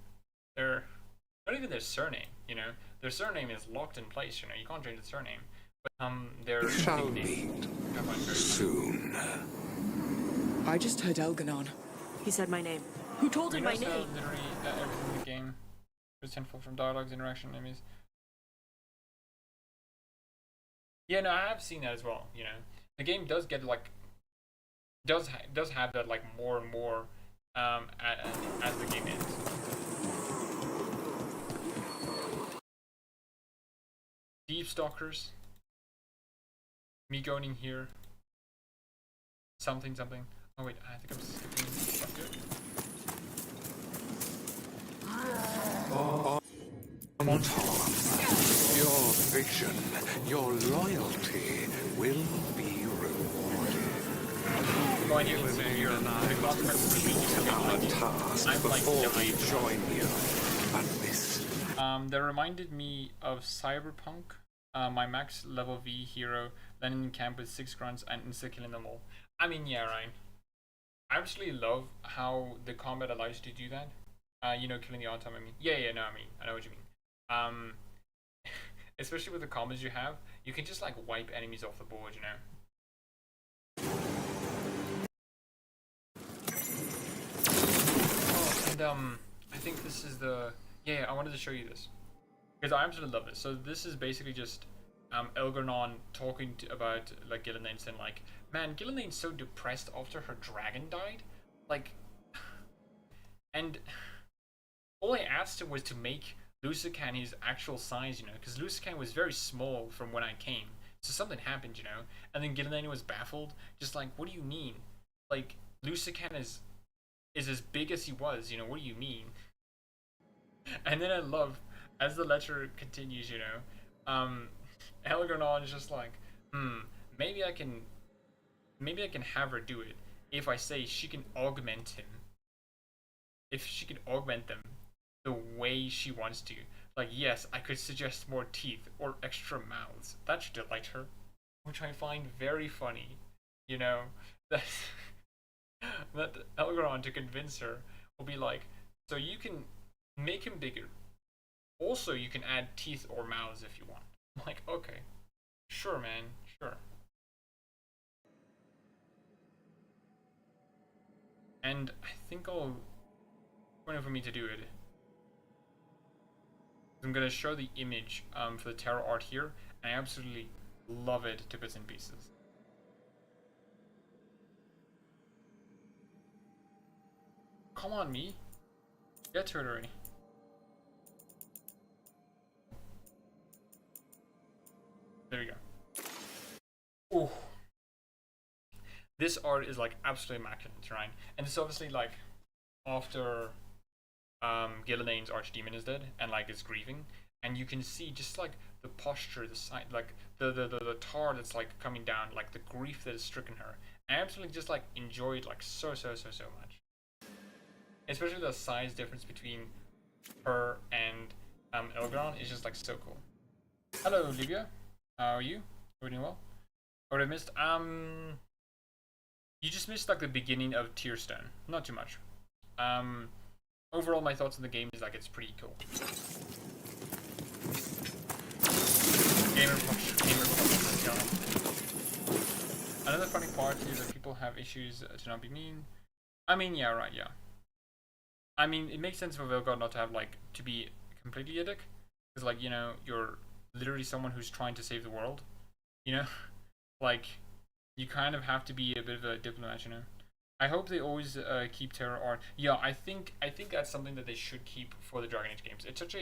not even their surname, you know. Their surname is locked in place, you know, you can't change the surname. But their Shall nickname meet soon. I just heard Elganon. He said my name. Who told him my name? Literally everything in the game was tenfold from dialogues, interaction, enemies. Yeah, no, I have seen that as well, you know. The game does get like does have that like more and more as the game ends. Deep Stalkers. Me going in here. Something. Oh wait, I think I'm skipping stuff here. Your vision, your loyalty will be rewarded. Going here with your our task before we join you. But this that reminded me of Cyberpunk. My max level V hero landing in camp with 6 grunts and insta-killing them all. I mean, yeah, Ryan. I absolutely love how the combat allows you to do that. You know, killing the odd time. I mean, yeah, no, I know what you mean. Especially with the combos you have, you can just like wipe enemies off the board, you know. Oh, and I think this is the I wanted to show you this because I absolutely love this. So this is basically just Elgranon talking about like Gillinane, saying like, man, Gillinane's so depressed after her dragon died, like, and all I asked him was to make Lucican his actual size, you know, because Lucican was very small from when I came, so something happened, you know, and then Gillinane was baffled, just like, what do you mean? Like, Lucican is as big as he was, you know, what do you mean? And then I love, as the letter continues, you know, Elgranon is just like, maybe I can have her do it if I say she can augment him. If she can augment them the way she wants to. Like, yes, I could suggest more teeth or extra mouths. That should delight her. Which I find very funny. You know, that Elgranon, to convince her, will be like, so you can make him bigger. Also, you can add teeth or mouths if you want. I'm like, okay. Sure, man. Sure. And I think I'll... for me to do it. I'm gonna show the image for the tarot art here, and I absolutely love it to bits and pieces. Come on, me. Get to it already. There we go. Ooh. This art is like absolutely immaculate, right? And it's obviously like after Gilnean's archdemon is dead and like is grieving, and you can see just like the posture, the side, like the tar that's like coming down, like the grief that has stricken her. I absolutely just like enjoy it like so much. Especially the size difference between her and Elgron is just like so cool. Hello, Livia. How are you? Are you doing well? What I missed? You just missed like the beginning of Tearstone. Not too much. Overall, my thoughts on the game is like it's pretty cool. Gamer posture. Another funny part is that people have issues to not be mean. I mean, yeah, right, yeah. I mean, it makes sense for Veilguard not to have like to be completely a dick, because like, you know, you're literally someone who's trying to save the world. You know, like you kind of have to be a bit of a diplomat. You know. I hope they always keep Terror Art. Yeah, I think that's something that they should keep for the Dragon Age games. It's such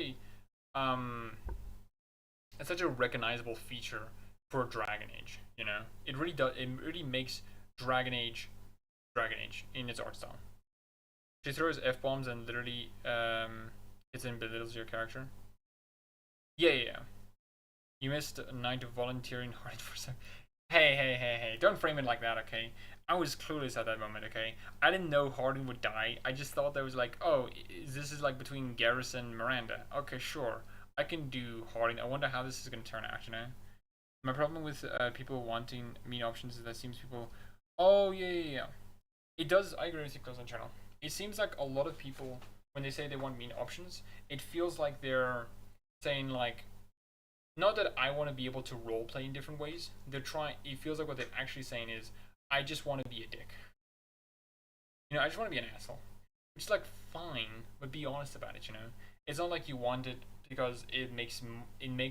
a recognizable feature for Dragon Age. You know, it really does. It really makes Dragon Age in its art style. She throws F-bombs and literally it belittles your character. Yeah. You missed a night of volunteering hard for some. Hey, don't frame it like that, okay? I was clueless at that moment, okay? I didn't know Harding would die. I just thought there was like, oh, this is like between Garrus and Miranda. Okay, sure. I can do Harding. I wonder how this is going to turn out, you know? My problem with people wanting mean options is that seems people... Oh, yeah. It does, I agree with you, Close on Channel. It seems like a lot of people, when they say they want mean options, it feels like they're saying like, not that I want to be able to roleplay in different ways. They're trying. It feels like what they're actually saying is, I just want to be a dick. You know, I just want to be an asshole. Which is like fine, but be honest about it. You know, it's not like you want it because it makes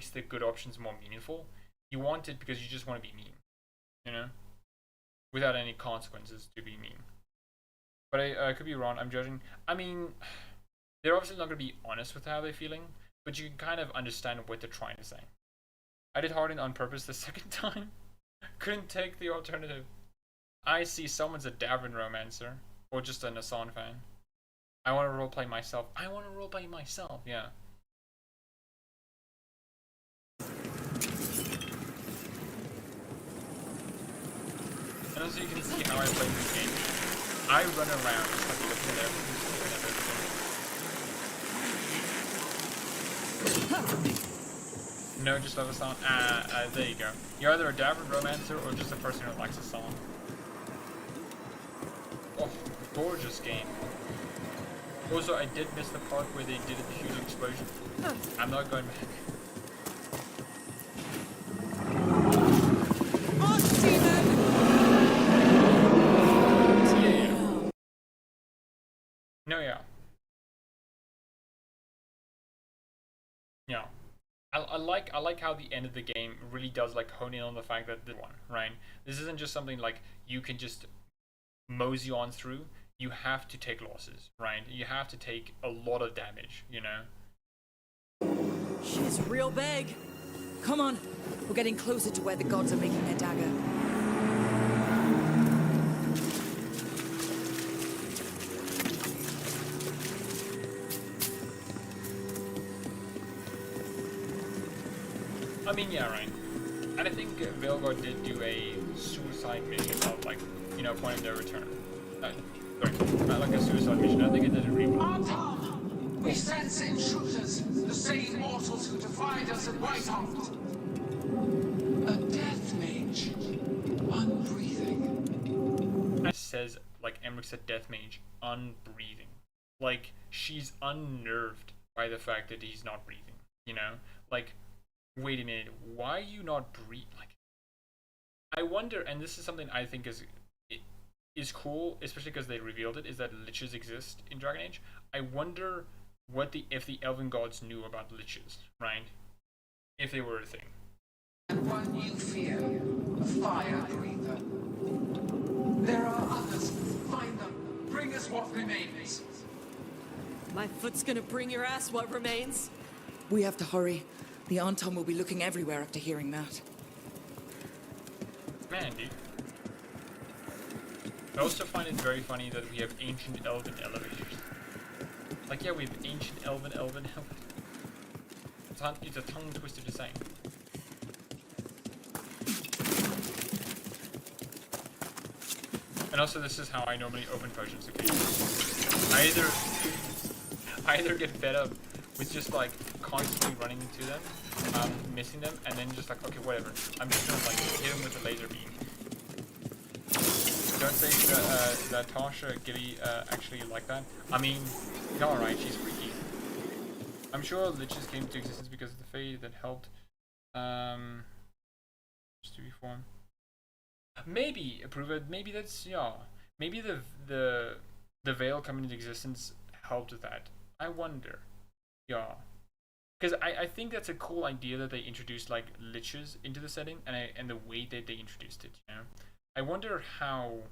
the good options more meaningful. You want it because you just want to be mean. You know, without any consequences to be mean. But I could be wrong. I'm judging. I mean, they're obviously not going to be honest with how they're feeling, but you can kind of understand what they're trying to say. I did Harding on purpose the second time. Couldn't take the alternative. I see someone's a Davin romancer, or just an Asan fan. I want to roleplay myself. Yeah. And also you can see how I play this game. I run around just like looking at everything. No, just love a song. There you go. You're either a Davin romancer or just a person who likes a song. Oh, gorgeous game. Also, I did miss the part where they did a huge explosion. I'm not going back. Yeah. No, yeah. Yeah. I like how the end of the game really does like hone in on the fact that right? This isn't just something like you can just mosey on through. You have to take losses, right? You have to take a lot of damage, you know? She's real big. Come on, we're getting closer to where the gods are making their dagger. I mean, yeah, right. And I think Veilguard did do a suicide mission of, like, you know, point of no return. Not like a suicide mission. I think it did it really well. We sense intruders, the same mortals who defied us at Whitehaft. A death mage, unbreathing. It says, like Emmerich said, death mage, unbreathing. Like, she's unnerved by the fact that he's not breathing, you know? Like, wait a minute, why are you not breathing? Like, I wonder, and this is something I think is cool, especially because they revealed it, is that liches exist in Dragon Age. I wonder if the elven gods knew about liches, right? If they were a thing. And one you fear, a fire breather. There are others. Find them. Bring us what remains. My foot's gonna bring your ass what remains. We have to hurry. The Anton will be looking everywhere after hearing that. Man, dude. I also find it very funny that we have ancient elven elevators. Like, yeah, we have ancient elven. It's a tongue twister to say. And also, this is how I normally open potions, okay? I either get fed up with just like constantly running into them, missing them, and then just like, okay, whatever. I'm just gonna like hit them with a laser beam. Don't say that Tasha Gilly actually like that. I mean, alright, she's freaky. I'm sure liches came into existence because of the fate that helped just to reform. Maybe approve it. Maybe that's maybe the veil coming into existence helped with that. I wonder. Yeah. Because I think that's a cool idea that they introduced like liches into the setting and the way that they introduced it, you know. I wonder how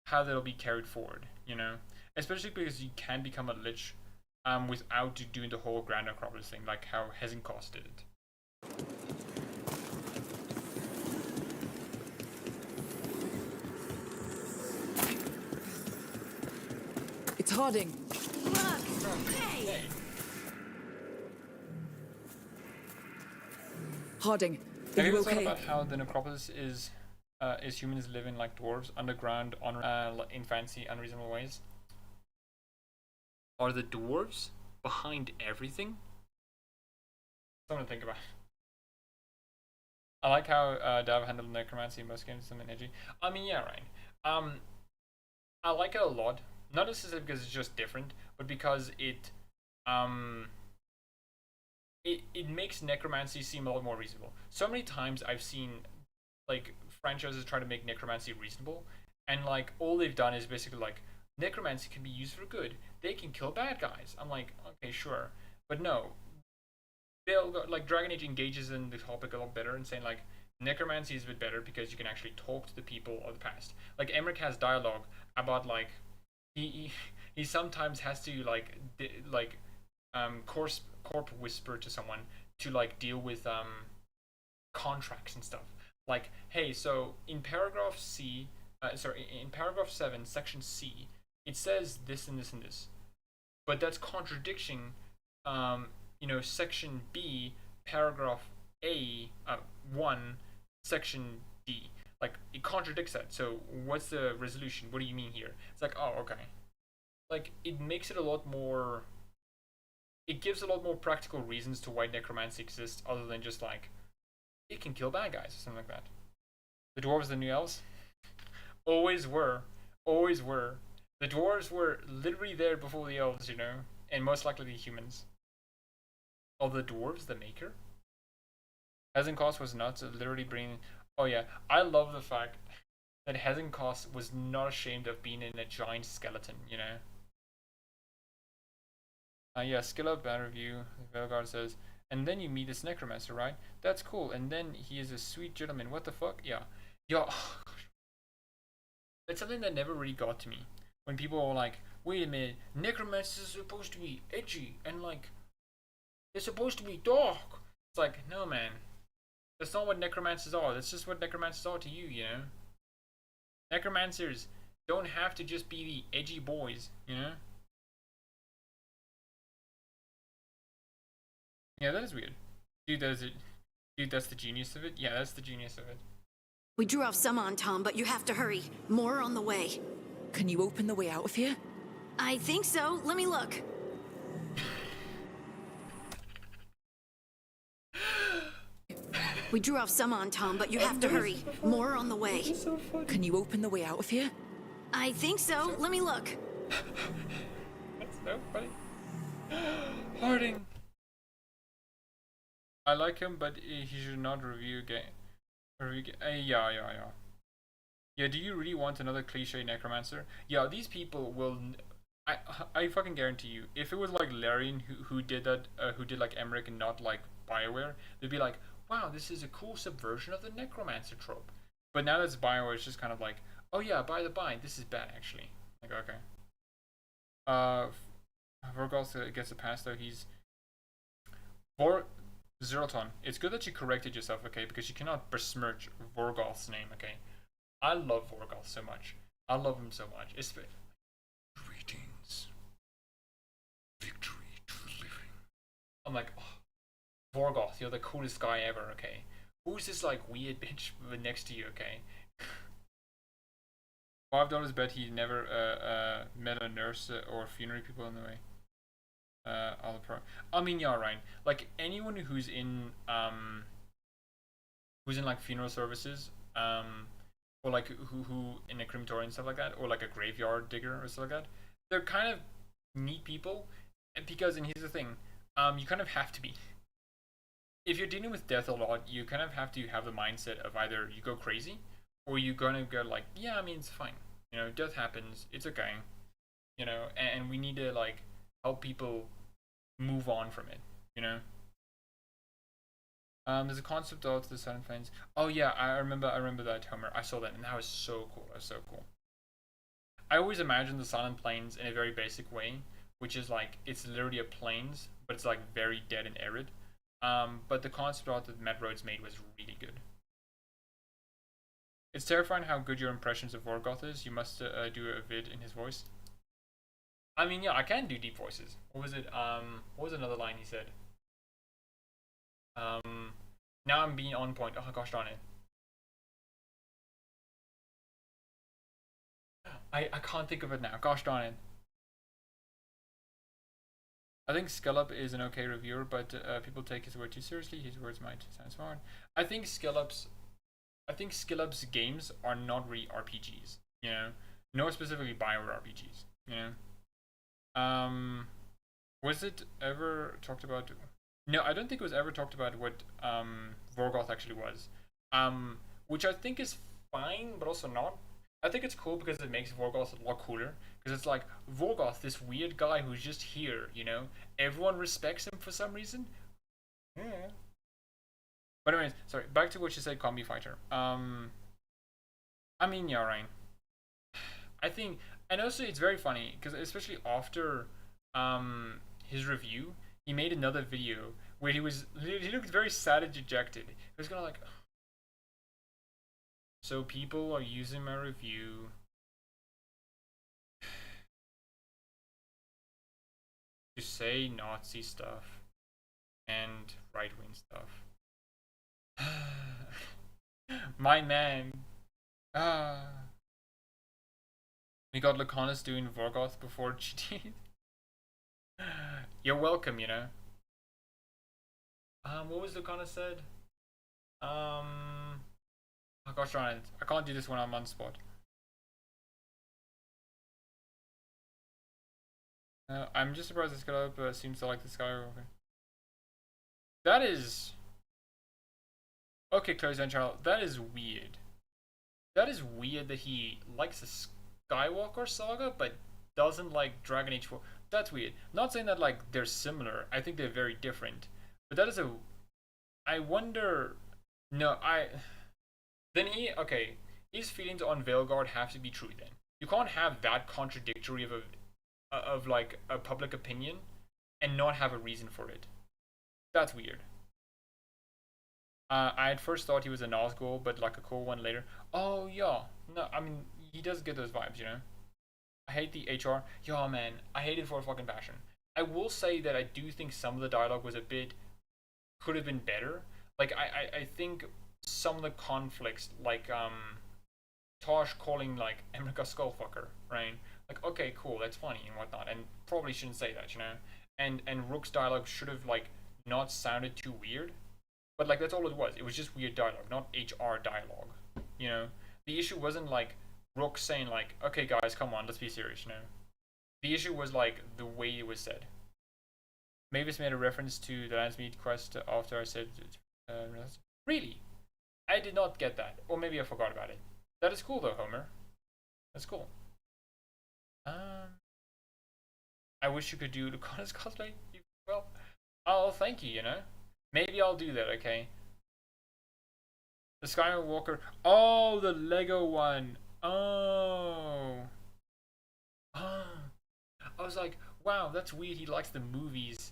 that'll be carried forward, you know. Especially because you can become a lich without doing the whole Grand Acropolis thing, like how Hezenkos did it. It's Harding. Look! Hey! Harding, are Have you you ever thought okay? about how the necropolis is humans living like dwarves underground in fancy, unreasonable ways? Are the dwarves behind everything? Something to think about. I like how Dav handled necromancy in most games, something edgy. I mean, yeah, right. I like it a lot. Not necessarily because it's just different, but because it makes necromancy seem a lot more reasonable. So many times I've seen like franchises try to make necromancy reasonable, and like all they've done is basically like necromancy can be used for good. They can kill bad guys. I'm like, okay, sure, but no. They'll go, like Dragon Age engages in the topic a lot better and saying like necromancy is a bit better because you can actually talk to the people of the past. Like Emmerich has dialogue about like he sometimes has to corp whisper to someone to like deal with contracts and stuff. Like, hey, so in paragraph in paragraph 7, section C, it says this and this and this, but that's contradiction. Section B, paragraph A, 1, section D. Like, it contradicts that. So, what's the resolution? What do you mean here? It's like, oh, okay. Like, it makes it a lot more... It gives a lot more practical reasons to why necromancy exists, other than just, like, it can kill bad guys, or something like that. The dwarves, the new elves? Always were. Always were. The dwarves were literally there before the elves, you know? And most likely the humans. Oh, the dwarves, the maker? Hezenkos was nuts, literally bringing... Oh yeah, I love the fact that Hezenkos was not ashamed of being in a giant skeleton, you know? Yeah, skill up, bad review. Veilguard says, and then you meet this necromancer, right? That's cool, and then he is a sweet gentleman. What the fuck? Yeah. Yeah. That's something that never really got to me. When people are like, wait a minute, necromancers are supposed to be edgy, and like, they're supposed to be dark. It's like, no, man. That's not what necromancers are. That's just what necromancers are to you, you know? Necromancers don't have to just be the edgy boys, you know? Yeah, that is weird. Dude, that's the genius of it? Yeah, that's the genius of it. We drew off some on Tom, but you have to hurry. More on the way. Can you open the way out of here? I think so. Let me look. We drew off some on Tom, but you have to hurry. More on the way. So Can you open the way out of here? I think so. Let me look. That's so funny. Harding. I like him, but he should not review game. Yeah. Yeah, do you really want another cliche necromancer? Yeah, these people will... I fucking guarantee you, if it was like Larian who did that, who did like Emmerich and not like BioWare, they'd be like, wow, this is a cool subversion of the necromancer trope. But now that's BioWare, it's just kind of like, oh yeah, by the by, this is bad actually. Like, okay. Vorgolf gets a pass though, he's... Zeraton, it's good that you corrected yourself, okay, because you cannot besmirch Vorgolf's name, okay? I love Vorgolf so much. I love him so much. Greetings. I'm like, oh, Vorgoth, you're the coolest guy ever, okay? Who's this like weird bitch next to you, okay? $5 bet he never met a nurse or funerary people on the way. I mean, yeah, right. Like anyone who's in like funeral services, or like who in a crematorium and stuff like that, or like a graveyard digger or stuff like that, they're kind of neat people, because, and here's the thing, you kind of have to be. If you're dealing with death a lot, you kind of have to have the mindset of either you go crazy, or you're gonna go like, yeah, I mean, it's fine. You know, death happens. It's okay. You know, and we need to like help people move on from it. You know. There's a concept of the Silent Plains. Oh yeah, I remember that, Homer. I saw that, and that was so cool. That was so cool. I always imagine the Silent Plains in a very basic way, which is like it's literally a plains, but it's like very dead and arid. But the concept art that Matt Rhodes made was really good. It's terrifying how good your impressions of Vorgoth is. You must do a vid in his voice. I mean, yeah, I can do deep voices. What was it? What was another line he said? Now I'm being on point. Oh gosh darn it. I can't think of it now. Gosh darn it. I think Skillup is an okay reviewer, but people take his word too seriously. His words might sound smart. I think Skillup's games are not really RPGs, you know, nor specifically BioWare RPGs, you know. Was it ever talked about? No, I don't think it was ever talked about what Vorgoth actually was, which I think is fine, but also not. I think it's cool because it makes Vorgoth a lot cooler, because it's like, Vorgoth, this weird guy who's just here, you know? Everyone respects him for some reason. Yeah. But anyways, sorry, back to what you said, Combi Fighter. I mean, yeah, Ryan. I think, and also it's very funny, because especially after his review, he made another video where he looked very sad and dejected. He was kind of like, so people are using my review to say Nazi stuff and right-wing stuff. My man. We got Laconis doing Vorgoth before GT. You're welcome, you know. What was Laconis said? Oh gosh darn it. I can't do this when I'm on spot. I'm just surprised this guy seems to like this guy. Okay. That is... Okay, Chloe's Child, that is weird. That is weird that he likes the Skywalker saga, but doesn't like Dragon Age 4. That's weird. Not saying that like they're similar. I think they're very different. But that is a... I wonder... No, Then okay, his feelings on Veilguard have to be true then. You can't have that contradictory of like a public opinion and not have a reason for it. That's weird. I at first thought he was a Nazgul, but like a cool one later. Oh yeah, no, I mean he does get those vibes, you know. I hate the HR. Yeah, man, I hate it for a fucking passion. I will say that I do think some of the dialogue was could have been better. Like I think some of the conflicts, like Tosh calling like Emrica skullfucker, right? Like, okay, cool, that's funny and whatnot, and probably shouldn't say that, you know. And Rook's dialogue should have like not sounded too weird, but like that's all it was. It was just weird dialogue, not HR dialogue, you know. The issue wasn't like Rook saying like, okay guys, come on, let's be serious, you know. The issue was like the way it was said. Mavis made a reference to the Landsmeet quest after I said, really? I did not get that, or maybe I forgot about it. That is cool though, Homer. That's cool. I wish you could do Lucanus cosplay. Well, oh, thank you. You know, maybe I'll do that. Okay. The Skywalker. Oh, the Lego one. Oh. Oh. I was like, wow, that's weird. He likes the movies.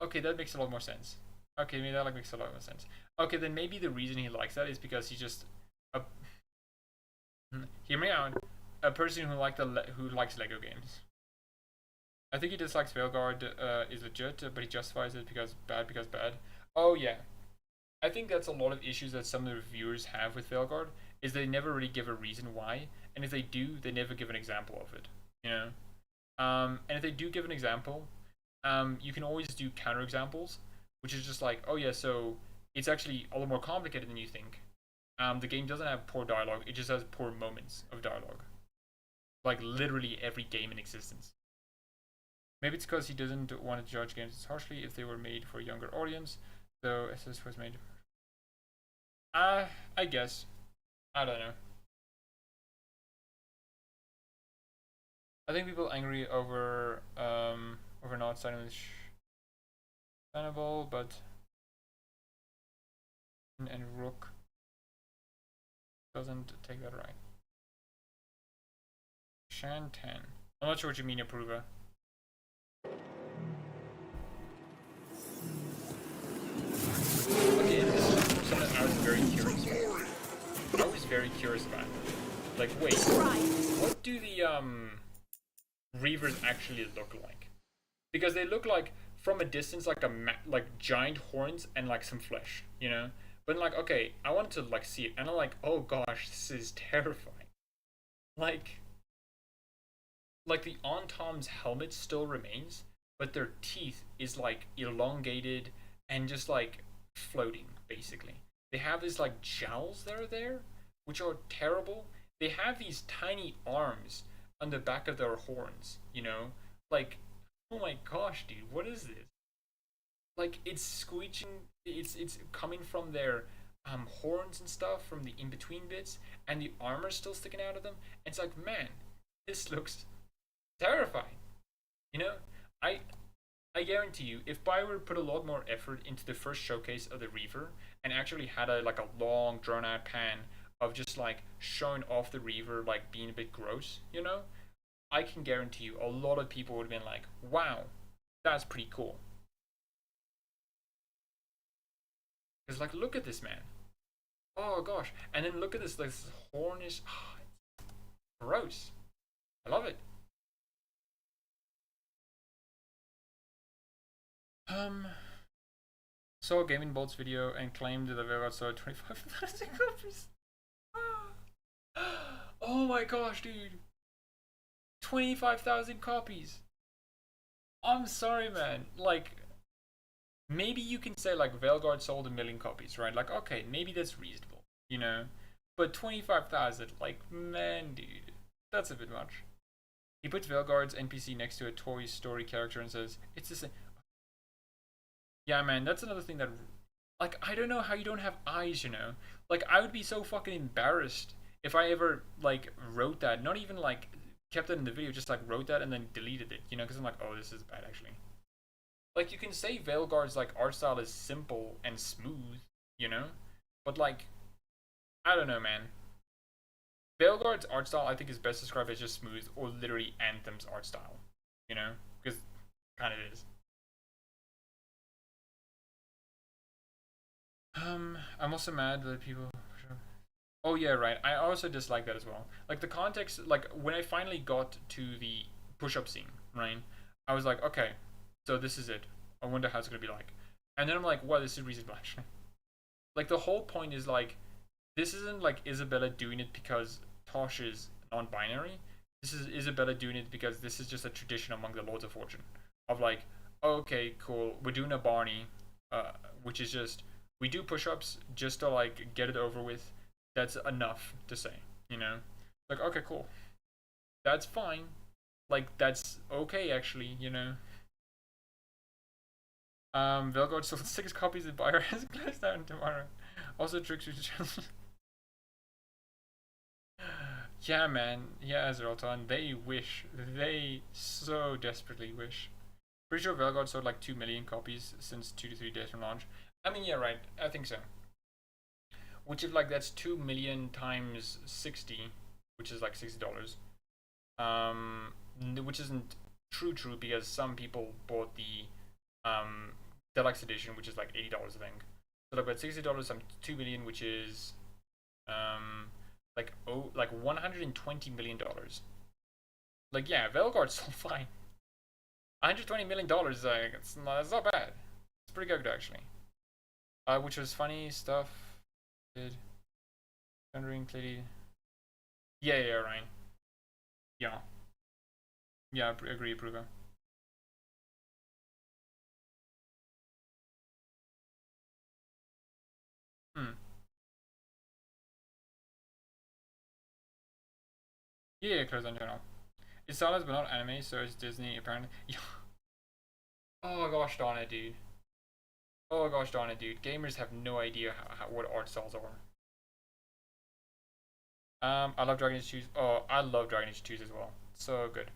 Okay, that makes a lot more sense. Okay, maybe that like makes a lot more sense. Okay, then maybe the reason he likes that is because he's just hear me out, a person who likes Lego games. I think he dislikes Veilguard is legit, but he justifies it because bad. Oh yeah, I think that's a lot of issues that some of the reviewers have with Veilguard, is they never really give a reason why, and if they do, they never give an example of it, you know? And if they do give an example, you can always do counterexamples, which is just like, oh yeah, so it's actually a lot more complicated than you think. The game doesn't have poor dialogue, it just has poor moments of dialogue. Like literally every game in existence. Maybe it's because he doesn't want to judge games as harshly if they were made for a younger audience, though SS was made. I guess. I don't know. I think people angry over not signing with understandable, but and Rook doesn't take that right. Shan 10. I'm not sure what you mean, Approver. Okay, this is something I was very curious about. I was very curious about. Like, wait, what do the Reavers actually look like? Because they look like, from a distance, like like giant horns and like some flesh, you know? But like, okay, I wanted to like see it, and I'm like, oh gosh, this is terrifying. Like the Antom's helmet still remains, but their teeth is like elongated and just like floating, basically. They have these like jowls that are there, which are terrible. They have these tiny arms on the back of their horns, you know? Like, oh my gosh, dude, what is this? Like, it's screeching, it's coming from their horns and stuff, from the in-between bits, and the armor's still sticking out of them. And it's like, man, this looks terrifying. You know? I guarantee you, if BioWare put a lot more effort into the first showcase of the Reaver and actually had a long drawn out pan of just like showing off the Reaver like being a bit gross, you know, I can guarantee you a lot of people would have been like, wow, that's pretty cool. Because like, look at this, man. Oh gosh. And then look at this, like, this horn is gross. I love it. Saw Gaming Bolt's video and claimed that the Veilguard sold 25,000 copies. Oh my gosh, dude. 25,000 copies. I'm sorry, man. Like, maybe you can say like Veilguard sold 1 million copies, right? Like, okay, maybe that's reasonable, you know? But 25,000, like, man, dude, that's a bit much. He puts Veilguard's NPC next to a Toy Story character and says, it's the same. Yeah, man, that's another thing that, like, I don't know how you don't have eyes, you know? Like, I would be so fucking embarrassed if I ever, like, wrote that. Not even, like, kept it in the video, just, like, wrote that and then deleted it, you know? Because I'm like, oh, this is bad, actually. Like, you can say Veilguard's, like, art style is simple and smooth, you know? But, like, I don't know, man. Veilguard's art style, I think, is best described as just smooth, or literally Anthem's art style, you know? Because kind of is. I'm also mad that people... Oh yeah, right. I also dislike that as well. Like, the context, like, when I finally got to the push-up scene, right? I was like, okay, so this is it. I wonder how it's gonna be like. And then I'm like, wow, this is reasonable, actually. Like, the whole point is, like, this isn't, like, Isabella doing it because Tosh is non-binary. This is Isabella doing it because this is just a tradition among the Lords of Fortune. Of, like, oh, okay, cool, we're doing a Barney, which is just... We do push-ups just to, like, get it over with. That's enough to say, you know? Like, okay, cool. That's fine. Like, that's okay, actually, you know? Veilguard sold 6 copies of Buyer has closed down tomorrow. Also, tricks you to... Yeah, man. Yeah, Azeralton. They wish. They so desperately wish. Pretty sure Veilguard sold, like, 2 million copies since 2 to 3 days from launch. I mean, yeah, right. I think so. Which is like, that's 2 million times 60, which is like $60. Which isn't true because some people bought the deluxe edition, which is like $80, I think. So like, about $60 times 2 million, which is like $120 million. Like, yeah, Veilguard sold fine. $120 million, it's not bad. It's pretty good actually. Which was funny stuff. Did Thundering clearly? Yeah, Ryan. Yeah. Yeah, agree, approver. Yeah, close on channel. It's Star Wars, but not anime, so it's Disney apparently. Yeah. Oh gosh darn it, dude. Oh gosh darn it, dude. Gamers have no idea what art styles are. I love Dragon Age 2. Oh, I love Dragon Age 2 as well. So good.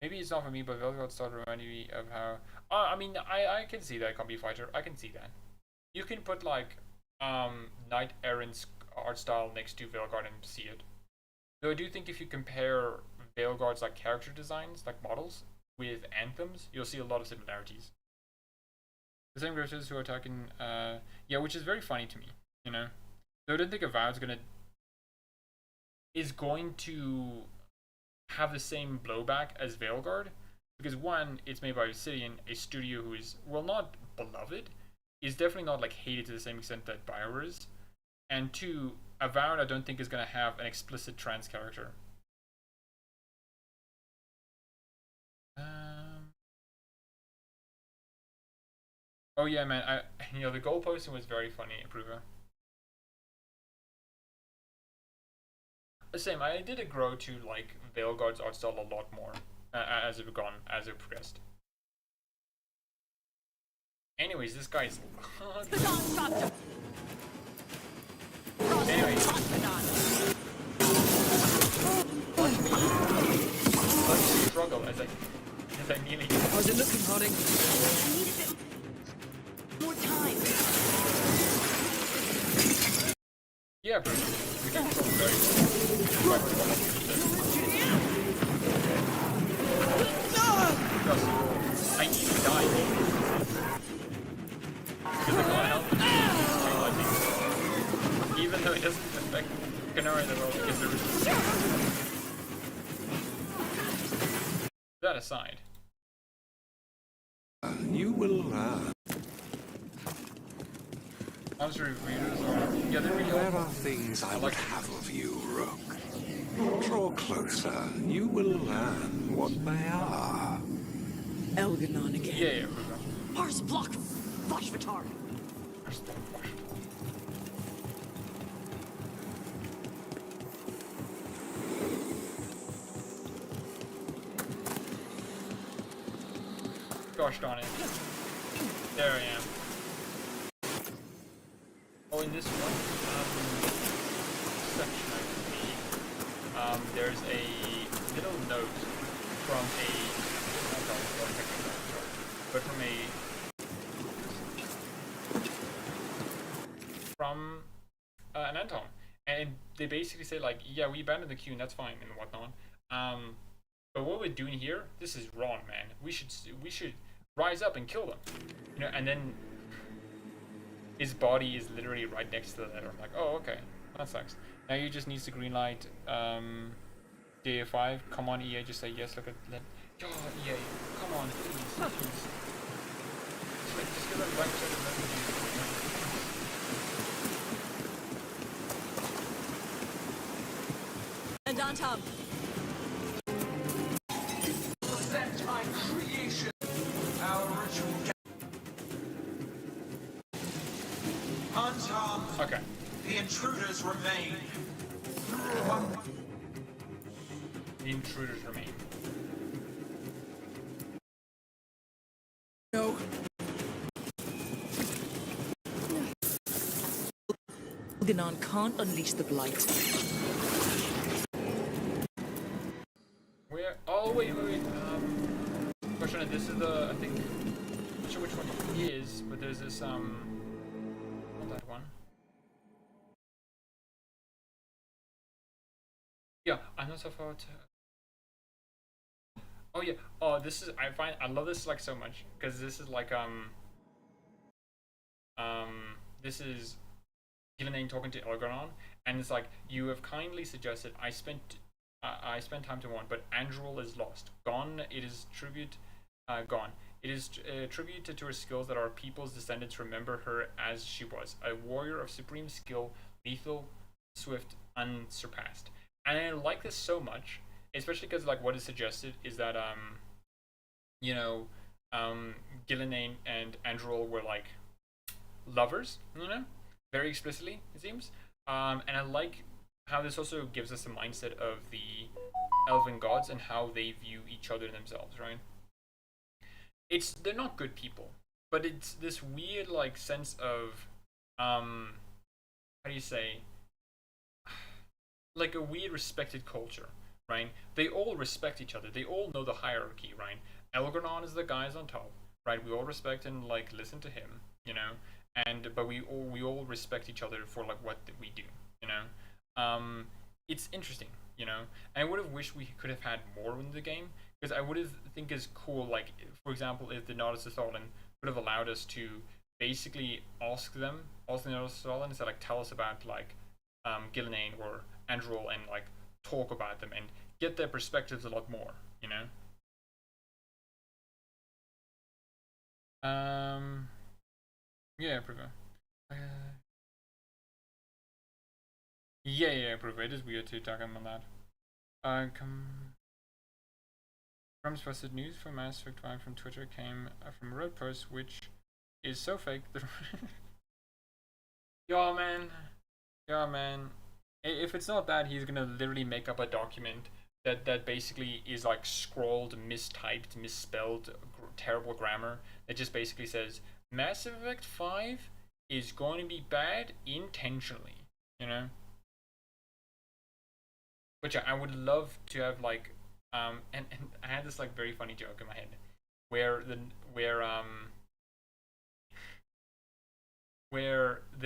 Maybe it's not for me, but Veilguard started reminding me of how. I mean, I can see that Combi Fighter. I can see that. You can put like Knight Errant's art style next to Veilguard and see it. Though I do think if you compare Veilguard's like character designs, like models, with Anthem's, you'll see a lot of similarities. The same characters who are attacking, yeah, which is very funny to me, you know. Though I don't think Avowed's is going to have the same blowback as Veilguard, because one, it's made by Obsidian, a studio who is, well, not beloved, is definitely not like hated to the same extent that BioWare is, and two, Avowed I don't think is going to have an explicit trans character. Oh yeah, man, the goal posting was very funny, Approver. Same, I did grow to like Veilguard's art style a lot more as it progressed. Anyways, this guy's. Anyways. Let's struggle as I nearly. How's it looking, Harding? I need a bit more time. Yeah, bro. We can control very well. I need to die. Because I can't help it. Even though it doesn't affect Canary that well because there is. That aside. You will learn. Honestly, readers are. Yeah, they're really There are things I would have of you, Rook. Draw closer. You will learn what they are. Elganon again. Yeah. Mars block! Vashvatar! Gosh darn it. There I am. Oh, in this one section I believe, there's a little note from an Anton, and they basically say like, yeah, we abandoned the queue and that's fine and whatnot. But what we're doing here, this is wrong, man. We should rise up and kill them, you know. And then his body is literally right next to the letter. I'm like, oh, okay, that sucks. Now you just needs to green light DA5. Come on, EA, just say yes. Look at that. Oh, EA, come on, please. Just give that right to the And on top. Present my creation, our ritual. Anton. Okay. The intruders remain. The intruders remain. No. Elganon can't unleash the blight. Where? Oh, wait. Question, this is the, I think, not sure which one it is, but there's this, not that one. Yeah, I'm not so far to... Oh yeah, oh, this is, I love this like so much, because this is like, this is Gillian talking to Elganon, and it's like, you have kindly suggested I spent time to mourn, but Andrel is lost. Gone, it is tribute gone. It is attributed to her skills that our people's descendants remember her as she was, a warrior of supreme skill, lethal, swift, unsurpassed. And I like this so much, especially because like what is suggested is that you know, Gillenane and Androl were like lovers, you know, very explicitly it seems. And I like how this also gives us a mindset of the elven gods and how they view each other and themselves, right? They're not good people, but it's this weird like sense of how do you say, like a weird respected culture, right? They all respect each other. They all know the hierarchy, right? Elgernon is the guys on top, right? We all respect and like listen to him, you know, but we all respect each other for like what we do, you know. It's interesting, you know. And I would have wished we could have had more in the game, because I would have think is cool, like for example, if the Nodus Thorlin would have allowed us to basically ask the Nodus Thorlin to like tell us about like Gillenane or Androl and like talk about them and get their perspectives a lot more, you know. Yeah, Priva. Yeah, Priva. It is weird to talk on that. From trusted news from Mass Effect 5 from Twitter came from a Reddit post, which is so fake that yeah, man. If it's not that, he's gonna literally make up a document that basically is like scrawled, mistyped, misspelled, terrible grammar. That just basically says Mass Effect 5 is going to be bad intentionally, you know. Which I would love to have like and I had this like very funny joke in my head where the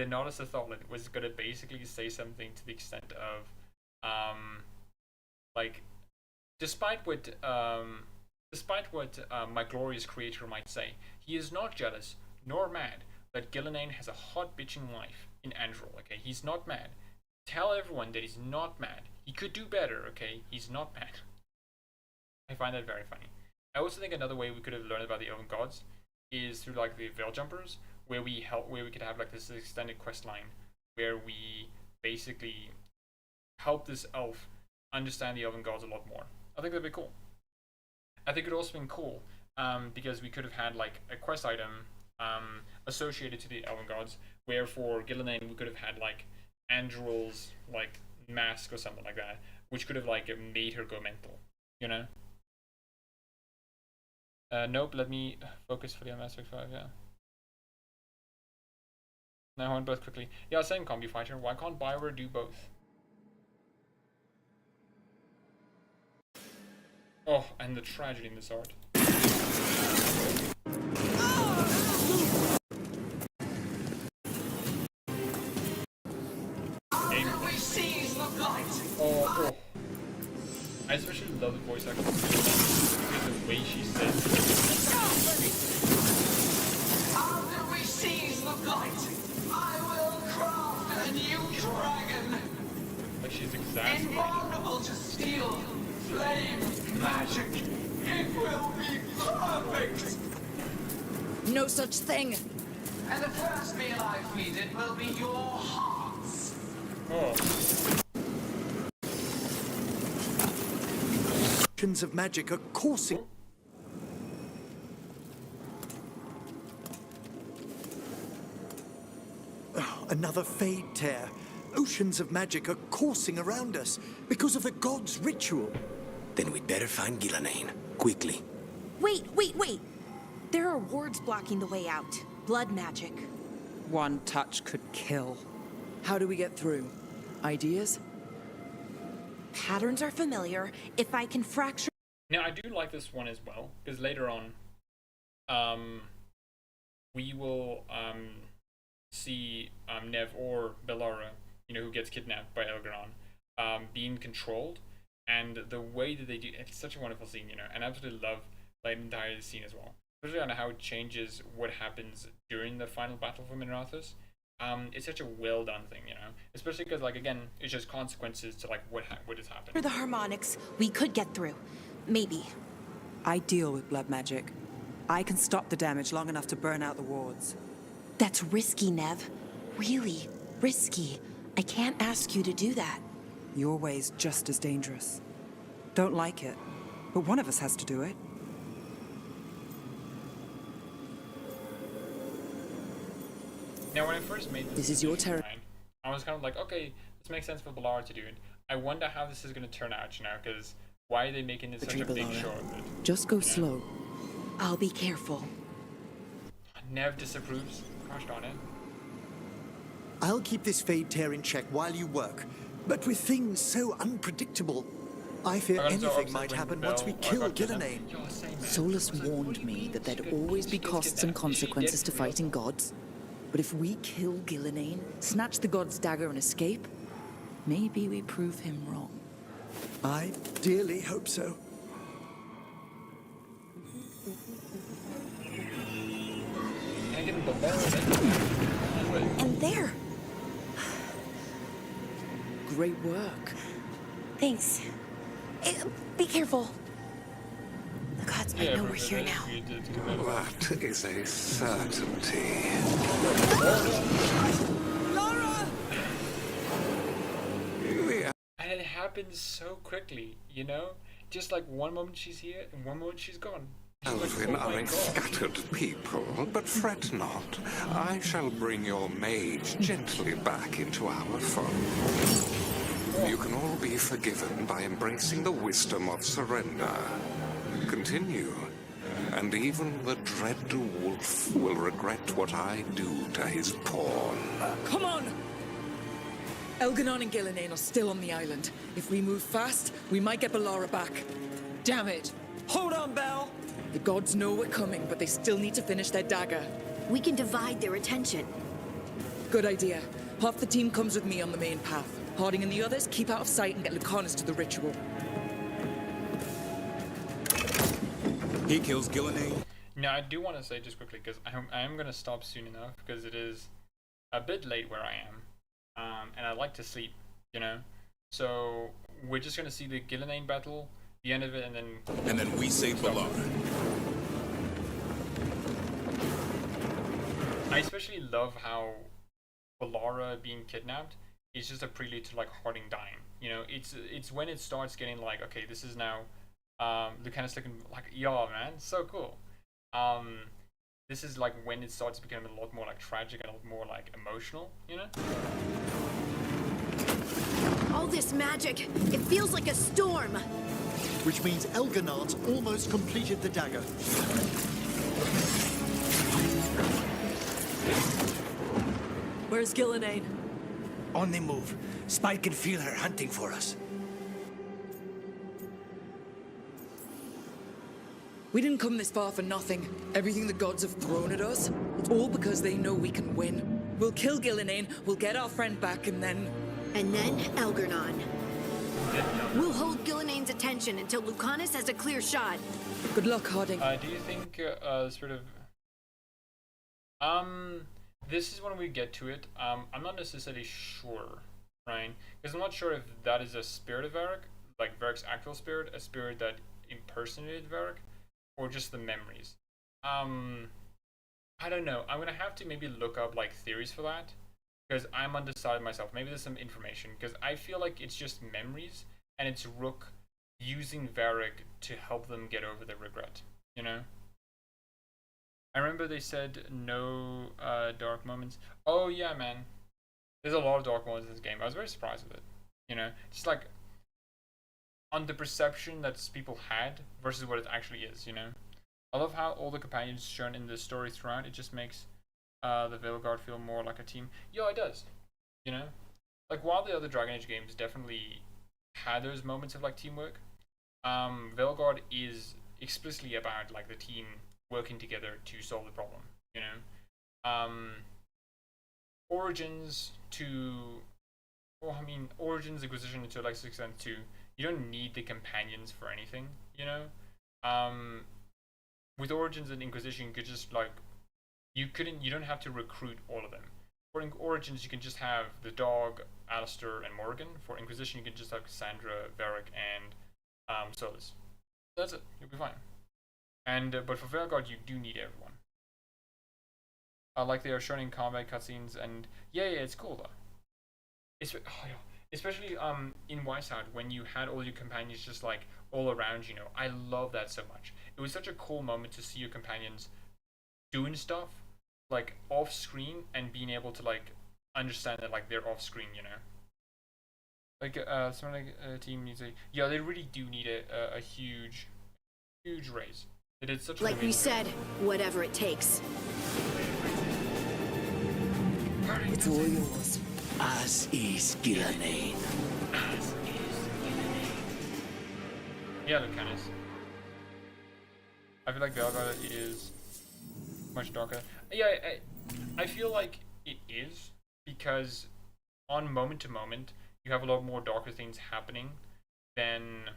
Nodus Thorlin was gonna basically say something to the extent of like despite what my glorious creator might say, he is not jealous nor mad that Gillenane has a hot bitching wife in Androl. Okay, he's not mad. Tell everyone that he's not mad. He could do better. Okay, he's not mad. I find that very funny. I also think another way we could have learned about the Elven Gods is through like the Veil Jumpers, where we could have like this extended quest line where we basically help this elf understand the Elven Gods a lot more. I think that'd be cool. I think it'd also been cool because we could have had like a quest item associated to the Elven Gods, where for Gillenane we could have had like Androl's like mask or something like that, which could have like made her go mental, you know. Nope, let me focus for the Mass Effect 5, yeah. Now on both quickly. Yeah, same combi fighter. Why can't Bioware do both? Oh, and the tragedy in this art. Oh. I especially love the voice acting because the way she says After we seize the blight, I will craft a new dragon. like she's exasperated. Invulnerable to steel, flame, magic. It will be perfect. No such thing. And the first meal I feed it will be your hearts. Oh. Of magic are coursing. Oh, another fade tear. Oceans of magic are coursing around us because of the god's ritual. Then we'd better find Gillenane, quickly. Wait. There are wards blocking the way out. Blood magic. One touch could kill. How do we get through? Ideas? Patterns are familiar. If I can fracture... Now, I do like this one as well, because later on, we will see Nev or Bellara, you know, who gets kidnapped by Elgeron, being controlled, and the way that they do it's such a wonderful scene, you know, and I absolutely love the entire scene as well, especially on how it changes what happens during the final battle for Minrathous. It's such a well done thing, you know, especially because, like, again, it's just consequences to like what has happened. For the harmonics, we could get through. Maybe. I deal with blood magic. I can stop the damage long enough to burn out the wards. That's risky, Nev. Really risky. I can't ask you to do that. Your way's just as dangerous. Don't like it, but one of us has to do it. Now, when I first made this is your territory, I was kind of like, okay, this makes sense for Veilguard to do it. I wonder how this is going to turn out, you know, because why are they making it such a big show of it? Just go slow. I'll be careful. Nev disapproves. Gosh darn it. I'll keep this Fade Tear in check while you work, but with things so unpredictable, I fear anything might happen once we kill Gillenane. Solus warned me that there'd always be costs and consequences to fighting gods. But if we kill Gillenane, snatch the god's dagger and escape, maybe we prove him wrong. I dearly hope so. And there! Great work. Thanks. Be careful. The gods might know we're here now. That is a certainty. Lara! And it happens so quickly, you know? Just like one moment she's here and one moment she's gone. Elven are a scattered people, but fret not. I shall bring your mage gently back into our fold. You can all be forgiven by embracing the wisdom of surrender. Continue, and even the dread wolf will regret what I do to his pawn. Come on! Elganon and Gillenane are still on the island. If we move fast, we might get Bellara back. Damn it! Hold on, Belle! The gods know we're coming, but they still need to finish their dagger. We can divide their attention. Good idea. Half the team comes with me on the main path. Harding and the others keep out of sight and get Lucanus to the ritual. He kills Gillenane. Now, I do want to say just quickly, because I am going to stop soon enough, because it is a bit late where I am. And I like to sleep, you know? So, we're just going to see the Gillenane battle, the end of it, and then... And then we save Bellara. I especially love how Bellara being kidnapped is just a prelude to, like, Harding dying. You know, it's when it starts getting, like, okay, this is now... Lucanus looking like, yeah, man, so cool. This is, like, when it starts becoming a lot more, like, tragic and a lot more, like, emotional, you know? All this magic, it feels like a storm. Which means Elganon's almost completed the dagger. Where's Gillenane? On the move. Spike can feel her hunting for us. We didn't come this far for nothing. Everything the gods have thrown at us, it's all because they know we can win. We'll kill Gillenane, we'll get our friend back, and then... And then Elgarnon. We'll hold Gillenane's attention until Lucanus has a clear shot. Good luck, Harding. Do you think, sort of... This is when we get to it. I'm not necessarily sure, right? Because I'm not sure if that is a spirit of Varric, like Varric's actual spirit, a spirit that impersonated Varric, or just the memories. I don't know. I'm gonna have to maybe look up like theories for that, because I'm undecided myself. Maybe there's some information, because I feel like it's just memories, and it's Rook using Varric to help them get over the regret, you know? I remember they said no dark moments. Oh yeah, man. There's a lot of dark moments in this game. I was very surprised with it, you know? Just like, on the perception that people had versus what it actually is, you know? I love how all the companions shown in the story throughout, it just makes the Veilguard feel more like a team. Yeah, it does, you know? Like, while the other Dragon Age games definitely had those moments of, like, teamwork, Veilguard is explicitly about, like, the team working together to solve the problem, you know? Origins to... Well, I mean, Origins, Inquisition to a lesser extent too, you don't need the companions for anything, you know? With Origins and Inquisition, you could just, like, you don't have to recruit all of them. For Origins, you can just have the dog, Alistair, and Morgan. For Inquisition, you can just have Cassandra, Varric, and Solus. That's it. You'll be fine. And but for Veilguard, you do need everyone. Like they are shown in combat cutscenes, and yeah, it's cool though. Especially in Weishaupt when you had all your companions just like all around, you know. I love that so much. It was such a cool moment to see your companions doing stuff like off screen and being able to like understand that like they're off screen, you know. Like something like team needs a they really do need a huge raise. They did such like we said, whatever it takes. It's all yours. As is Gillenane. Yeah, Lucanus. I feel like Veilguard is much darker. Yeah, I feel like it is because on moment to moment you have a lot more darker things happening than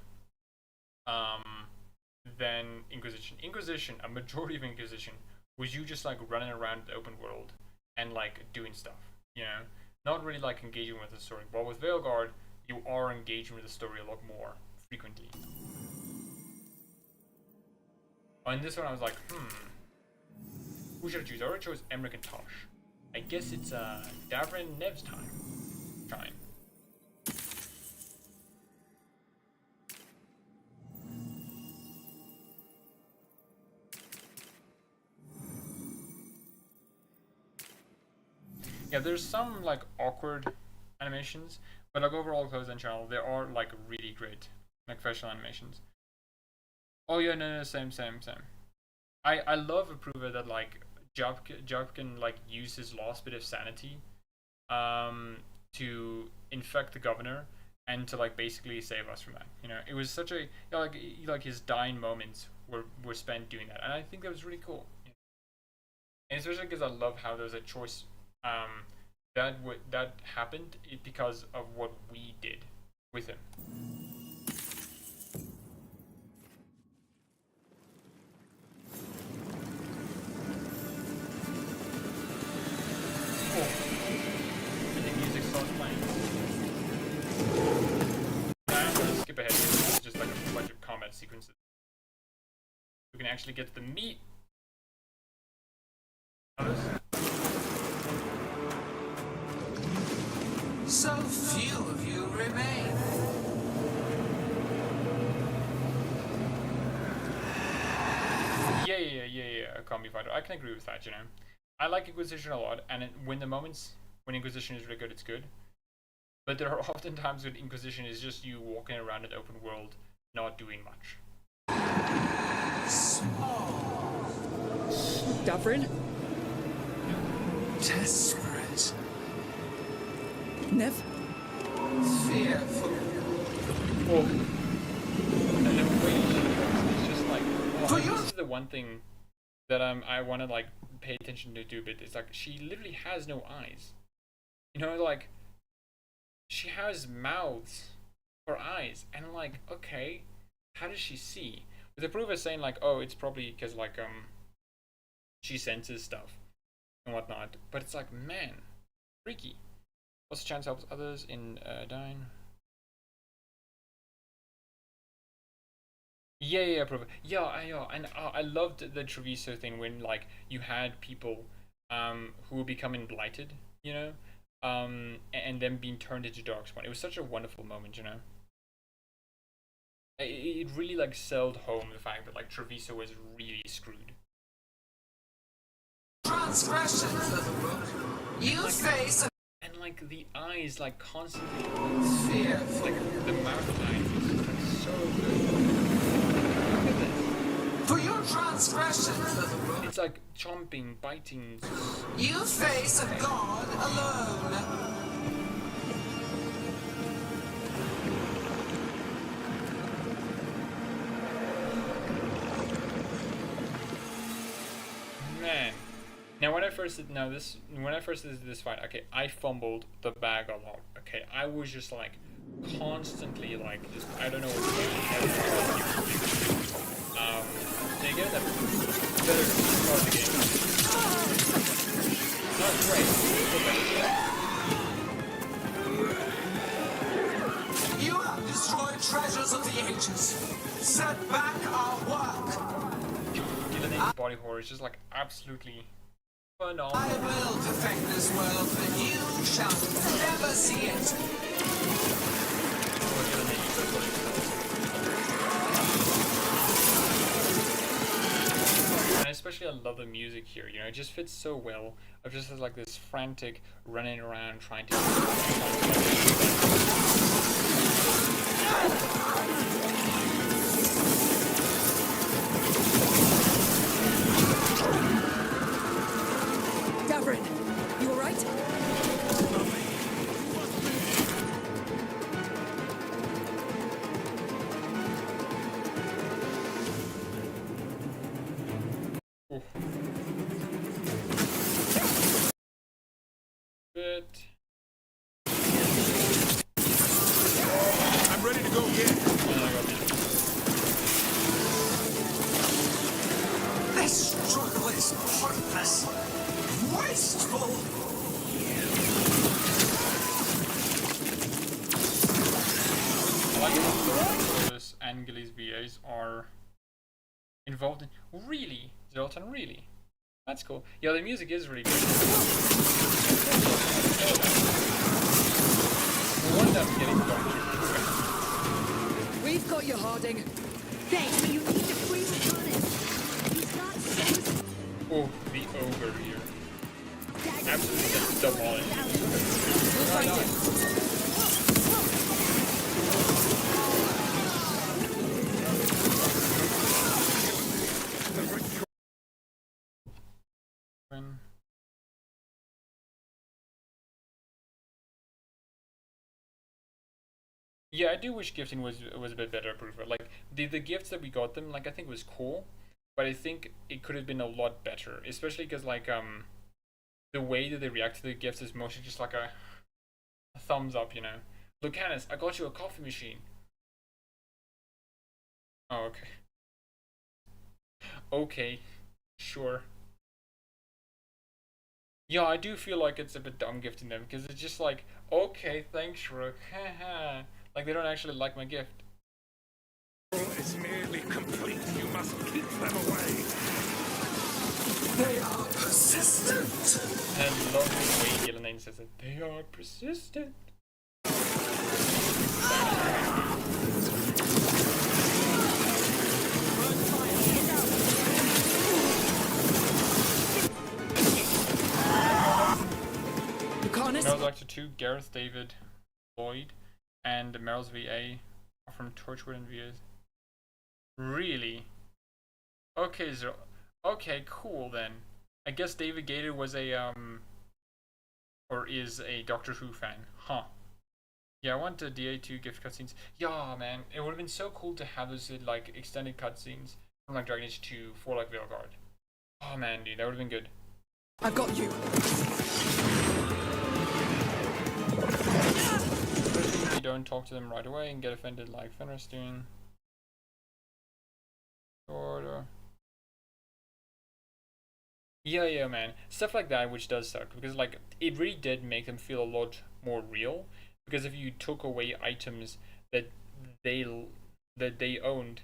Inquisition. Inquisition, a majority of Inquisition was you just like running around the open world and like doing stuff, you know, not really like engaging with the story. While with Veilguard, you are engaging with the story a lot more frequently. On this one, I was like, who should I choose? I already chose Emmerich and Tosh. I guess it's Davrin Nev's time. Yeah, there's some like awkward animations, but like overall close and channel, there are like really great like facial animations. Oh yeah, no, same. I love Approver that like Job can like use his last bit of sanity to infect the governor and to like basically save us from that. You know, it was such a like his dying moments were spent doing that, and I think that was really cool. And especially because I love how there's a choice that happened because of what we did with him. Cool. And the music starts playing. Now I'm gonna skip ahead here. It's just like a bunch of combat sequences. We can actually get to the meat. So few of you remain. Yeah, a combi fighter. I can agree with that, you know. I like Inquisition a lot, and when Inquisition is really good, it's good. But there are often times when Inquisition is just you walking around an open world, not doing much. Davrin? Desperate. Nev? Fearful. Well, and the way it's just like, this is the one thing that I want to like pay attention to do a bit. It's like she literally has no eyes. You know, like she has mouths for eyes, and I'm like, okay, how does she see? But the proof is saying like, oh, it's probably because like she senses stuff and whatnot. But it's like, man, freaky. What's the chance helps others in dying? Yeah, probably. Yeah, and I loved the Treviso thing when like you had people who were becoming blighted, you know, and then being turned into Darkspawn. It was such a wonderful moment, you know. It really like sold home the fact that like Treviso was really screwed. Transgression. You face. And like the eyes, like constantly, Fearful. like the mouth eyes, is like so good. Look at this. For your transgression, it's like chomping, biting. You face a god alone. Man. Now when I first did this fight, okay, I fumbled the bag a lot. Okay, I was just like constantly like just I don't know what to do. They get that better part of the game. Not great. You have destroyed treasures of the ages. Set back our work. David's body horror is just like absolutely phenomenal. I will perfect this world, but you shall never see it. And especially I love the music here, you know, it just fits so well. I've just like this frantic running around trying to Gavrin, you alright? bit. I'm ready to go again. This struggle is pointless, wasteful. I like how Lotus and Gilly's VAs are involved in really Zoltan, really. That's cool. Yeah, the music is really good. We've got you, Harding. Thanks, but you need to free Lucanus. He's not so... Oh, the ogre here. Absolutely demolished. We'll find him. Yeah, I do wish gifting was a bit better approved. Like the gifts that we got them, like I think was cool, but I think it could have been a lot better, especially because like the way that they react to the gifts is mostly just like a thumbs up, you know. Lucanus, I got you a coffee machine. Oh, okay. Okay, sure. Yeah, I do feel like it's a bit dumb gifting them because it's just like, okay, thanks, Rook. Haha. Like they don't actually like my gift. It's nearly complete. You must keep them away. They are persistent. And I love the way Gillenane says it. They are persistent. Lucanus? Meryl's Actor 2, Gareth, David, Lloyd, and Meryl's VA are from Torchwood and VAs. Really? Okay, so okay, cool then. I guess David Gator was a or is a Doctor Who fan, huh? Yeah, I want the DA2 gift cutscenes. Yeah, man, it would have been so cool to have those like extended cutscenes from like Dragon Age 2 for like Veilguard. Oh man, dude, that would have been good. I've got you. You don't talk to them right away and get offended like Fenris doing. Order. Yeah, man. Stuff like that, which does suck because like it really did make them feel a lot more real. Because if you took away items that they owned,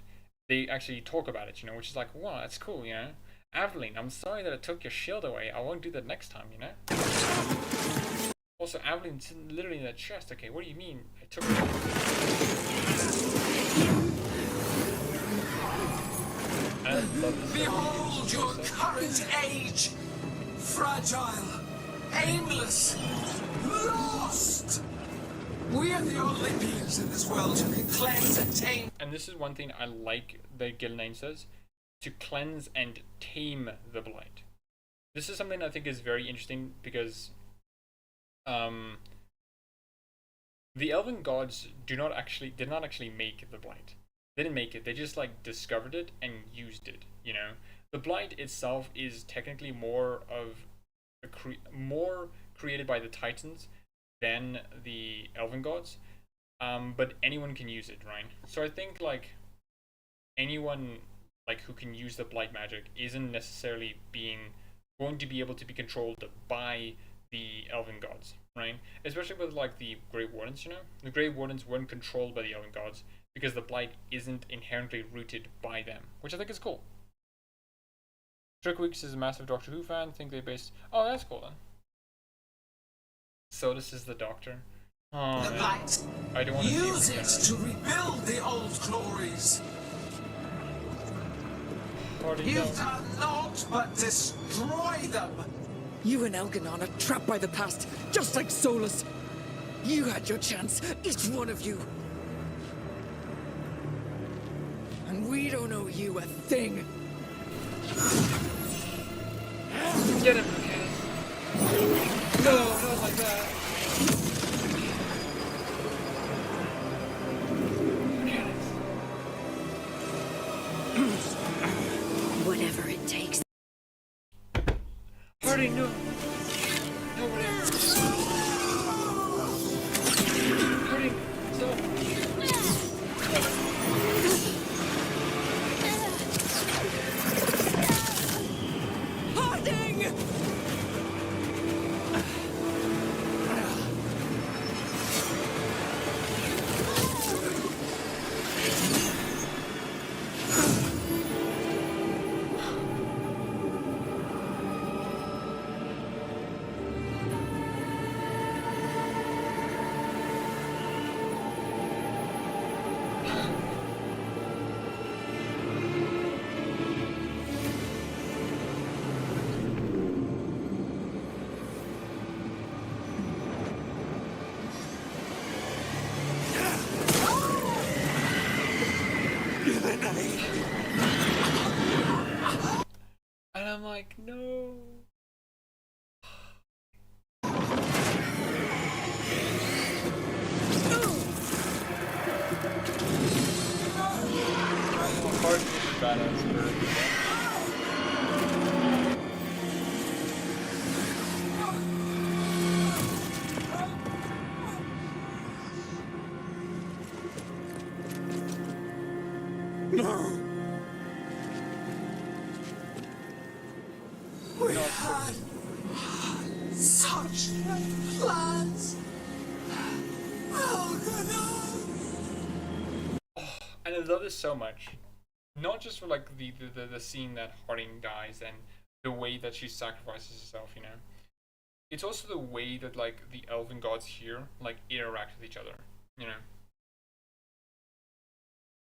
they actually talk about it, you know, which is like, wow, that's cool, you know. Aveline, I'm sorry that I took your shield away. I won't do that next time, you know. Also, Aveline's literally in that chest. Okay, what do you mean? I took it. Behold your current age! Fragile, aimless, lost! We are the Olympians in this world who can cleanse and tame. And this is one thing I like that Gillenane says, to cleanse and tame the blight. This is something I think is very interesting because the elven gods did not actually make the blight. They didn't make it, they just like discovered it and used it, you know. The blight itself is technically more of more created by the Titans than the elven gods, but anyone can use it, right? So I think like anyone like who can use the blight magic isn't necessarily going to be able to be controlled by the elven gods, right? Especially with like the Grey Wardens, you know? The Grey Wardens weren't controlled by the elven gods because the blight isn't inherently rooted by them, which I think is cool. Trickweeks is a massive Doctor Who fan. Think they based. Oh, that's cool then. So this is the Doctor. Oh, the man. light. I don't want to use it to rebuild the old glories. You've done naught but destroy them. You and Elganon are trapped by the past, just like Solus. You had your chance, each one of you. And we don't owe you a thing. Get him, no, not like that. Whatever it takes. Harding, no. No, whatever. Harding, stop. Harding! And I'm like, no. Hard to badass bird. No. We had such plans. Oh, and I love this so much. Not just for like the scene that Harding dies and the way that she sacrifices herself, you know. It's also the way that like the elven gods here like interact with each other, you know.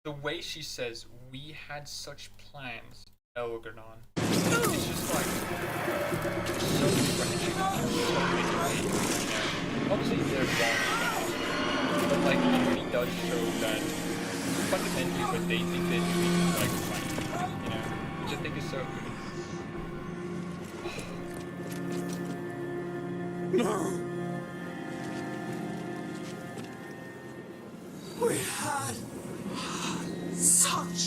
The way she says, "We had such plans, Elgarnon." It's just like so tragic in so many ways, you know. Obviously they're wrong, but like it really does show that fundamentally what they think they're doing is like right, you know, which I think is so good. No. We had such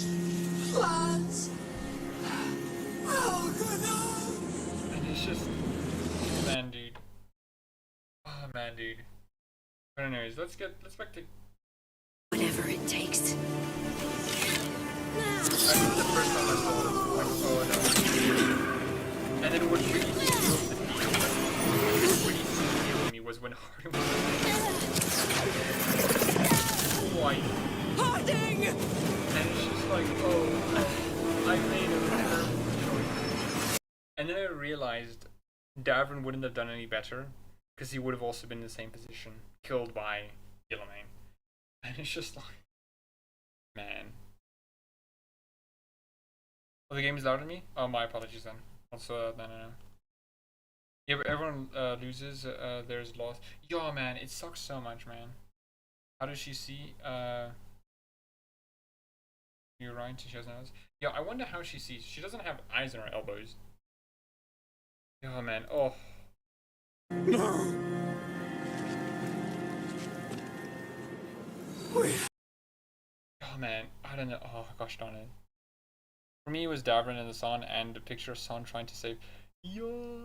plans. Oh, no. And it's just, man, dude. Oh, man, dude. But anyways, let's back to. Whatever it takes. I remember the first time I saw this, like, oh no. And then what really sealed the deal, what really sealed me was when Harding was white. Harding! And it's just like, oh, I made a terrible choice. And then I realized Davrin wouldn't have done any better, because he would have also been in the same position, killed by Gilliman. And it's just like, man. Oh, the game is louder than me? Oh, my apologies then. Also, no. Yeah, but everyone loses, there's loss. Yo, man, it sucks so much, man. How does she see? You're right, she has no eyes. Yeah, I wonder how she sees. She doesn't have eyes on her elbows. Oh, man, oh. No. Oh, man, I don't know. Oh, gosh darn it. For me, it was Davrin and the Son, and a picture of Son trying to save. Yo,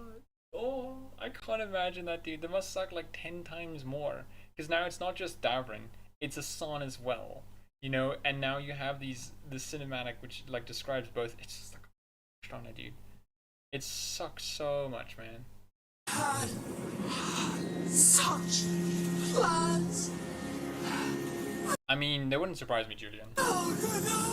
oh, I can't imagine that, dude. That must suck like 10 times more. Because now it's not just Davrin, it's a Son as well. You know, and now you have the cinematic which like describes both. It's just like, gosh darn it, dude. It sucks so much, man. Had such plans. I mean, they wouldn't surprise me, Julian. Oh, no.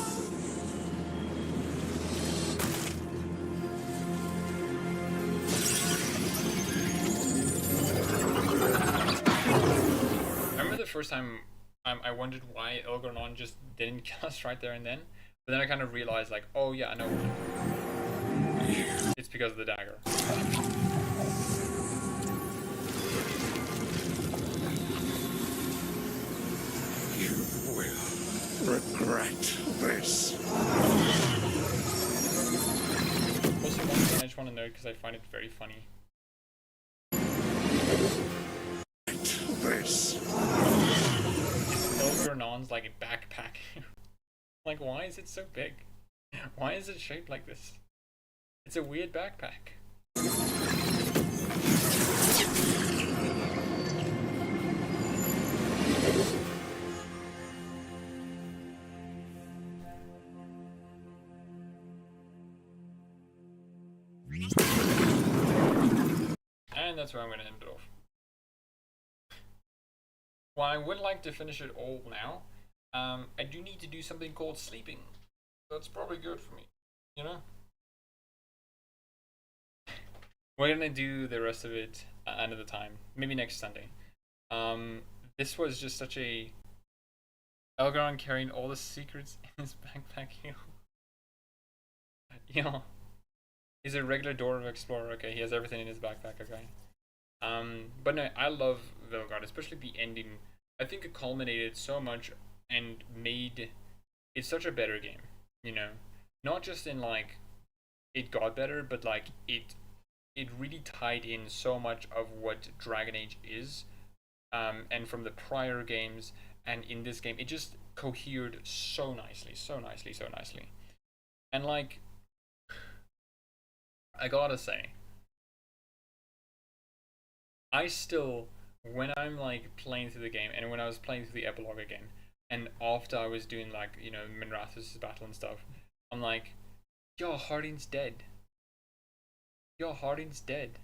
remember the first time I wondered why Elgarnon just didn't kill us right there and then, but then I kind of realized like, oh yeah, I know why. It's because of the dagger. You will regret this. Also, one thing I just want to note because I find it very funny. This. It's Elgarnon's like backpack. Like, why is it so big? Why is it shaped like this? It's a weird backpack. And that's where I'm going to end it off. Well, I would like to finish it all now. I do need to do something called sleeping. That's probably good for me, you know? We're gonna do the rest of it another time, maybe next Sunday. This was just such a Elgaron carrying all the secrets in his backpack. You know, he's a regular Dwarf explorer. Okay, he has everything in his backpack. Okay. But no, I love Veilguard, especially the ending. I think it culminated so much and made it such a better game. You know, not just in like it got better, but like it really tied in so much of what Dragon Age is, and from the prior games, and in this game, it just cohered so nicely, so nicely, so nicely. And like, I gotta say, I still, when I'm like playing through the game, and when I was playing through the epilogue again, and after I was doing like, you know, Minrathous' battle and stuff, I'm like, yo, Harding's dead. Yo, Harding's dead.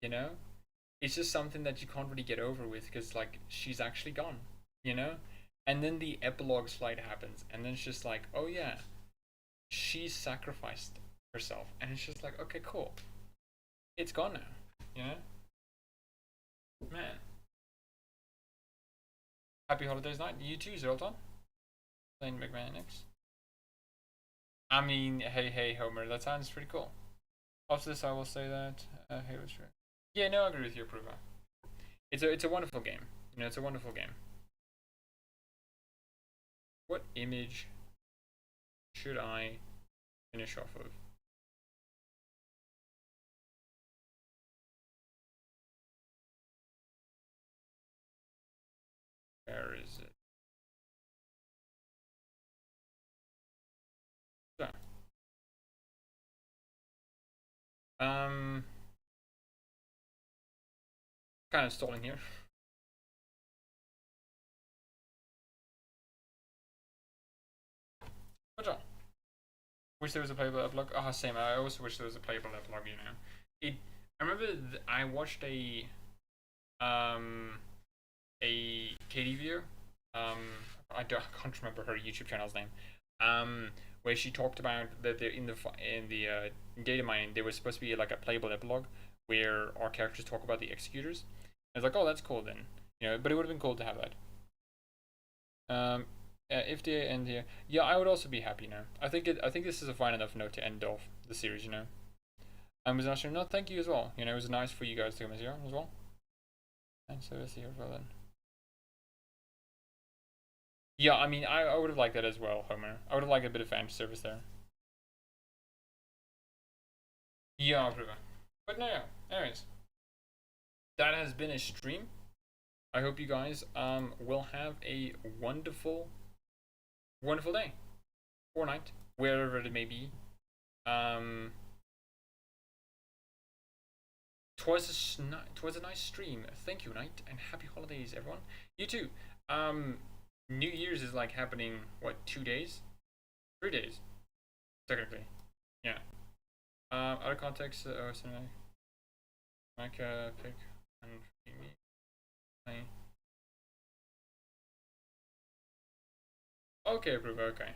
You know? It's just something that you can't really get over with because, like, she's actually gone. You know? And then the epilogue slide happens, and then it's just like, oh yeah, she sacrificed herself. And it's just like, okay, cool. It's gone now. You know? Man. Happy holidays night. You too, Zoltan. Playing Mechanics. I mean, hey, Homer, that sounds pretty cool. After this, I will say that Halo is right. Yeah, no, I agree with you, Prova. It's a wonderful game. You know, it's a wonderful game. What image should I finish off of? Where is it? So. Kind of stalling here. What's wrong? Wish there was a playable epilogue. Oh, same. I also wish there was a playable epilogue. You know, I remember I watched a Katie video. I can't remember her YouTube channel's name. Where she talked about that in the data mining there was supposed to be like a playable epilogue where our characters talk about the executors. I was like, oh, that's cool then, you know. But it would have been cool to have that. If they end here, yeah, I would also be happy now. I think this is a fine enough note to end off the series, you know. Was not sure. No, thank you as well. You know, it was nice for you guys to come here as well. And so is here as well then. Yeah, I mean, I would have liked that as well, Homer. I would have liked a bit of fan service there. Yeah, but no, yeah. Anyways, that has been a stream. I hope you guys will have a wonderful day or night, wherever it may be. Twas a nice stream. Thank you, Knight, and happy holidays, everyone. You too. New Year's is like happening, what, 2 days? 3 days, technically. Yeah. Out of context, something like pick and me. Okay, Bruva, okay.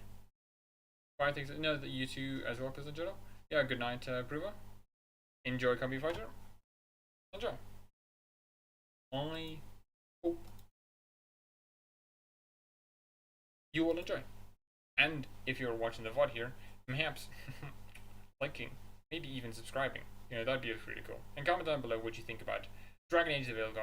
Fine, thanks. No, that you two as well, Cousin Jodo. Yeah, good night, Bruva. Enjoy Combi Fighter. Enjoy. I hope you will enjoy. And if you're watching the VOD here, perhaps liking, maybe even subscribing. You know, that'd be really cool. And comment down below what you think about Dragon Age: The Veilguard.